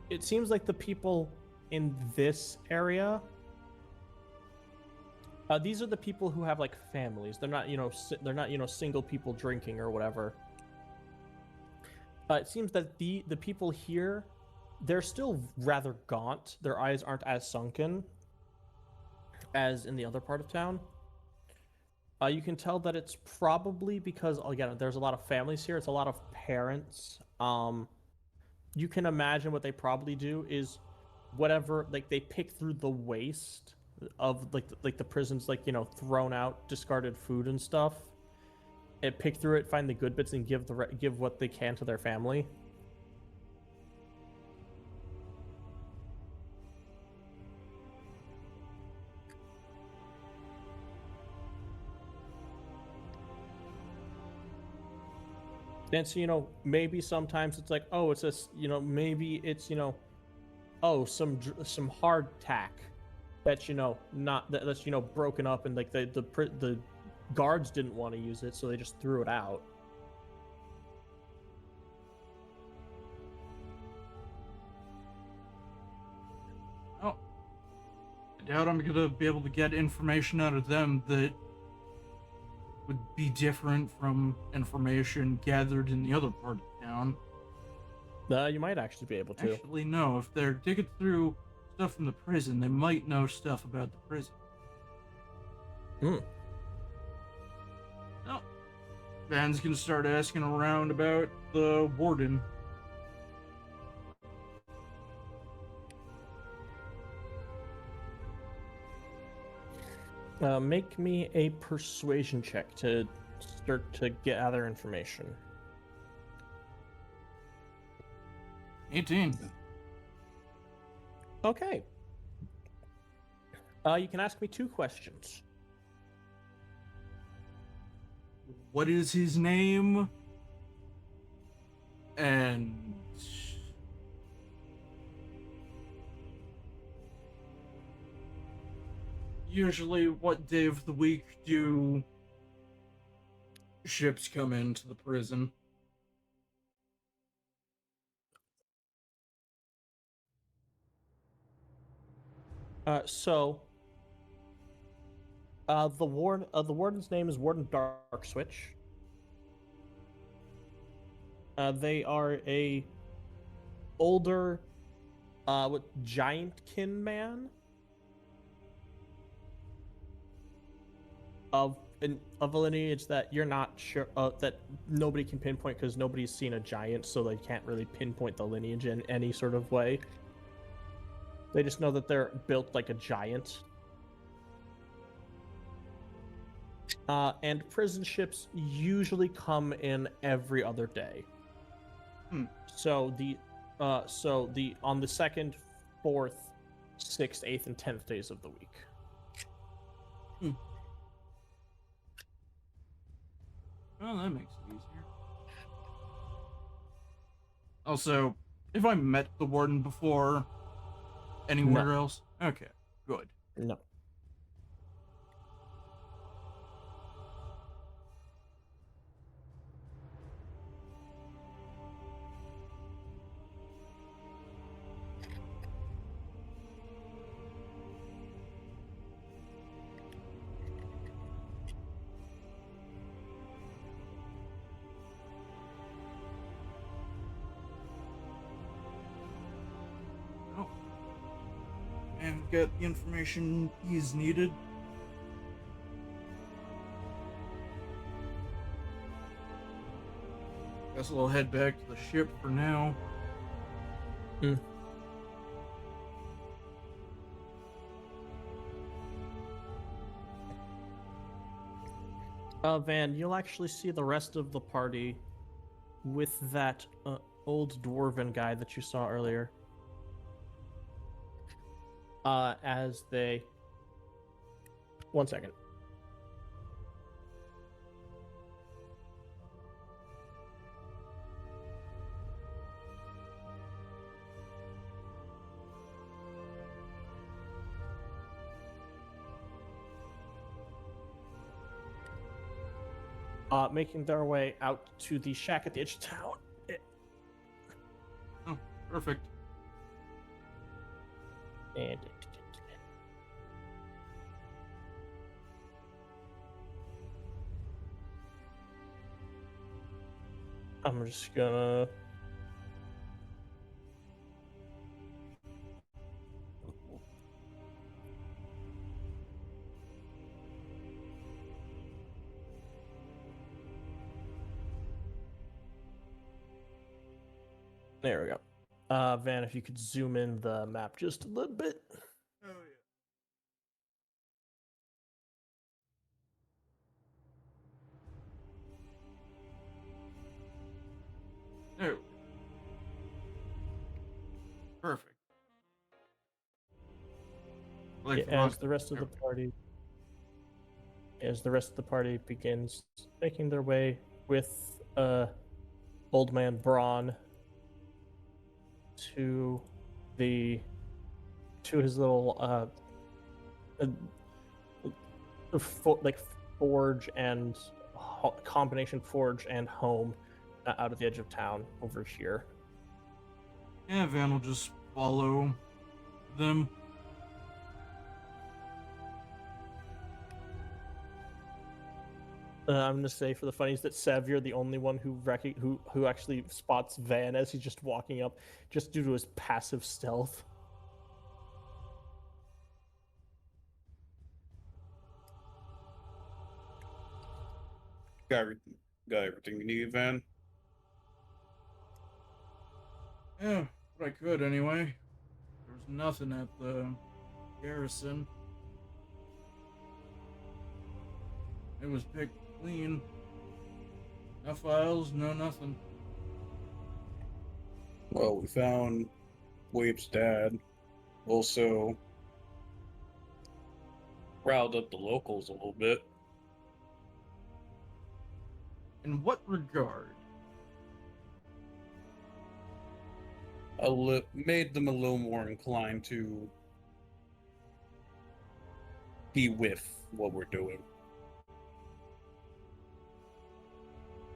Speaker 2: it seems like the people in this area, these are the people who have like families. They're not, they're not, single people drinking or whatever. It seems that the people here, they're still rather gaunt. Their eyes aren't as sunken as in the other part of town. You can tell that it's probably because, again, there's a lot of families here. It's a lot of parents you can imagine what they probably do is whatever, like they pick through the waste of like the prison's like, you know, thrown out discarded food and stuff, and pick through it, find the good bits, and give what they can to their family. And so, you know, maybe sometimes it's like, oh, it's just, you know, maybe it's, you know, oh, some hardtack that's, you know, that's, you know, broken up, and like the guards didn't want to use it, so they just threw it out.
Speaker 1: Oh, I doubt I'm gonna be able to get information out of them that would be different from information gathered in the other part of town.
Speaker 2: You might actually be able to.
Speaker 1: Actually, no. If they're digging through stuff from the prison, they might know stuff about the prison.
Speaker 2: Hmm.
Speaker 1: Oh, Van's gonna start asking around about the warden.
Speaker 2: Make me a persuasion check to start to gather information.
Speaker 1: 18.
Speaker 2: Okay. You can ask me 2 questions.
Speaker 1: What is his name? And usually, what day of the week do ships come into the prison?
Speaker 2: The warden's name is Warden Darkswitch. They are a older, giantkin man of a lineage that you're not sure that nobody can pinpoint, because nobody's seen a giant, so they can't really pinpoint the lineage in any sort of way. They just know that they're built like a giant. And prison ships usually come in every other day. So on the 2nd, 4th, 6th, 8th, and 10th days of the week.
Speaker 1: Well, that makes it easier. Also, if I met the warden before anywhere else? Okay, good.
Speaker 2: No.
Speaker 1: Oh. And get the information he's needed. Guess we'll head back to the ship for now.
Speaker 2: Van, you'll actually see the rest of the party with that old dwarven guy that you saw earlier. As they... One second. Making their way out to the shack at the edge of town.
Speaker 1: Oh, perfect.
Speaker 2: And I'm just gonna... There we go. Van, if you could zoom in the map just a little bit.
Speaker 1: Oh, yeah. There we go. Perfect. Like
Speaker 2: Yeah, as the rest of the party begins making their way with old man Braun to his little forge and combination forge and home out of the edge of town over here.
Speaker 1: Yeah, Van will just follow them.
Speaker 2: I'm gonna say for the funnies that Sev, you're the only one who actually spots Van as he's just walking up, just due to his passive stealth.
Speaker 7: Got everything you need, Van?
Speaker 1: Yeah, what I could anyway. There's nothing at the garrison. It was picked clean. No files, no nothing.
Speaker 7: Well, we found Wave's dad. Also, riled up the locals a little bit.
Speaker 1: In what regard?
Speaker 7: Made them a little more inclined to be with what we're doing.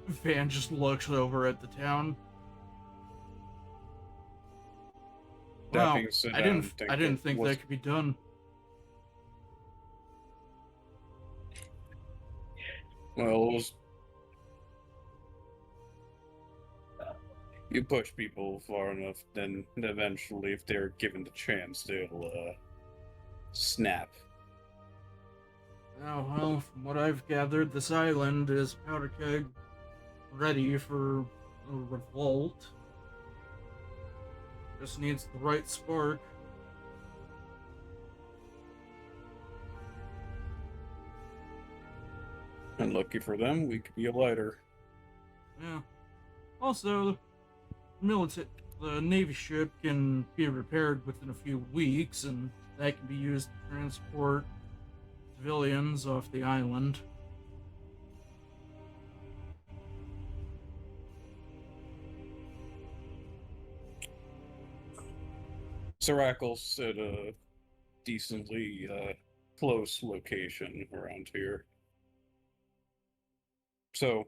Speaker 1: Van just looks over at the town.
Speaker 7: That
Speaker 1: Wow,
Speaker 7: being said,
Speaker 1: I didn't think that could be done.
Speaker 7: Well, you push people far enough, then eventually, if they're given the chance, they'll snap.
Speaker 1: Oh, well, from what I've gathered, this island is powder keg ready for a revolt. Just needs the right spark.
Speaker 7: And lucky for them, we could be a lighter.
Speaker 1: Yeah. Also, the Navy ship can be repaired within a few weeks, and that can be used to transport civilians off the island.
Speaker 7: Sarakel's at a decently close location around here. So,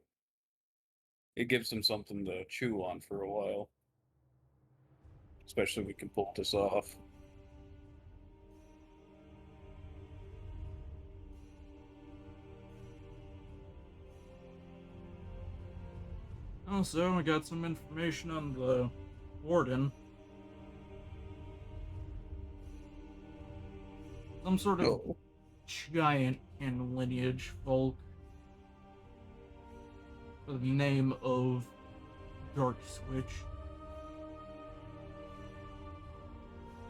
Speaker 7: it gives them something to chew on for a while. Especially if we can pull this off.
Speaker 1: Also, I got some information on the warden. Some sort of giant in lineage folk with the name of Dark Switch.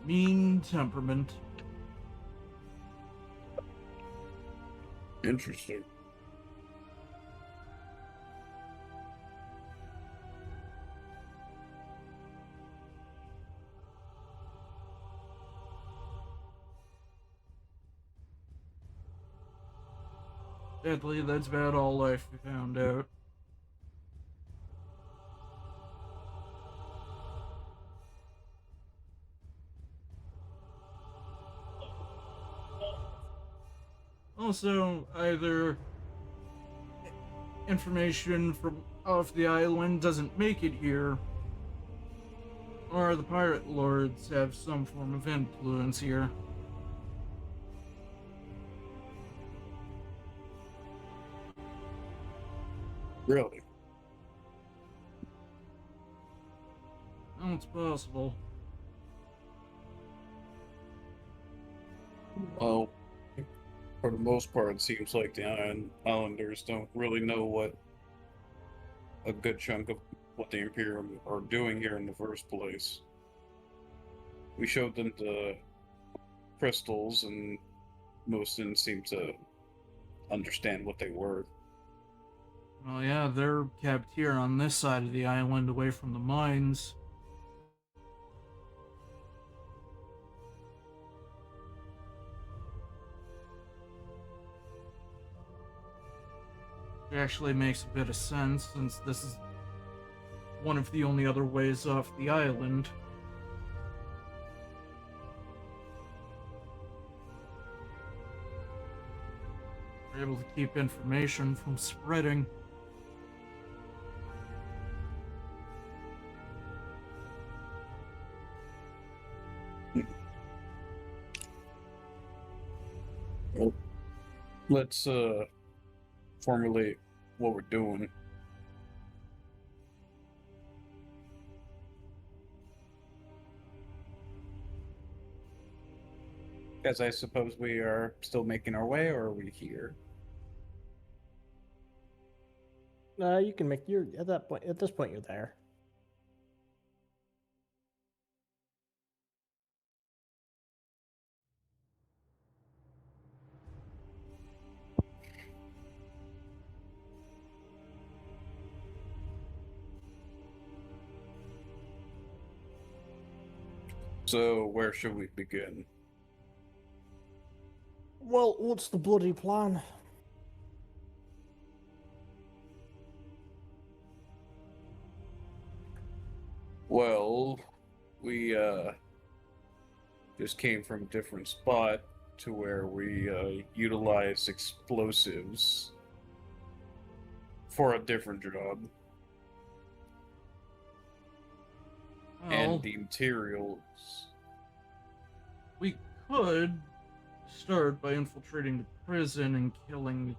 Speaker 1: Mean temperament.
Speaker 7: Interesting.
Speaker 1: Sadly, that's about all I found out. Also, either information from off the island doesn't make it here, or the pirate lords have some form of influence here.
Speaker 7: Really?
Speaker 1: Oh, it's possible.
Speaker 7: Well, for the most part, it seems like the Islanders don't really know what a good chunk of what the Imperium are doing here in the first place. We showed them the crystals, and most didn't seem to understand what they were.
Speaker 1: Well, yeah, they're kept here on this side of the island, away from the mines. It actually makes a bit of sense, since this is one of the only other ways off the island. We're able to keep information from spreading.
Speaker 7: Well, let's formulate what we're doing. As I suppose we are still making our way, or are we here?
Speaker 2: You can make you're at that point. At this point, you're there.
Speaker 7: So, where should we begin?
Speaker 2: Well, what's the bloody plan?
Speaker 7: Well, we just came from a different spot to where we utilize explosives for a different job.
Speaker 1: Well,
Speaker 7: And the materials.
Speaker 1: we could start by infiltrating the prison and killing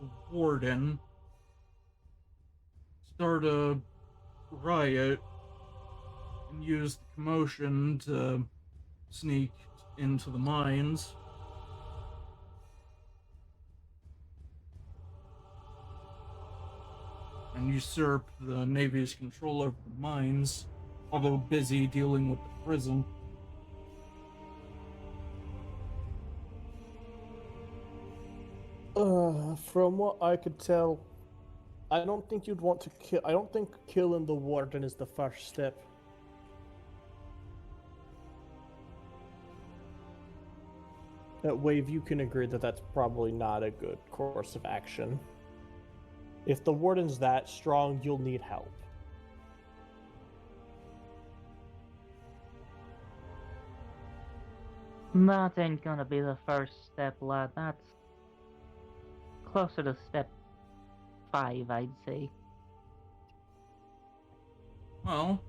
Speaker 1: the warden. Start a riot and use the commotion to sneak into the mines. And usurp the Navy's control over the mines, although busy dealing with the prison.
Speaker 2: From what I could tell, I don't think you'd want to kill. I don't think killing the warden is the first step. Wave, you can agree that that's probably not a good course of action. If the warden's that strong, you'll need help.
Speaker 6: That ain't gonna be the first step, lad. That's closer to step 5, I'd say.
Speaker 1: Well,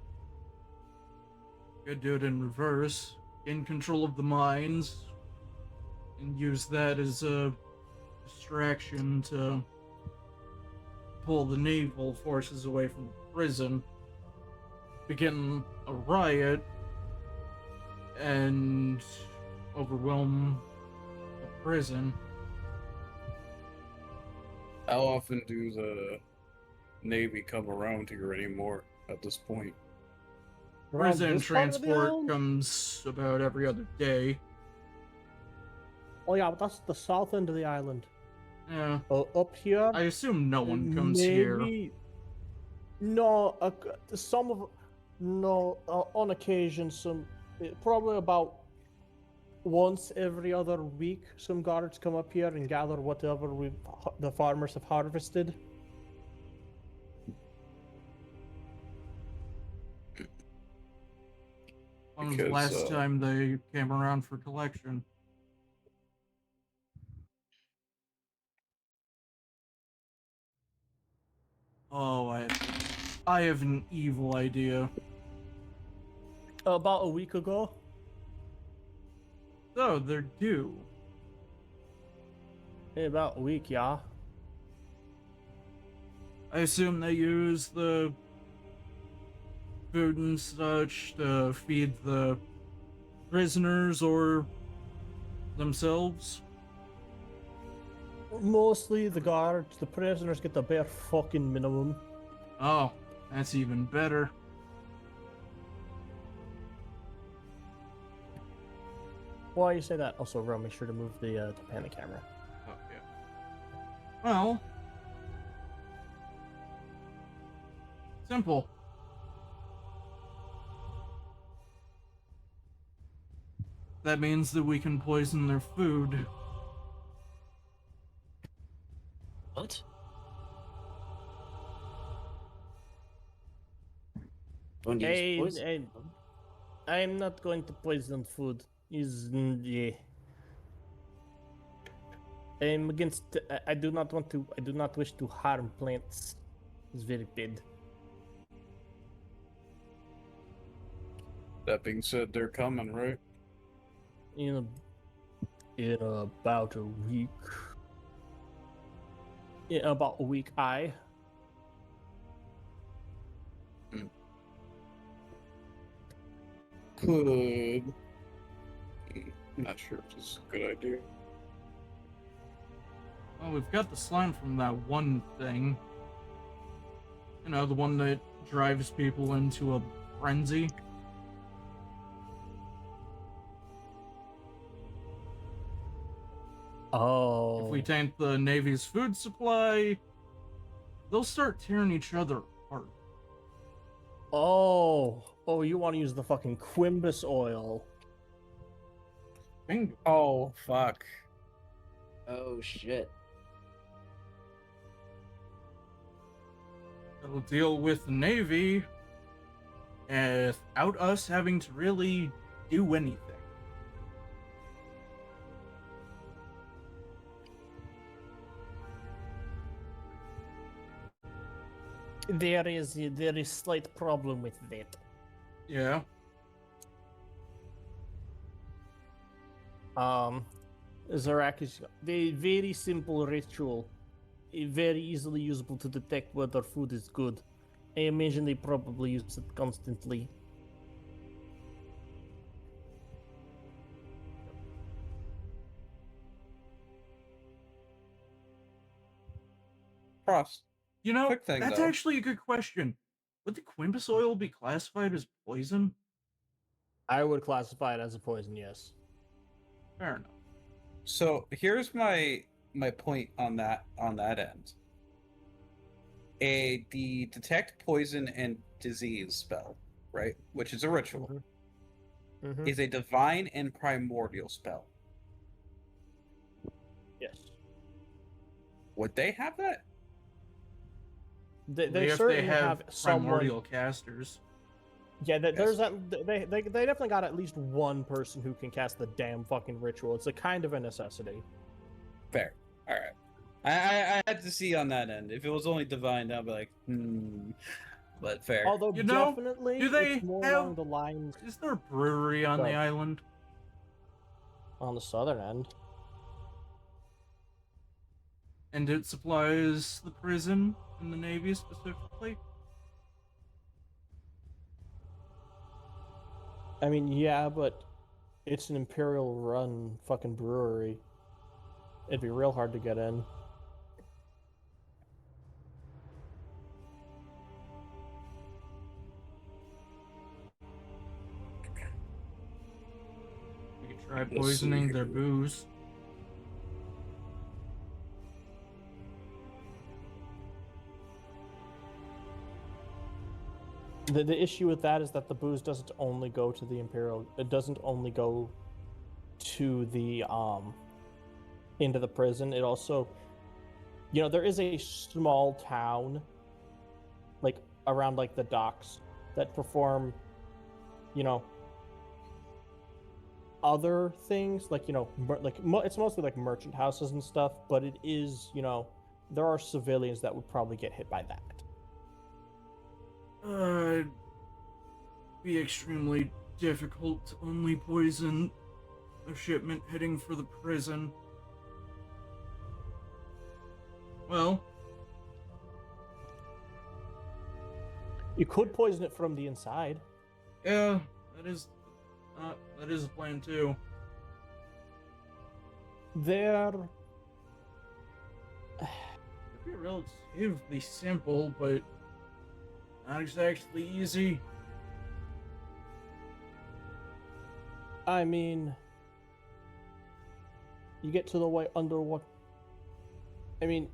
Speaker 1: could do it in reverse. Gain control of the mines, and use that as a distraction to pull the naval forces away from the prison, begin a riot, and overwhelm the prison.
Speaker 7: How often do the Navy come around here anymore at this point?
Speaker 2: Around
Speaker 1: Prison
Speaker 2: this part of the
Speaker 1: transport
Speaker 2: island?
Speaker 1: comes about every other day.
Speaker 2: Oh yeah, but that's the south end of the island.
Speaker 1: Yeah,
Speaker 2: Up here,
Speaker 1: I assume no one comes here.
Speaker 2: maybe. No, some of no. On occasion, probably about once every other week, some guards come up here and gather whatever the farmers have harvested.
Speaker 1: When was the
Speaker 7: Because,
Speaker 1: last time they came around for collection? Oh, I have an evil idea.
Speaker 2: About a week ago.
Speaker 1: So, they're due.
Speaker 2: About a week, yeah.
Speaker 1: I assume they use the food and such to feed the prisoners or themselves.
Speaker 2: Mostly the guards. The prisoners get the bare fucking minimum.
Speaker 1: Oh, That's even better.
Speaker 2: While you say that, also, Ro, make sure to move the to pan the camera.
Speaker 1: Oh, yeah. Well, simple. That means that we can poison their food.
Speaker 8: What?
Speaker 10: Don't use
Speaker 2: Hey,
Speaker 10: poison.
Speaker 2: I'm not going to poison food. Yeah. I'm against. I do not want to. I do not wish to harm plants. It's very bad.
Speaker 7: That being said, they're coming, right?
Speaker 2: In about a week. In about a week,
Speaker 7: Could. I'm not sure if this is a good idea.
Speaker 1: Well, we've got the slime from that one thing. You know, the one that drives people into a frenzy.
Speaker 2: Oh.
Speaker 1: If we taint the Navy's food supply, they'll start tearing each other apart.
Speaker 2: Oh, you want to use the fucking Quimbus oil?
Speaker 1: Bingo.
Speaker 7: Oh, fuck.
Speaker 10: Oh shit.
Speaker 1: It'll deal with the Navy without us having to really do anything.
Speaker 2: There is slight problem with that.
Speaker 1: Yeah.
Speaker 2: Zarak is a very simple ritual, very easily usable to detect whether food is good. I imagine they probably use it constantly.
Speaker 7: Frost.
Speaker 1: You know,
Speaker 7: Quick thing,
Speaker 1: that's
Speaker 7: though.
Speaker 1: actually a good question. Would the Quimbus oil be classified as poison?
Speaker 2: I would classify it as a poison, yes.
Speaker 1: Fair enough.
Speaker 7: So here's my point on that end. The detect poison and disease spell, right, which is a ritual,
Speaker 2: Mhm.
Speaker 7: is a divine and primordial spell.
Speaker 2: Yes.
Speaker 7: Would they have that?
Speaker 2: They
Speaker 1: Only if
Speaker 2: certainly
Speaker 1: they
Speaker 2: have
Speaker 1: primordial
Speaker 2: someone.
Speaker 1: casters.
Speaker 2: Yeah, there's
Speaker 7: Yes.
Speaker 2: that. They definitely got at least one person who can cast the damn fucking ritual. It's a kind of a necessity.
Speaker 7: Fair. All right. I had to see on that end. If it was only divine, I'd be like, But fair.
Speaker 2: Although
Speaker 1: You know,
Speaker 2: definitely,
Speaker 1: do they
Speaker 2: it's more
Speaker 1: have-
Speaker 2: along the lines
Speaker 1: Is there a brewery on the
Speaker 2: Go.
Speaker 1: island?
Speaker 2: on the southern end.
Speaker 1: And it supplies the prison and the Navy specifically?
Speaker 2: I mean, yeah, but it's an Imperial-run fucking brewery. It'd be real hard to get in.
Speaker 1: We could try
Speaker 7: Let's see
Speaker 1: poisoning their
Speaker 7: here.
Speaker 1: booze.
Speaker 2: The issue with that is that the booze doesn't only go to the Imperial. It doesn't only go to the into the prison. It also, there is a small town, like around like the docks, that perform, other things like it's mostly like merchant houses and stuff. But it is, there are civilians that would probably get hit by that.
Speaker 1: It'd be extremely difficult to only poison a shipment heading for the prison. Well,
Speaker 2: You could poison it from the inside.
Speaker 1: yeah, that is a plan too.
Speaker 2: There.
Speaker 1: It'd be relatively simple, but not exactly easy.
Speaker 2: I mean, you get to the way under what? I mean,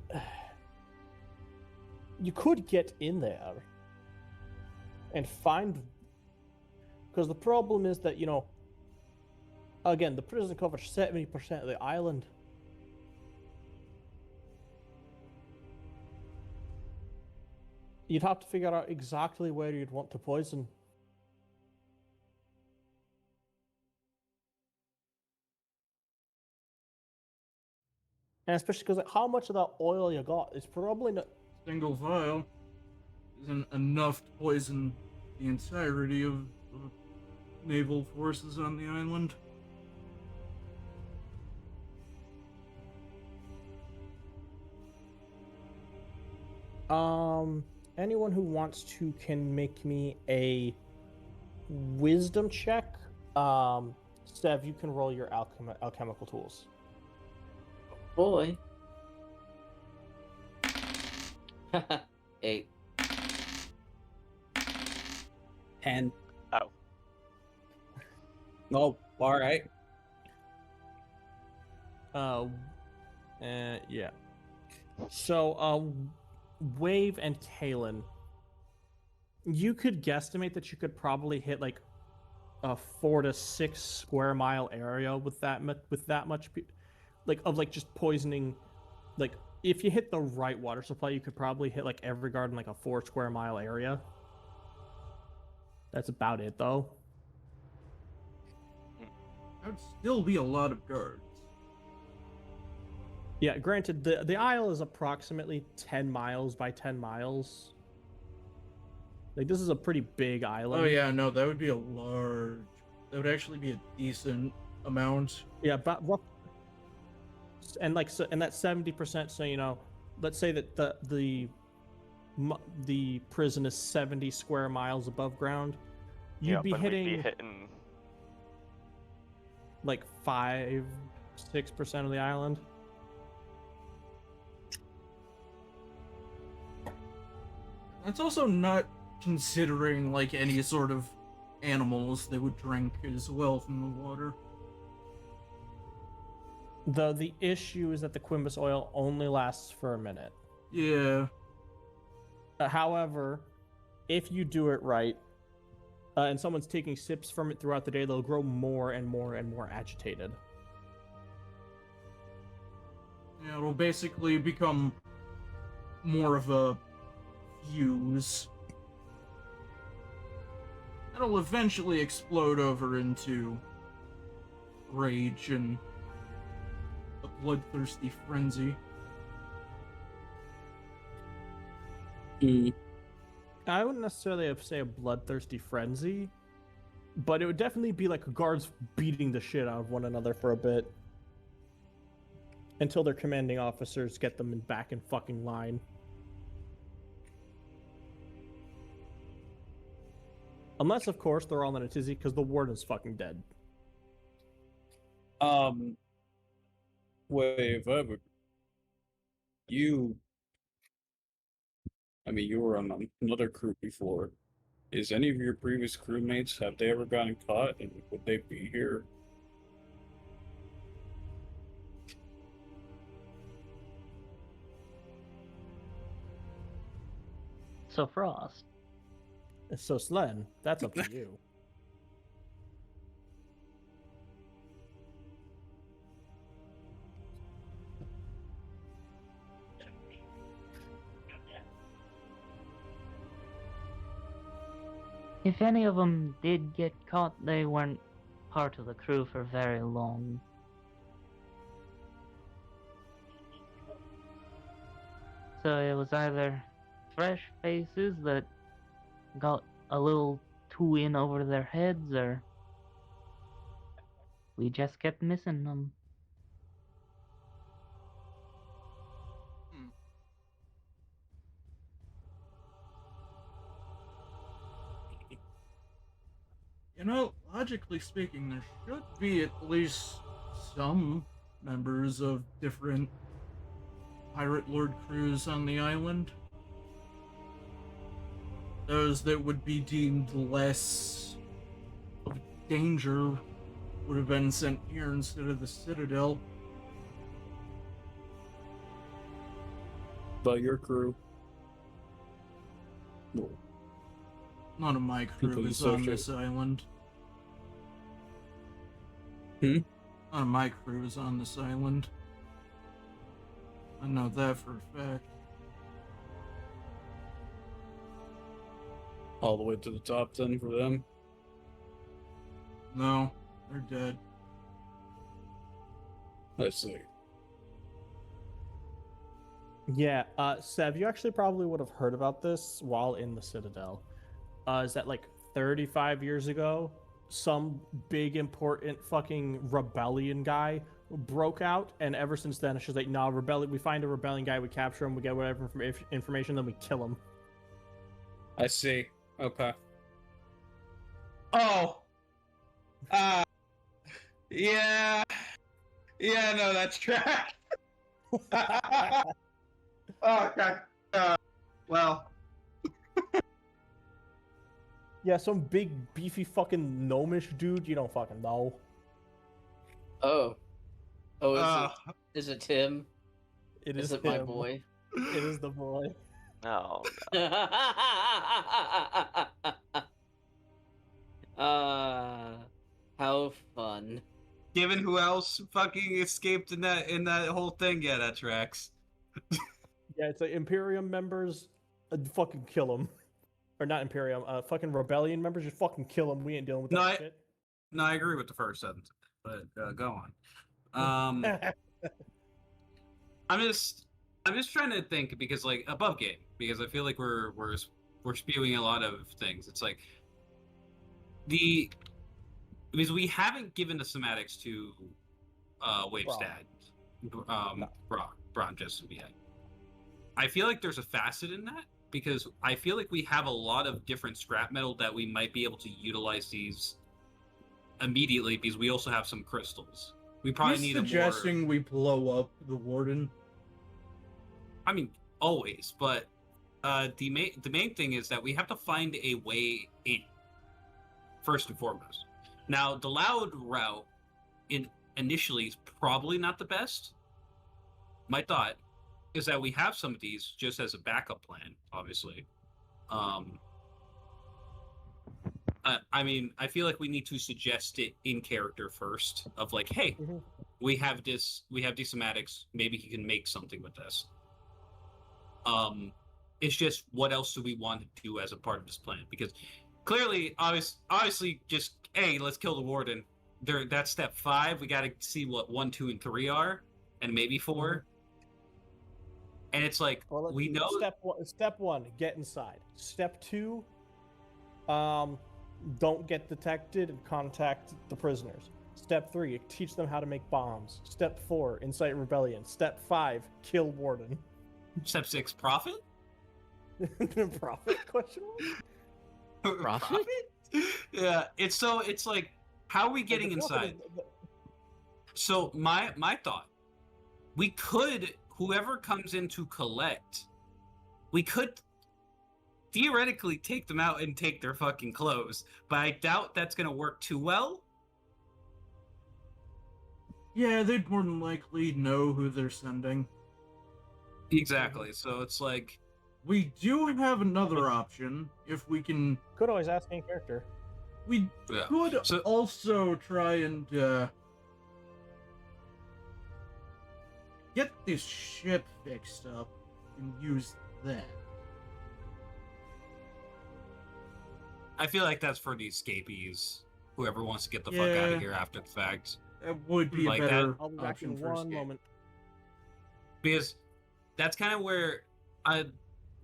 Speaker 2: you could get in there and find, because the problem is that, you know, again, the prison covers 70% of the island. You'd have to figure out exactly where you'd want to poison. And especially because like, how much of that oil you got is probably not.
Speaker 1: Single vial isn't enough to poison the entirety of the naval forces on the island.
Speaker 2: Anyone who wants to can make me a wisdom check. Sev, you can roll your alchemical tools.
Speaker 10: Boy. 8.
Speaker 5: 10.
Speaker 4: Oh.
Speaker 5: Oh, all right.
Speaker 2: Yeah. So, Wave and Kalen, you could guesstimate that you could probably hit like a 4 to 6 square mile area with that much, like of like just poisoning. Like if you hit the right water supply, you could probably hit like every garden like a 4 square mile area. That's about it, though.
Speaker 1: That would still be a lot of guards.
Speaker 2: Yeah, granted, the isle is approximately 10 miles by 10 miles. Like, this is a pretty big island.
Speaker 1: Oh yeah, no, that would be a large. That would actually be a decent amount.
Speaker 2: Yeah, but and like so, and that's 70%. So you know, let's say that the prison is 70 square miles above ground. You'd be
Speaker 4: but
Speaker 2: hitting
Speaker 4: we'd be hitting
Speaker 2: like 5-6% of the island.
Speaker 1: That's also not considering like any sort of animals they would drink as well from the water.
Speaker 2: Though the issue is that the Quimbus oil only lasts for a minute.
Speaker 1: Yeah.
Speaker 2: However, if you do it right, and someone's taking sips from it throughout the day, they'll grow more and more and more agitated.
Speaker 1: Yeah, it'll basically become more of a fuse. It'll eventually explode over into rage and a bloodthirsty frenzy.
Speaker 2: I wouldn't necessarily say a bloodthirsty frenzy, but it would definitely be like guards beating the shit out of one another for a bit. Until their commanding officers get them back in fucking line. Unless, of course, they're all in a tizzy because the warden's fucking dead.
Speaker 5: Wait, you were on another crew before. Is any of your previous crewmates, have they ever gotten caught, and would they be here?
Speaker 6: So Frost.
Speaker 2: So, Slen, that's up to you.
Speaker 6: If any of them did get caught, they weren't part of the crew for very long. So it was either fresh faces that got a little too in over their heads, or we just kept missing them.
Speaker 1: You know, logically speaking, there should be at least some members of different Pirate Lord crews on the island. those that would be deemed less of danger would have been sent here instead of the Citadel.
Speaker 5: But your crew.
Speaker 1: None of my crew
Speaker 5: People you
Speaker 1: is on
Speaker 5: associate-
Speaker 1: this island.
Speaker 5: Hmm?
Speaker 1: None of my crew is on this island. I know that for a fact.
Speaker 5: All the way to the top 10 for them.
Speaker 1: No, they're dead.
Speaker 5: I see.
Speaker 2: Yeah, Sev, you actually probably would have heard about this while in the Citadel. Is that like 35 years ago, some big important fucking rebellion guy broke out, and ever since then, it's just like, nah, rebellion. We find a rebellion guy, we capture him, we get whatever information, then we kill him.
Speaker 5: I see. Okay.
Speaker 7: Oh. Yeah. Yeah, no, that's track. Okay. Well.
Speaker 2: Yeah, some big beefy fucking gnomish dude. You don't fucking know.
Speaker 10: Oh. Oh, is it Tim?
Speaker 2: It
Speaker 10: Is
Speaker 2: is
Speaker 10: it my
Speaker 2: him.
Speaker 10: boy?
Speaker 2: It is the boy.
Speaker 4: Oh,
Speaker 10: How fun.
Speaker 9: Given who else fucking escaped in that whole thing, yeah, that tracks.
Speaker 2: Yeah, it's like Imperium members, fucking kill them. Or not Imperium, fucking Rebellion members, just fucking kill them. We ain't dealing with that shit.
Speaker 9: No, I agree with the first sentence, but go on. I'm just trying to think because like above game, because I feel like we're spewing a lot of things. It's like because we haven't given the somatics to Wavestad, Braun just yet. I feel like there's a facet in that because I feel like we have a lot of different scrap metal that we might be able to utilize these immediately because we also have some crystals. We probably need
Speaker 1: suggesting we blow up the Warden.
Speaker 9: I mean, always, but the main thing is that we have to find a way in. First and foremost. Now, the loud route initially is probably not the best. My thought is that we have some of these just as a backup plan, obviously. I mean, I feel like we need to suggest it in character first, of like, hey, we have these somatics. Maybe he can make something with this. It's just what else do we want to do as a part of this plan? Because clearly, obviously, just hey, let's kill the Warden. That's step 5. We got to see what 1, 2, and 3 are, and maybe 4. And it's like we know.
Speaker 2: Step 1, get inside. Step 2, don't get detected and contact the prisoners. Step 3, teach them how to make bombs. Step 4, incite rebellion. Step 5, kill Warden.
Speaker 9: Step 6, profit.
Speaker 2: Profit? Question mark?
Speaker 3: Profit?
Speaker 9: Yeah, it's like, how are we getting inside? So my thought, we could, whoever comes in to collect, we could theoretically take them out and take their fucking clothes, but I doubt that's gonna work too well.
Speaker 1: Yeah, they'd more than likely know who they're sending.
Speaker 9: Exactly. So it's like
Speaker 1: we do have another option if we can.
Speaker 2: Could always ask in character.
Speaker 1: We could also try and get this ship fixed up and use that.
Speaker 9: I feel like that's for the escapees. Whoever wants to get the fuck out of here after the fact.
Speaker 1: That would be
Speaker 9: like
Speaker 1: a better
Speaker 2: I'll be back
Speaker 1: option
Speaker 2: in
Speaker 1: for
Speaker 2: one
Speaker 1: escape.
Speaker 2: moment.
Speaker 9: Because that's kind of where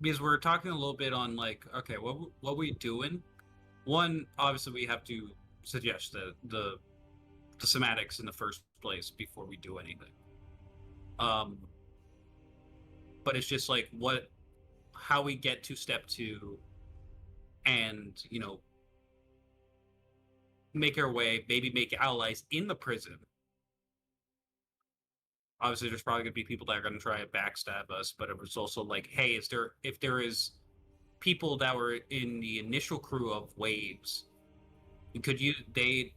Speaker 9: because we're talking a little bit on like, okay, what we doing? One, obviously we have to suggest the somatics in the first place before we do anything. But it's just like how we get to step 2 and, make our way, maybe make allies in the prison. Obviously, there's probably going to be people that are going to try and backstab us, but it was also like, hey, if there is people that were in the initial crew of Waves,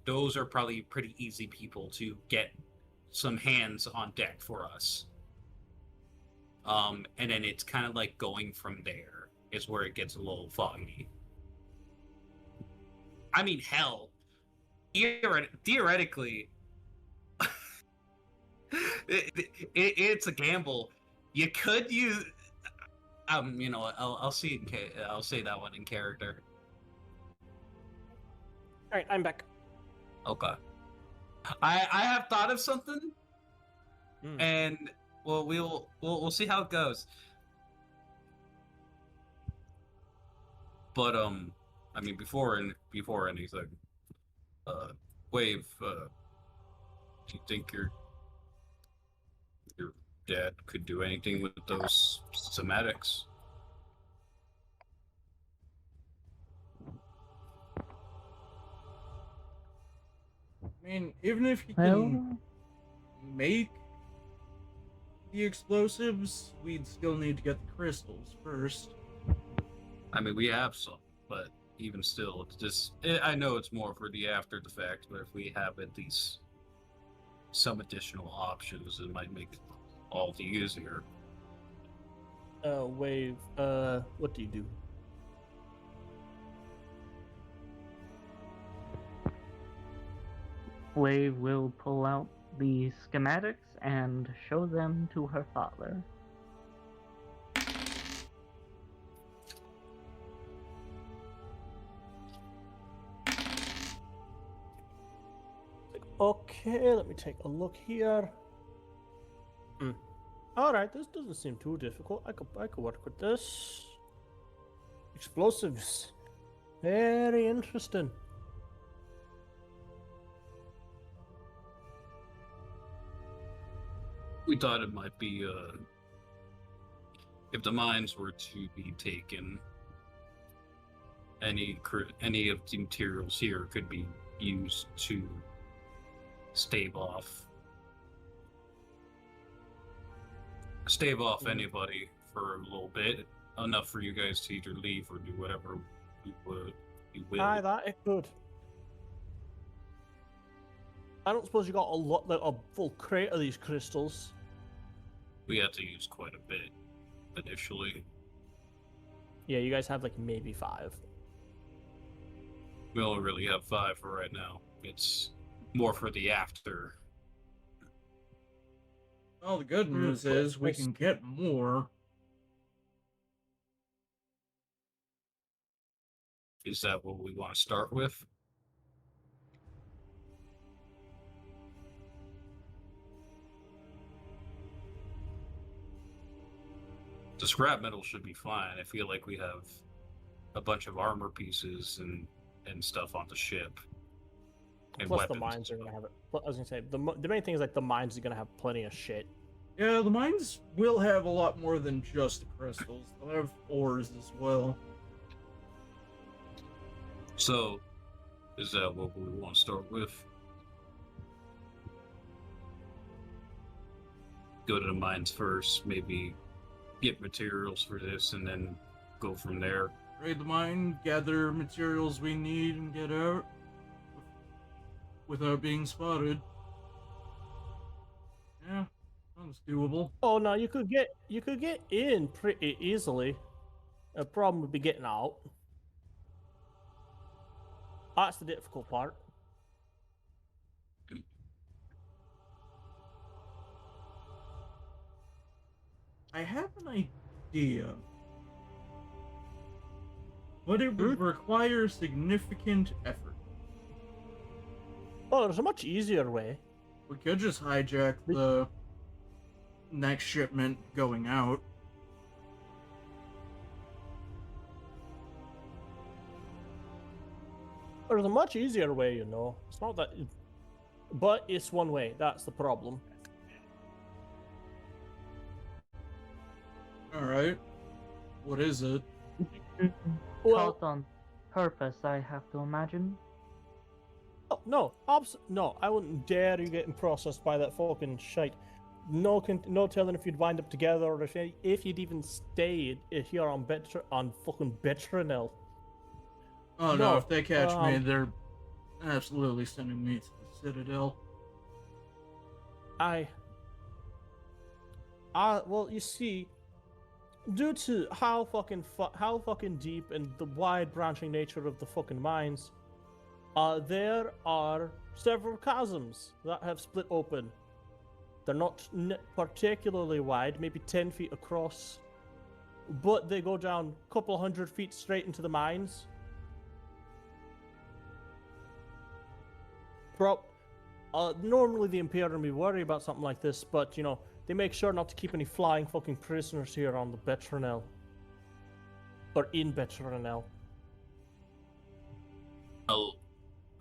Speaker 9: those are probably pretty easy people to get some hands on deck for us. And then it's kind of like going from there is where it gets a little foggy. I mean, hell, theoretically, it's a gamble. You could use, I'll see. I'll say that one in character.
Speaker 2: All right, I'm back.
Speaker 9: Okay. I have thought of something, and well, we'll see how it goes. But I mean, before anything, Wave, do you think your dad could do anything with those somatics?
Speaker 1: I mean, even if you
Speaker 6: Well,
Speaker 1: can make the explosives, we'd still need to get the crystals first.
Speaker 9: I mean, we have some, but even still, it's just I know it's more for the after the fact, but if we have at least some additional options, it might make it all the easier.
Speaker 2: Wave. What do you do?
Speaker 6: Wave will pull out the schematics and show them to her father.
Speaker 2: Okay, let me take a look here. All right, this doesn't seem too difficult. I could work with this. Explosives. Very interesting.
Speaker 9: We thought it might be if the mines were to be taken, any of the materials here could be used to stave off anybody for a little bit, enough for you guys to either leave or do whatever you will.
Speaker 2: Aye, that it could. I don't suppose you got a full crate of these crystals.
Speaker 9: We had to use quite a bit initially.
Speaker 2: Yeah, you guys have like maybe 5.
Speaker 9: We only really have 5 for right now. It's more for the after.
Speaker 1: Well, the good news is we can get more.
Speaker 9: Is that what we want to start with? The scrap metal should be fine. I feel like we have a bunch of armor pieces and stuff on the ship. And
Speaker 2: Plus
Speaker 9: weapons.
Speaker 2: the mines are gonna have it. I was gonna say the main thing is like the mines are gonna have plenty of shit.
Speaker 1: Yeah, the mines will have a lot more than just the crystals. They'll have ores as well.
Speaker 9: So, is that what we want to start with? Go to the mines first, maybe get materials for this, and then go from there.
Speaker 1: Raid the mine, gather materials we need, and get out without being spotted. Yeah, sounds doable.
Speaker 2: Oh no, you could get in pretty easily. The problem would be getting out. That's the difficult part.
Speaker 1: I have an idea, but it would require significant effort.
Speaker 2: Oh, there's a much easier way.
Speaker 1: We could just hijack the next shipment going out.
Speaker 2: There's a much easier way, you know. It's not that, but it's one way. That's the problem.
Speaker 1: All right, what is it?
Speaker 2: Well,
Speaker 6: Caught on purpose, I have to imagine.
Speaker 2: oh, no, no, I wouldn't dare you getting processed by that fucking shite. no telling if you'd wind up together or if you'd even stayed here on fucking Betronel.
Speaker 1: Oh no, if they catch me,
Speaker 2: um,
Speaker 1: they're absolutely sending me to the Citadel.
Speaker 2: Well, you see, due to how fucking deep and the wide branching nature of the fucking mines, there are several chasms that have split open. They're not particularly wide, maybe 10 feet across, but they go down a couple 100 feet straight into the mines. Normally the Imperium would worry about something like this, but, you know, they make sure not to keep any flying fucking prisoners here on the Betronel. Or in Betronel.
Speaker 9: How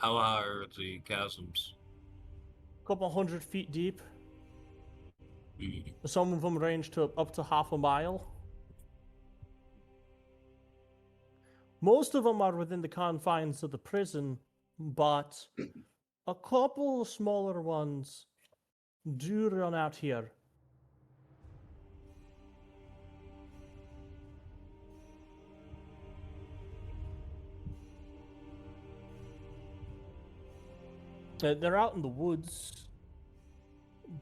Speaker 9: high are the chasms?
Speaker 2: Couple 100 feet deep.
Speaker 9: Mm.
Speaker 2: Some of them range to up to half a mile. Most of them are within the confines of the prison, but a couple smaller ones do run out here. They're out in the woods,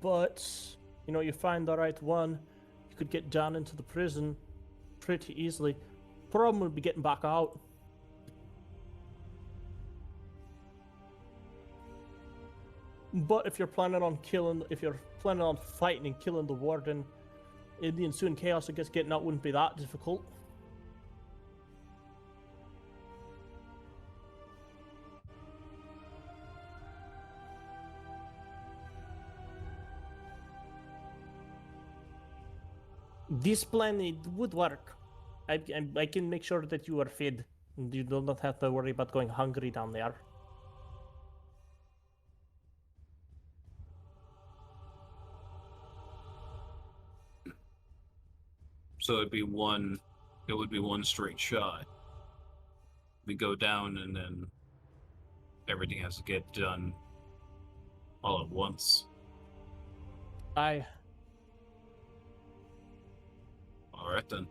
Speaker 2: but, you know, you find the right one, you could get down into the prison pretty easily. Problem would be getting back out. But if you're planning on fighting and killing the warden, in the ensuing chaos, I guess getting out wouldn't be that difficult. This plan, it would work. I can make sure that you are fed, and you do not have to worry about going hungry down there.
Speaker 9: So it would be one straight shot. We go down and then everything has to get done all at once.
Speaker 2: Aye.
Speaker 9: Alright then.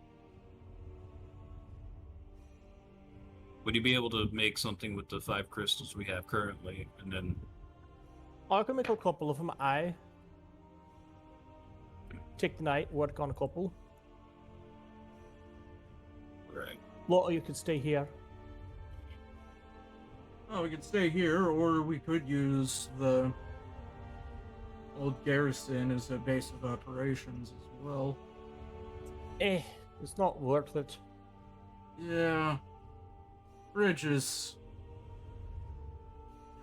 Speaker 9: Would you be able to make something with the 5 crystals we have currently, and then...
Speaker 2: I can make a couple of them, aye. Take the night, work on a couple.
Speaker 9: Right.
Speaker 2: Lot you could stay here.
Speaker 1: Oh, we could stay here, or we could use the old garrison as a base of operations as well.
Speaker 2: It's not worth it.
Speaker 1: Yeah. Bridge is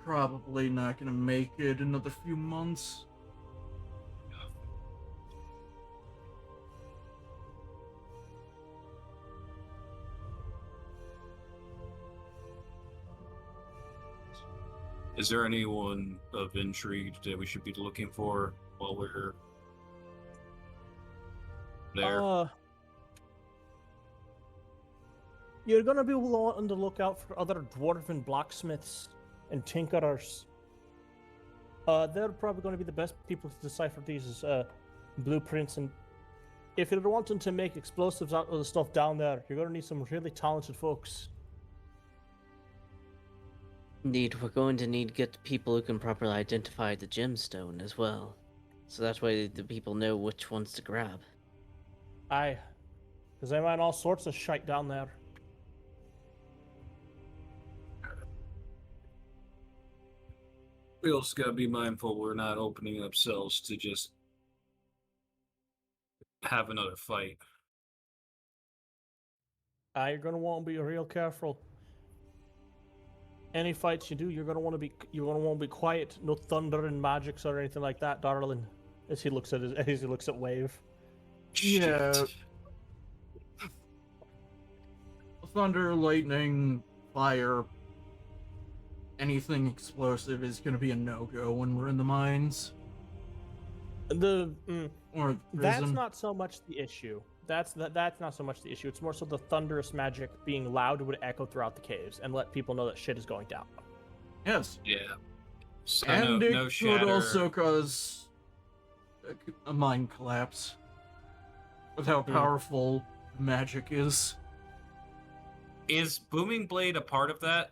Speaker 1: probably not gonna make it another few months.
Speaker 9: Is there anyone of intrigue that we should be looking for while we're there?
Speaker 2: You're gonna be on the lookout for other dwarven blacksmiths and tinkerers. They're probably gonna be the best people to decipher these blueprints, and if you're wanting to make explosives out of the stuff down there, you're gonna need some really talented folks.
Speaker 3: Indeed, we're going to need get people who can properly identify the gemstone as well. So that way the people know which ones to grab.
Speaker 2: Aye. Because they find all sorts of shite down there.
Speaker 9: We also gotta be mindful we're not opening up cells to just have another fight.
Speaker 2: Aye, you're gonna want to be real careful. Any fights you do, you're gonna want to be quiet. No thunder and magics or anything like that, darling. As he looks at Wave.
Speaker 1: Yeah. Thunder, lightning, fire, anything explosive is gonna be a no-go when we're in the mines.
Speaker 2: Or
Speaker 1: prison.
Speaker 2: That's not so much the issue. That's not so much the issue. It's more so the thunderous magic being loud would echo throughout the caves and let people know that shit is going down.
Speaker 1: Yes.
Speaker 9: Yeah. So
Speaker 1: And
Speaker 9: no
Speaker 1: it
Speaker 9: shatter.
Speaker 1: could also cause a mind collapse with how powerful magic is.
Speaker 9: Is Booming Blade a part of that?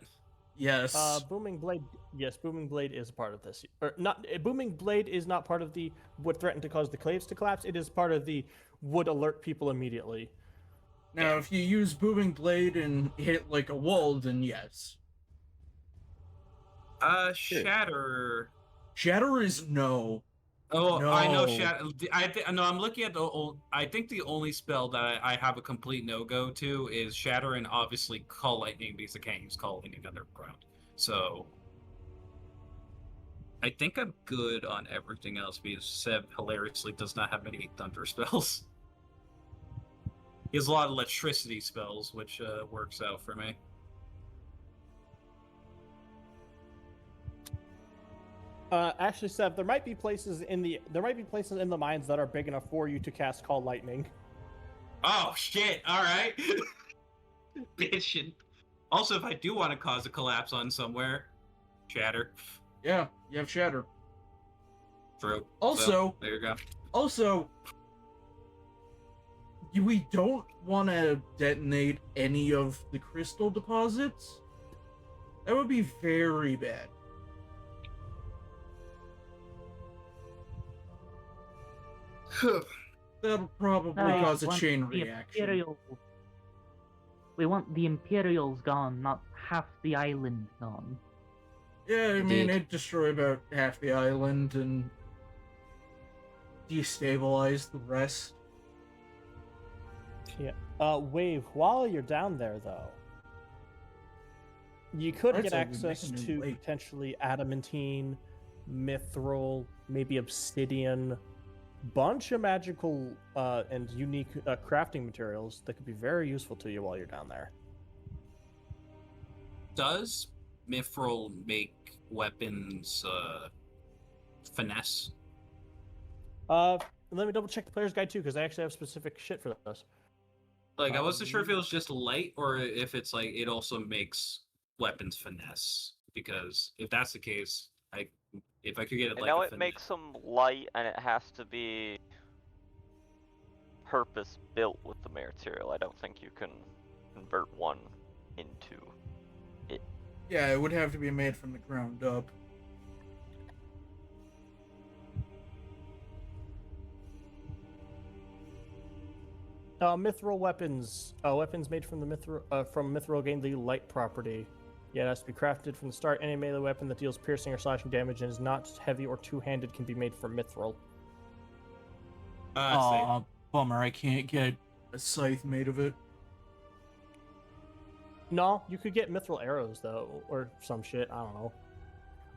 Speaker 1: Yes.
Speaker 2: Booming Blade. Yes, Booming Blade is a part of this. Or not. Booming Blade is not part of the would threaten to cause the claves to collapse. It is part of the would alert people immediately.
Speaker 1: Now, if you use Booming Blade and hit like a wall, then yes.
Speaker 9: Shatter.
Speaker 1: Shatter is no.
Speaker 9: Oh,
Speaker 1: No.
Speaker 9: I know Shatter. No, I'm looking at the old. I think the only spell that I have a complete no-go to is Shatter and obviously Call Lightning because I can't use Call Lightning underground. So I think I'm good on everything else because Seb hilariously does not have many thunder spells. He has a lot of electricity spells, which works out for me.
Speaker 2: Actually, Seb, there might be places in the mines that are big enough for you to cast Call Lightning.
Speaker 9: Oh shit! All right, bitchin'. Also, if I do want to cause a collapse on somewhere, Shatter.
Speaker 1: Yeah, you have Shatter.
Speaker 9: True.
Speaker 1: Also,
Speaker 9: so, there you go.
Speaker 1: Also, we don't want to detonate any of the crystal deposits. That would be very bad. That'll probably cause a chain reaction.
Speaker 6: We want the Imperials gone, not half the island gone.
Speaker 1: Yeah, I mean,
Speaker 3: Indeed.
Speaker 1: it'd destroy about half the island and destabilize the rest.
Speaker 2: Yeah. Wave, while you're down there, though, you could
Speaker 1: I'd
Speaker 2: get
Speaker 1: say we
Speaker 2: access
Speaker 1: make a new
Speaker 2: to
Speaker 1: lake.
Speaker 2: potentially adamantine, mithril, maybe obsidian, bunch of magical and unique crafting materials that could be very useful to you while you're down there.
Speaker 9: Does Mithril make weapons finesse?
Speaker 2: Let me double check the player's guide too, because I actually have specific shit for this.
Speaker 9: Like, I wasn't sure if it was just light or if it's like it also makes weapons finesse. Because if that's the case, if I could get it
Speaker 4: I
Speaker 9: like
Speaker 4: know
Speaker 9: a
Speaker 4: it
Speaker 9: finesse.
Speaker 4: makes them light, and it has to be purpose built with the material. I don't think you can convert one into it.
Speaker 1: Yeah, it would have to be made from the ground up.
Speaker 2: Mithril weapons. Weapons made from the mithril gain the light property. Yeah, it has to be crafted from the start. Any melee weapon that deals piercing or slashing damage and is not heavy or two-handed can be made from mithril.
Speaker 1: Aw, bummer, I can't get a scythe made of it.
Speaker 2: No, you could get mithril arrows though, or some shit. I don't know.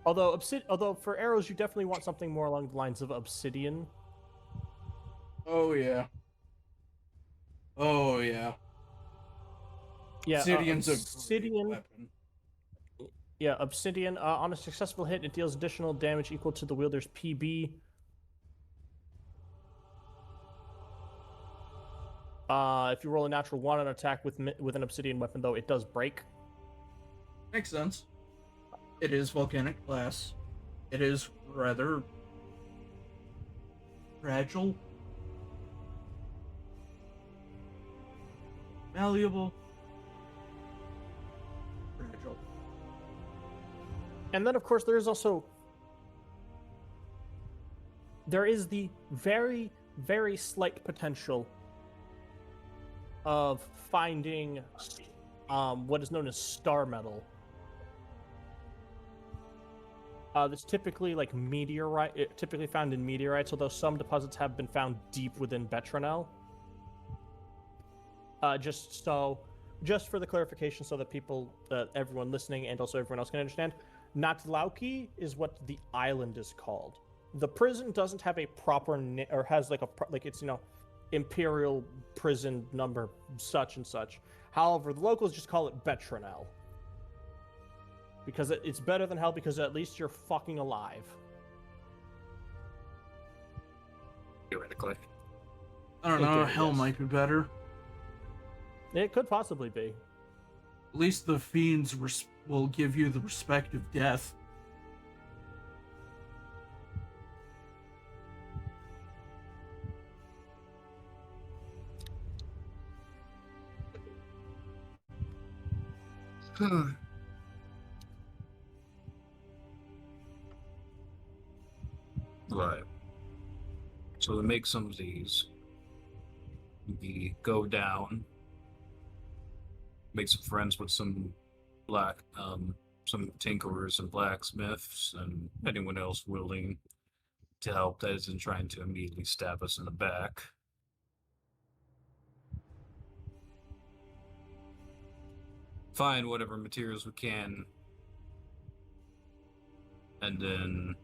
Speaker 2: Although for arrows, you definitely want something more along the lines of obsidian.
Speaker 1: Oh, yeah. Oh, yeah.
Speaker 2: Yeah,
Speaker 1: Obsidian's
Speaker 2: obsidian.
Speaker 1: a great weapon.
Speaker 2: Yeah, obsidian. On a successful hit, it deals additional damage equal to the wielder's PB. If you roll a natural 1 on an attack with an obsidian weapon, though, it does break.
Speaker 1: Makes sense. It is volcanic glass. It is rather fragile. Malleable. Fragile.
Speaker 2: And then, of course, there is the very, very slight potential of finding what is known as star metal. That's typically like meteorite, typically found in meteorites, although some deposits have been found deep within Betronel. Just for the clarification, so that everyone listening and also everyone else can understand, Natlauki is what the island is called. The prison doesn't have a proper or has it's Imperial prison number such and such. However, the locals just call it Betronel. Because it's better than hell, because at least you're fucking alive.
Speaker 9: Theoretically.
Speaker 1: I don't know, hell might be better.
Speaker 2: It could possibly be.
Speaker 1: At least the fiends will give you the respect of death.
Speaker 9: Right. So we make some of these. We go down, make some friends with some some tinkerers and blacksmiths, and anyone else willing to help that isn't trying to immediately stab us in the back. Find whatever materials we can, and then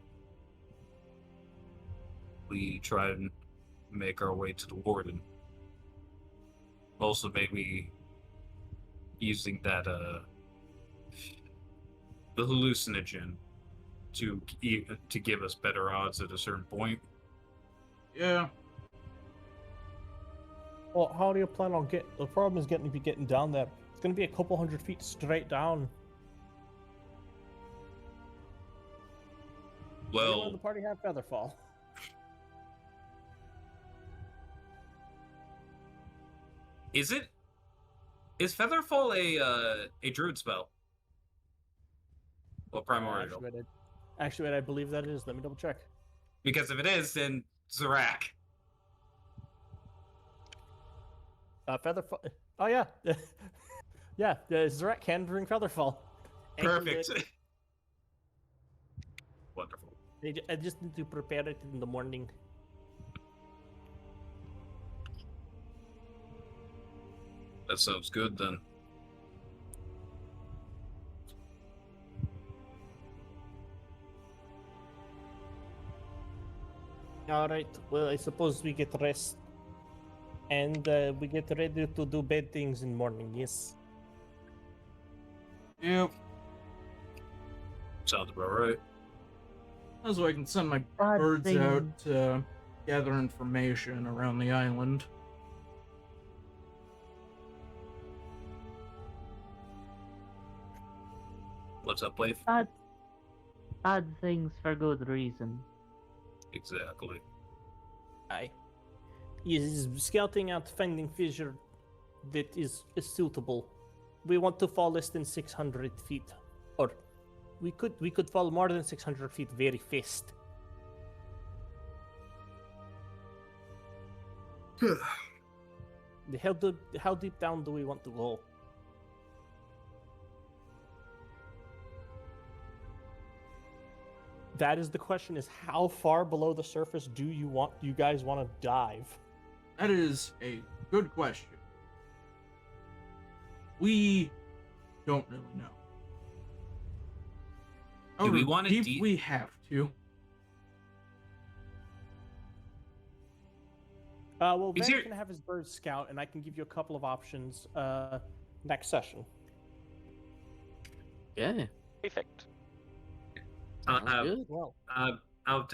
Speaker 9: we try and make our way to the warden. Also, maybe using that the hallucinogen to give us better odds at a certain point.
Speaker 1: Yeah.
Speaker 2: Well, how do you plan on getting? The problem is getting down there. It's going to be a couple 100 feet straight down. Everyone in the
Speaker 9: Well,
Speaker 2: party have Featherfall.
Speaker 9: is Featherfall a druid spell? Well, primordial.
Speaker 2: Actually, I believe that it is. Let me double check.
Speaker 9: Because if it is, then Zarak.
Speaker 2: Featherfall. Oh yeah, yeah. Zarak can bring Featherfall.
Speaker 9: Perfect. Wonderful.
Speaker 2: I just need to prepare it in the morning.
Speaker 9: That sounds good then.
Speaker 2: All right. Well, I suppose we get rest, and we get ready to do bad things in morning. Yes.
Speaker 1: Yep.
Speaker 9: Sounds about right.
Speaker 1: So I can send my
Speaker 6: Odd
Speaker 1: birds
Speaker 6: thing.
Speaker 1: out to gather information around the island.
Speaker 9: What's up, Leif?
Speaker 6: Odd things for good reason.
Speaker 9: Exactly.
Speaker 2: Aye. Is scouting out finding fissure that is suitable. We want to fall less than 600 feet, or we could fall more than 600 feet very fast. How deep down do we want to go? That is the question: is how far below the surface do you guys want to dive?
Speaker 1: That is a good question. We don't really know.
Speaker 9: Do we
Speaker 1: However
Speaker 9: want to
Speaker 1: deep we have to.
Speaker 2: Well,
Speaker 9: Is
Speaker 2: Van
Speaker 9: here-
Speaker 2: can have his bird scout, and I can give you a couple of options next session.
Speaker 10: Yeah.
Speaker 4: Perfect.
Speaker 10: Sounds
Speaker 9: Uh,
Speaker 10: good.
Speaker 2: Well,
Speaker 9: I'll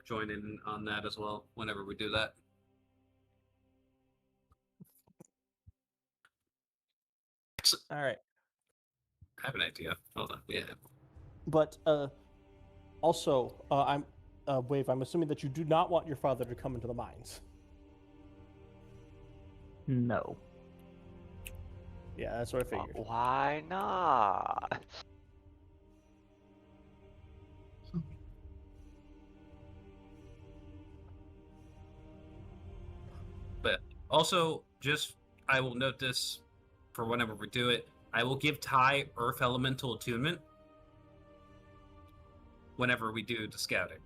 Speaker 9: join in on that as well whenever we do that.
Speaker 2: all right.
Speaker 9: I have an idea. Hold on. Yeah.
Speaker 2: But also, I'm Wave. I'm assuming that you do not want your father to come into the mines.
Speaker 6: No.
Speaker 2: Yeah, that's what I figured.
Speaker 4: Why not?
Speaker 9: But also, just I will note this for whenever we do it. I will give Ty Earth Elemental Attunement whenever we do the scouting.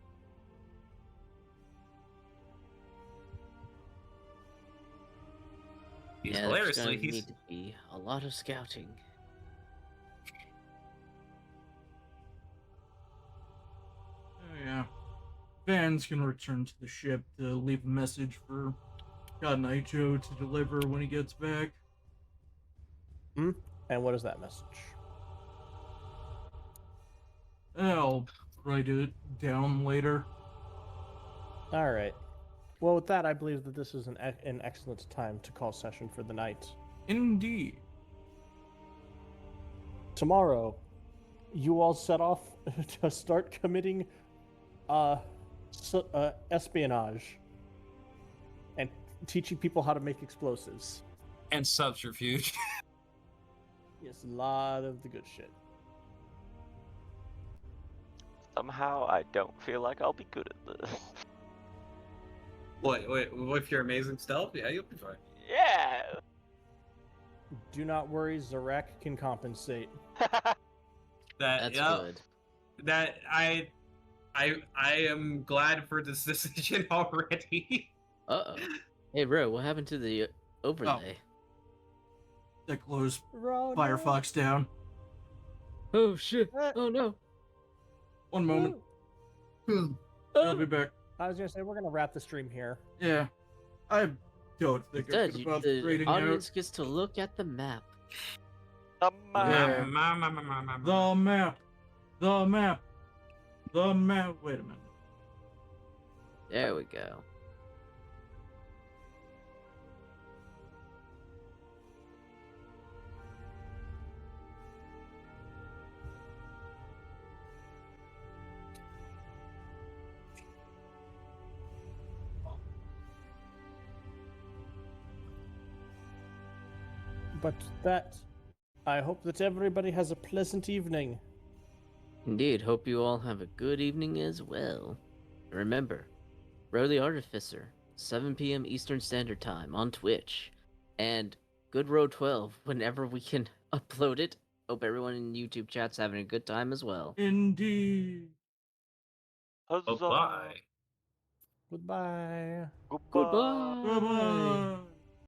Speaker 9: He's
Speaker 10: Yeah, there's
Speaker 9: hilariously,
Speaker 10: gonna need to be a lot of scouting.
Speaker 1: Oh yeah. Van's gonna return to the ship to leave a message for God Knight Joe to deliver when he gets back.
Speaker 2: And what is that message?
Speaker 1: I'll write it down later.
Speaker 2: All right. Well, with that, I believe that this is an excellent time to call session for the night.
Speaker 1: Indeed.
Speaker 2: Tomorrow, you all set off to start committing espionage and teaching people how to make explosives.
Speaker 9: and subterfuge.
Speaker 2: Yes, a lot of the good shit.
Speaker 4: Somehow I don't feel like I'll be good at this.
Speaker 9: Wait, with your amazing stealth? Yeah, you'll be fine.
Speaker 4: Yeah.
Speaker 2: Do not worry, Zarek can compensate.
Speaker 9: That
Speaker 3: That's
Speaker 9: yeah,
Speaker 3: good.
Speaker 9: that I am glad for this decision already.
Speaker 3: Uh-oh. Hey, bro, what happened to the overlay?
Speaker 1: They close
Speaker 2: Run.
Speaker 1: Firefox down.
Speaker 3: Oh, shit. Oh, no.
Speaker 1: One moment.
Speaker 2: Ooh.
Speaker 1: I'll be back.
Speaker 2: I was gonna say we're gonna wrap the stream here.
Speaker 1: Yeah. I don't think I'm
Speaker 3: Instead,
Speaker 1: good about
Speaker 3: the
Speaker 1: reading
Speaker 3: audience gets to look at the map.
Speaker 4: The
Speaker 1: Yeah.
Speaker 4: map.
Speaker 1: The map. The map. The map. Wait a minute.
Speaker 3: There we go.
Speaker 2: But that, I hope that everybody has a pleasant evening.
Speaker 3: Indeed, hope you all have a good evening as well. Remember, Row the Artificer, 7 p.m. Eastern Standard Time on Twitch. And Good Row 12 whenever we can upload it. Hope everyone in YouTube chat's having a good time as well.
Speaker 1: Indeed.
Speaker 4: Huzzah.
Speaker 9: Bye-bye.
Speaker 2: Goodbye.
Speaker 4: Goodbye.
Speaker 3: Goodbye.
Speaker 1: Bye-bye.